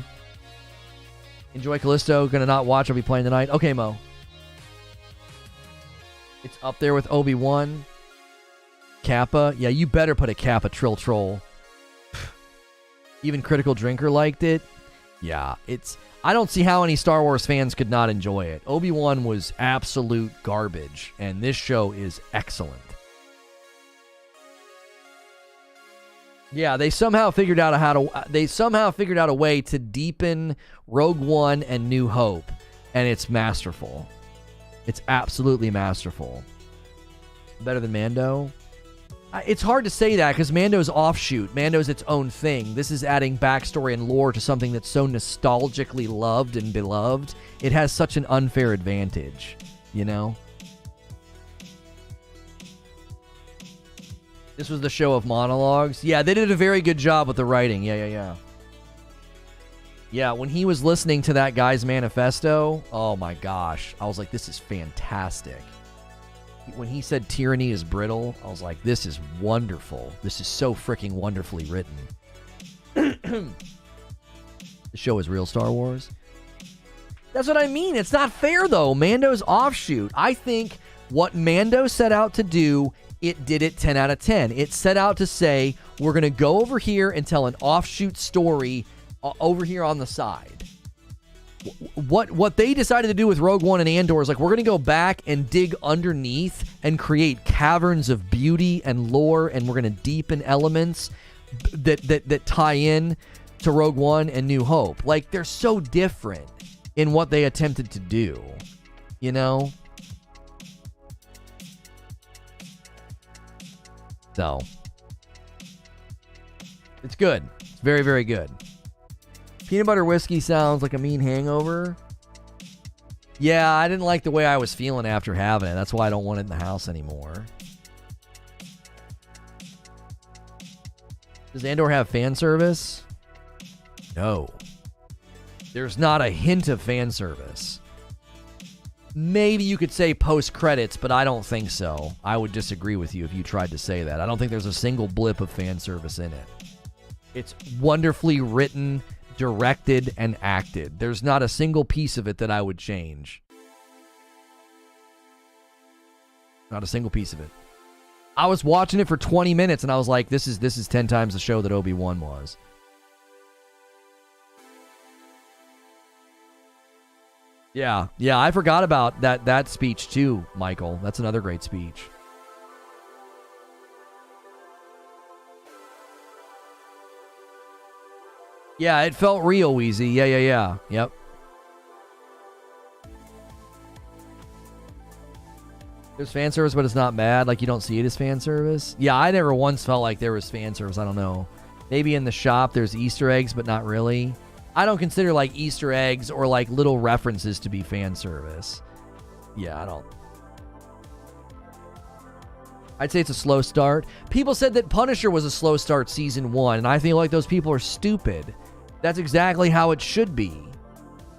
Enjoy Callisto. Going to not watch. I'll be playing tonight. Okay, Mo. It's up there with Obi-Wan. Kappa. Yeah, you better put a Kappa Trill Troll. Even Critical Drinker liked it. Yeah, it's... I don't see how any Star Wars fans could not enjoy it. Obi-Wan was absolute garbage, and this show is excellent. Yeah, they somehow figured out a way to deepen Rogue One and New Hope, and it's masterful. It's absolutely masterful. Better than Mando? It's hard to say that because Mando's offshoot. Mando's its own thing. This is adding backstory and lore to something that's so nostalgically loved and beloved. It has such an unfair advantage, you know? This was the show of monologues. Yeah, they did a very good job with the writing. Yeah. Yeah, when he was listening to that guy's manifesto, oh my gosh. I was like, this is fantastic. When he said tyranny is brittle, I was like, this is wonderful. This is so freaking wonderfully written. The show is real Star Wars. That's what I mean. It's not fair, though. Mando's offshoot. I think what Mando set out to do, it did it 10 out of 10. It set out to say, we're going to go over here and tell an offshoot story over here on the side. What they decided to do with Rogue One and Andor is like, we're going to go back and dig underneath and create caverns of beauty and lore, and we're going to deepen elements that tie in to Rogue One and New Hope. Like, they're so different in what they attempted to do, you know? So, it's good. It's very, very good. Peanut butter whiskey sounds like a mean hangover. Yeah, I didn't like the way I was feeling after having it. That's why I don't want it in the house anymore. Does Andor have fan service? No. There's not a hint of fan service. Maybe you could say post-credits, but I don't think so. I would disagree with you if you tried to say that. I don't think there's a single blip of fan service in it. It's wonderfully written, directed, and acted. There's not a single piece of it that I would change. Not a single piece of it. I was watching it for 20 minutes and I was like, this is 10 times the show that Obi-Wan was. Yeah, I forgot about that speech too, Michael. That's another great speech. Yeah, it felt real, Wheezy. Yeah. Yep. There's fan service, but it's not bad. Like, you don't see it as fan service. Yeah, I never once felt like there was fan service. I don't know. Maybe in the shop there's Easter eggs, but not really. I don't consider, like, Easter eggs or, like, little references to be fan service. Yeah, I don't. I'd say it's a slow start. People said that Punisher was a slow start season 1, and I feel like those people are stupid. That's exactly how it should be.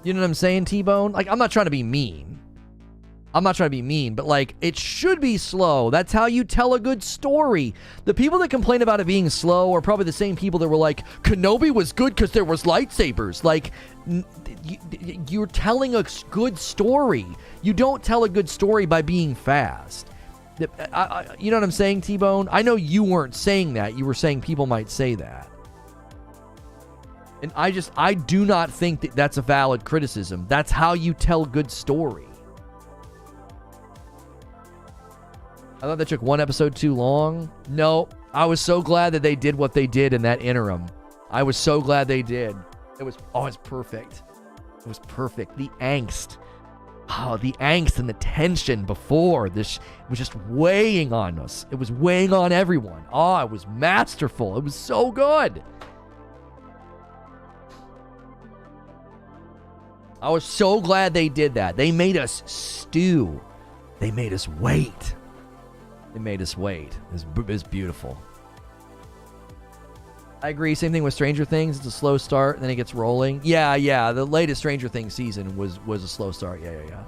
You know what I'm saying, T-Bone? Like, I'm not trying to be mean. But, like, it should be slow. That's how you tell a good story. The people that complain about it being slow are probably the same people that were like, Kenobi was good because there was lightsabers. Like, you're telling a good story. You don't tell a good story by being fast. You know what I'm saying, T-Bone? I know you weren't saying that. You were saying people might say that. And I do not think that that's a valid criticism. That's how you tell good story. I thought that took one episode too long. No, I was so glad that they did what they did in that interim. I was so glad they did. It's perfect. It was perfect. The angst. Oh, the angst and the tension before this was just weighing on us. It was weighing on everyone. Oh, it was masterful. It was so good. I was so glad they did that. They made us stew. They made us wait. They made us wait. It's beautiful. I agree. Same thing with Stranger Things. It's a slow start, and then it gets rolling. Yeah. The latest Stranger Things season was a slow start. Yeah.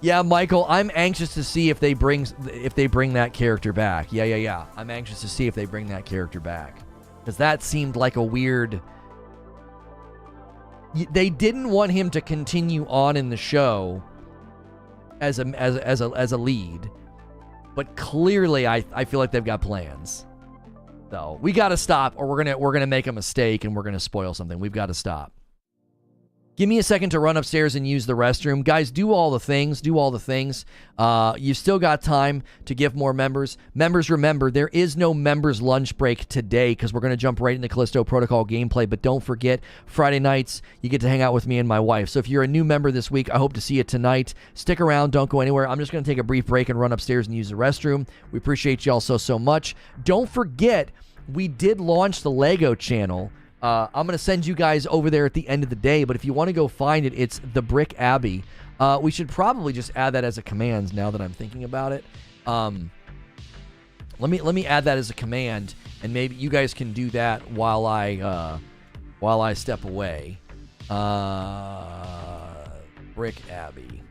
Yeah, Michael, I'm anxious to see if they bring that character back. Yeah. I'm anxious to see if they bring that character back. Because that seemed like a weird... They didn't want him to continue on in the show as a lead. But clearly, I feel like they've got plans. So we got to stop, or we're gonna make a mistake and we're gonna spoil something. We've got to stop. Give me a second to run upstairs and use the restroom. Guys, do all the things. You've still got time to give more members. Members, remember, there is no members lunch break today because we're going to jump right into Callisto Protocol gameplay. But don't forget, Friday nights, you get to hang out with me and my wife. So if you're a new member this week, I hope to see you tonight. Stick around. Don't go anywhere. I'm just going to take a brief break and run upstairs and use the restroom. We appreciate y'all so much. Don't forget, we did launch the Lego channel. I'm going to send you guys over there at the end of the day, but if you want to go find it, it's The Brick Abbey. We should probably just add that as a command now that I'm thinking about it. Let me add that as a command, and maybe you guys can do that while I step away. Brick Abbey.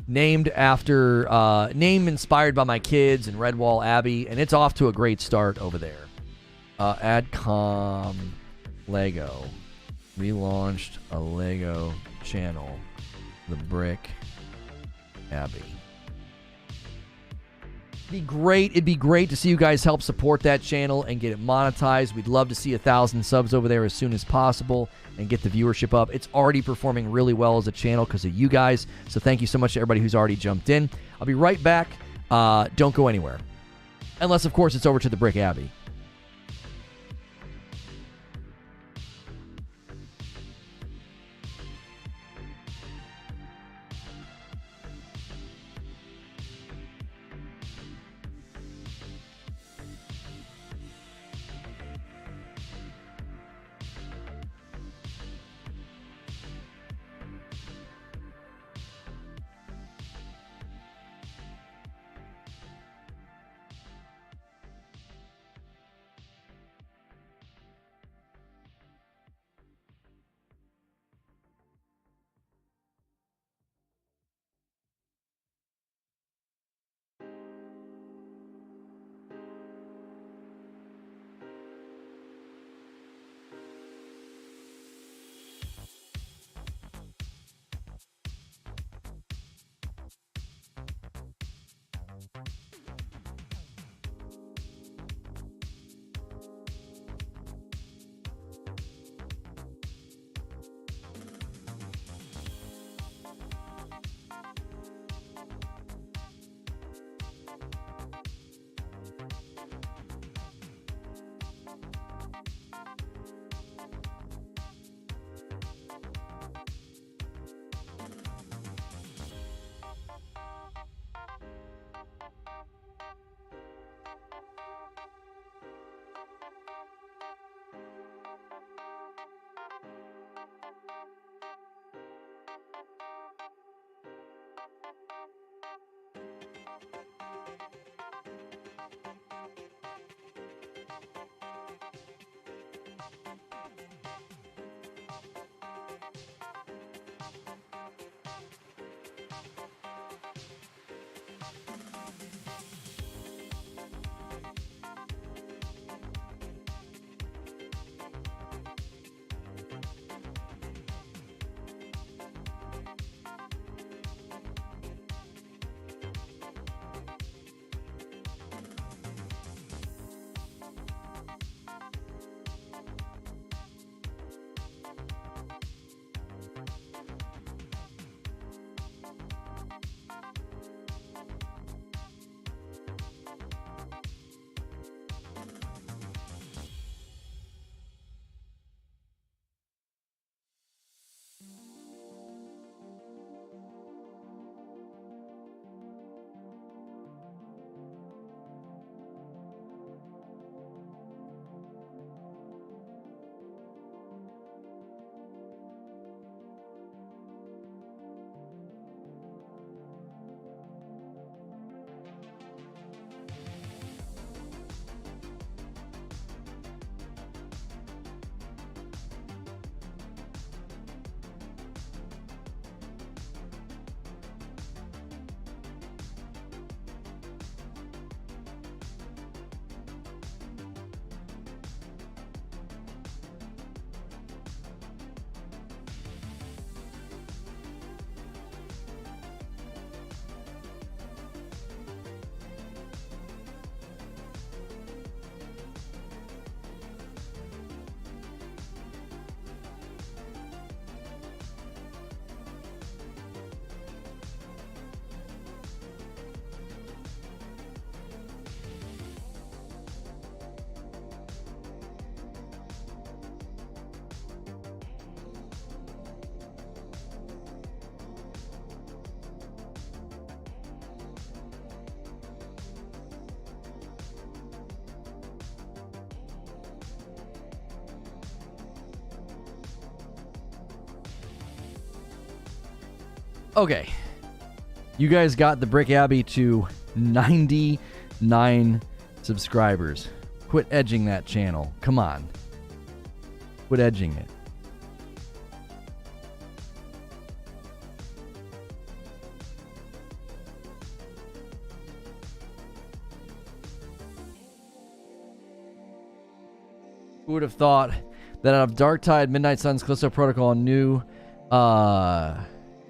Name inspired by my kids and Redwall Abbey, and it's off to a great start over there. Adcom Lego. We launched a Lego channel, The Brick Abbey. It'd be great to see you guys help support that channel and get it monetized. We'd love to see 1,000 subs over there as soon as possible and get the viewership up. It's already performing really well as a channel because of you guys. So thank you so much to everybody who's already jumped in. I'll be right back. Don't go anywhere. Unless, of course, it's over to the Brick Abbey. Okay. You guys got the Brick Abbey to 99 subscribers. Quit edging that channel. Come on. Quit edging it. Who would have thought that out of Darktide, Midnight Suns, Callisto Protocol, and new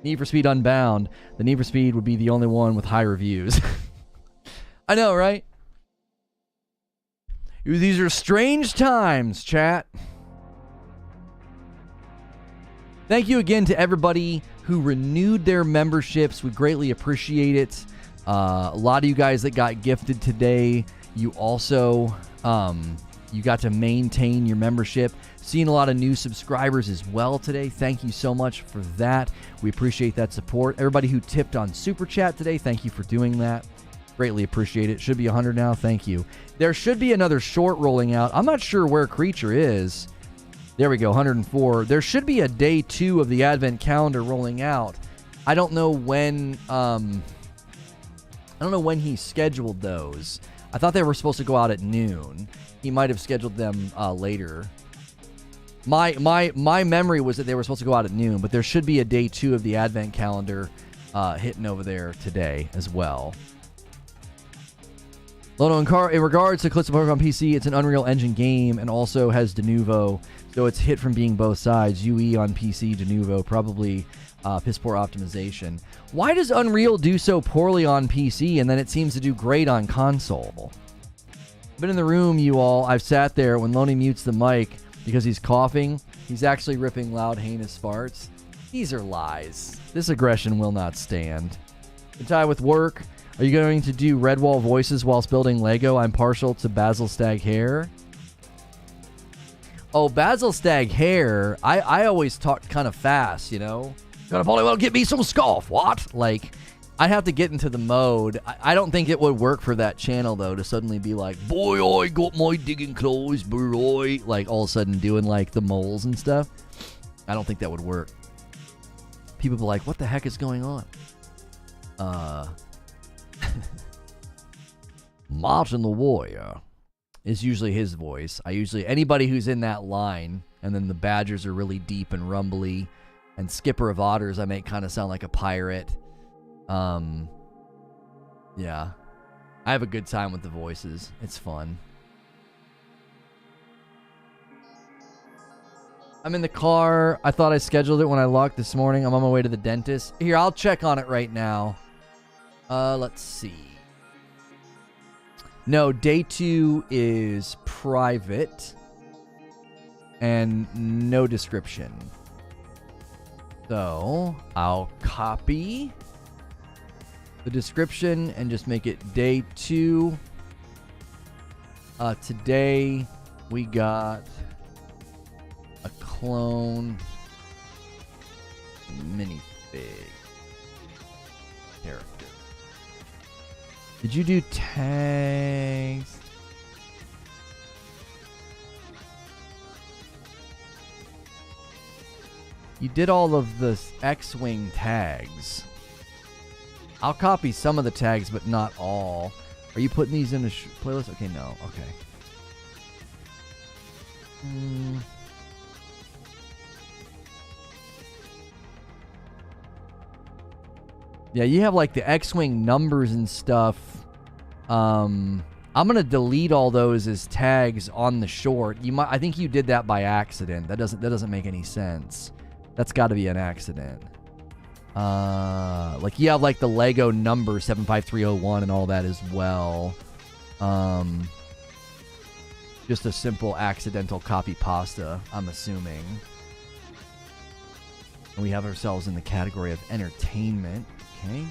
Need for Speed Unbound, the Need for Speed would be the only one with high reviews. I know, right? These are strange times, chat. Thank you again to everybody who renewed their memberships. We greatly appreciate it. A lot of you guys that got gifted today, you also you got to maintain your membership. Seeing a lot of new subscribers as well today. Thank you so much for that. We appreciate that support. Everybody who tipped on Super Chat today, thank you for doing that. Greatly appreciate it. Should be 100 now. Thank you. There should be another short rolling out. I'm not sure where Creature is. There we go, 104. There should be a day 2 of the Advent calendar rolling out. I don't know when he scheduled those. I thought they were supposed to go out at noon. He might have scheduled them later. My memory was that they were supposed to go out at noon, but there should be a day 2 of the Advent calendar hitting over there today as well. Lono, in regards to Callisto Protocol on PC, it's an Unreal Engine game and also has Denuvo, so it's hit from being both sides. UE on PC, Denuvo, probably piss poor optimization. Why does Unreal do so poorly on PC and then it seems to do great on console? I've been in the room, you all. I've sat there when Loney mutes the mic because he's coughing. He's actually ripping loud, heinous farts. These are lies. This aggression will not stand. To tie with work, are you going to do Redwall voices whilst building Lego? I'm partial to Basil Stag Hair. Oh, Basil Stag Hair. I always talk kind of fast, you know? Gonna probably well get me some scoff, what? Like, I have to get into the mode. I don't think it would work for that channel, though, to suddenly be like, boy, I got my digging clothes, boy. Like, all of a sudden doing, like, the moles and stuff. I don't think that would work. People be like, what the heck is going on? Martin the Warrior is usually his voice. Anybody who's in that line, and then the Badgers are really deep and rumbly, and Skipper of Otters I make kind of sound like a pirate. Yeah. I have a good time with the voices. It's fun. I'm in the car. I thought I scheduled it when I locked this morning. I'm on my way to the dentist. Here, I'll check on it right now. Let's see. No, day 2 is private and no description. So, I'll copy the description and just make it day 2. Today we got a clone minifig character. Did you do tags? You did all of the X-Wing tags. I'll copy some of the tags, but not all. Are you putting these in a playlist? Okay, no. Okay. Yeah, you have like the X-Wing numbers and stuff. I'm gonna delete all those as tags on the short. I think you did that by accident. That doesn't make any sense. That's got to be an accident. Like you have like the Lego number 75301 and all that as well. Just a simple accidental copy pasta, I'm assuming. And we have ourselves in the category of entertainment. Okay.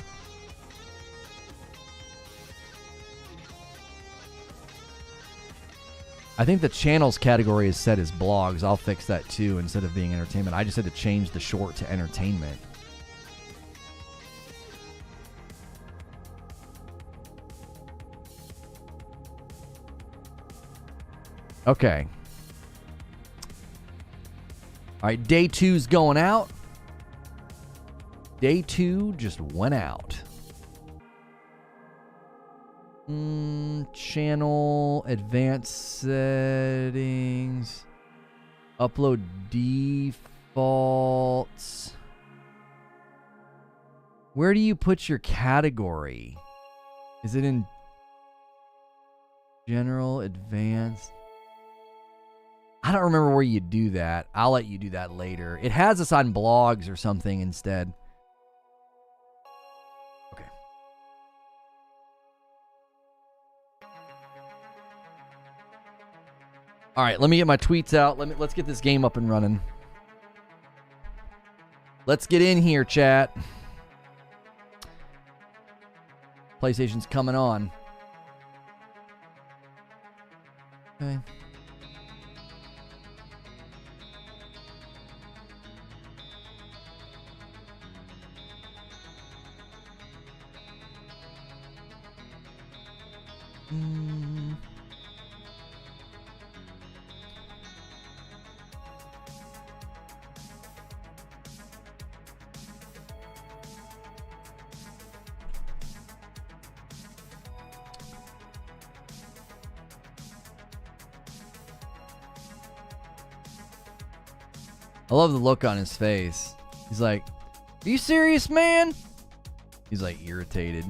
I think the channel's category is set as blogs. I'll fix that too instead of being entertainment. I just had to change the short to entertainment. Okay. All right, day 2's going out. Day 2 just went out. Channel, advanced settings, upload defaults. Where do you put your category? Is it in general, advanced? I don't remember where you do that. I'll let you do that later. It has us on blogs or something instead. Okay. All right, let me get my tweets out. Let's get this game up and running. Let's get in here, chat. PlayStation's coming on. Okay. I love the look on his face. He's like, "Are you serious, man?" He's like irritated.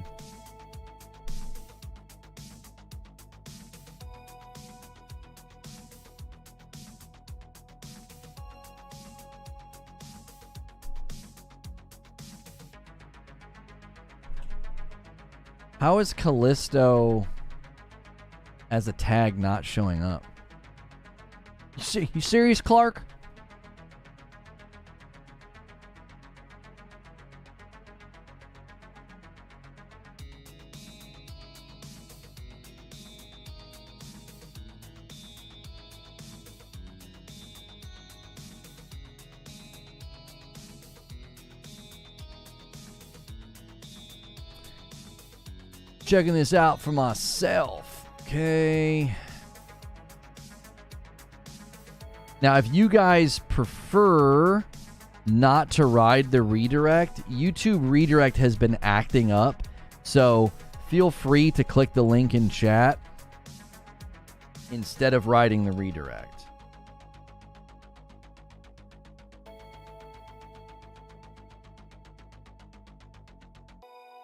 How is Callisto as a tag not showing up? You serious, Clark? Checking this out for myself. Okay. Now, if you guys prefer not to ride the redirect, YouTube redirect has been acting up. So feel free to click the link in chat instead of riding the redirect.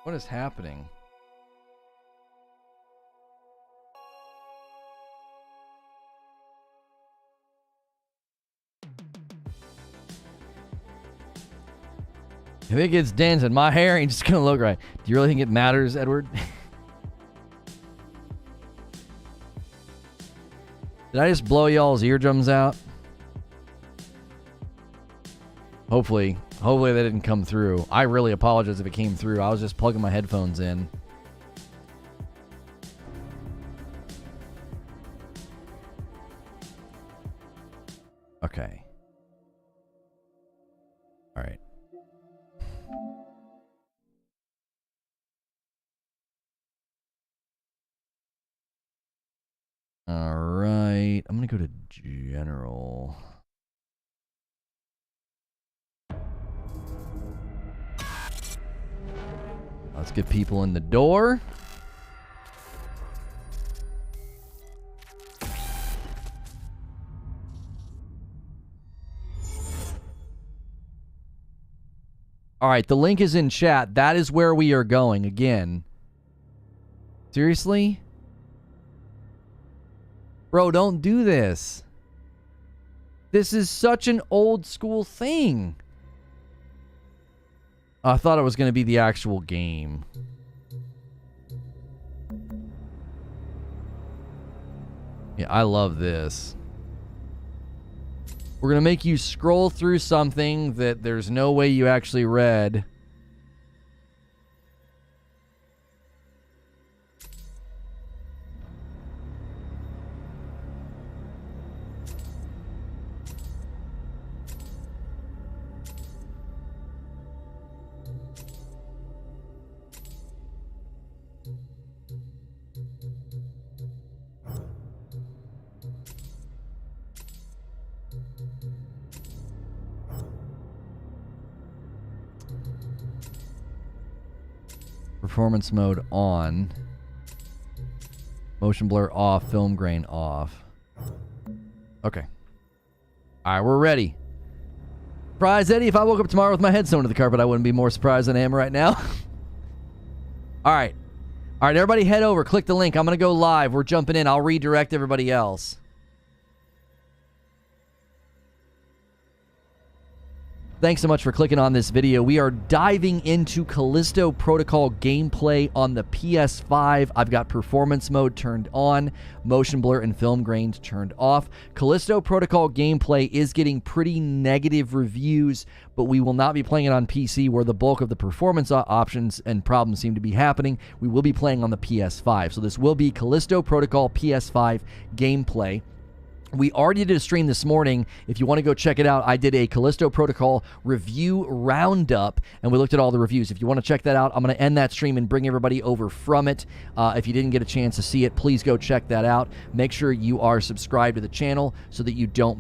What is happening? If it gets dancing, my hair ain't just gonna look right. Do you really think it matters, Edward? Did I just blow y'all's eardrums out? Hopefully that didn't come through. I really apologize if it came through. I was just plugging my headphones in. Okay. All right. All right. I'm going to go to general. Let's get people in the door. All right, the link is in chat. That is where we are going again. Seriously? Bro, don't do this. This is such an old school thing. I thought it was going to be the actual game. Yeah, I love this. We're going to make you scroll through something that there's no way you actually read. performance mode on. Motion blur off, film grain off. Okay. All right, we're ready. Surprise, Eddie, if I woke up tomorrow with my head sewn to the carpet, I wouldn't be more surprised than I am right now. All right. All right, everybody head over. Click the link. I'm going to go live. We're jumping in. I'll redirect everybody else. Thanks so much for clicking on this video. We are diving into Callisto Protocol gameplay on the PS5. I've got performance mode turned on, motion blur and film grain turned off. Callisto Protocol gameplay is getting pretty negative reviews, but we will not be playing it on PC where the bulk of the performance options and problems seem to be happening. We will be playing on the PS5. So this will be Callisto Protocol PS5 gameplay. We already did a stream this morning. If you want to go check it out, I did a Callisto Protocol review roundup, and we looked at all the reviews. If you want to check that out, I'm going to end that stream and bring everybody over from it. If you didn't get a chance to see it, please go check that out. Make sure you are subscribed to the channel so that you don't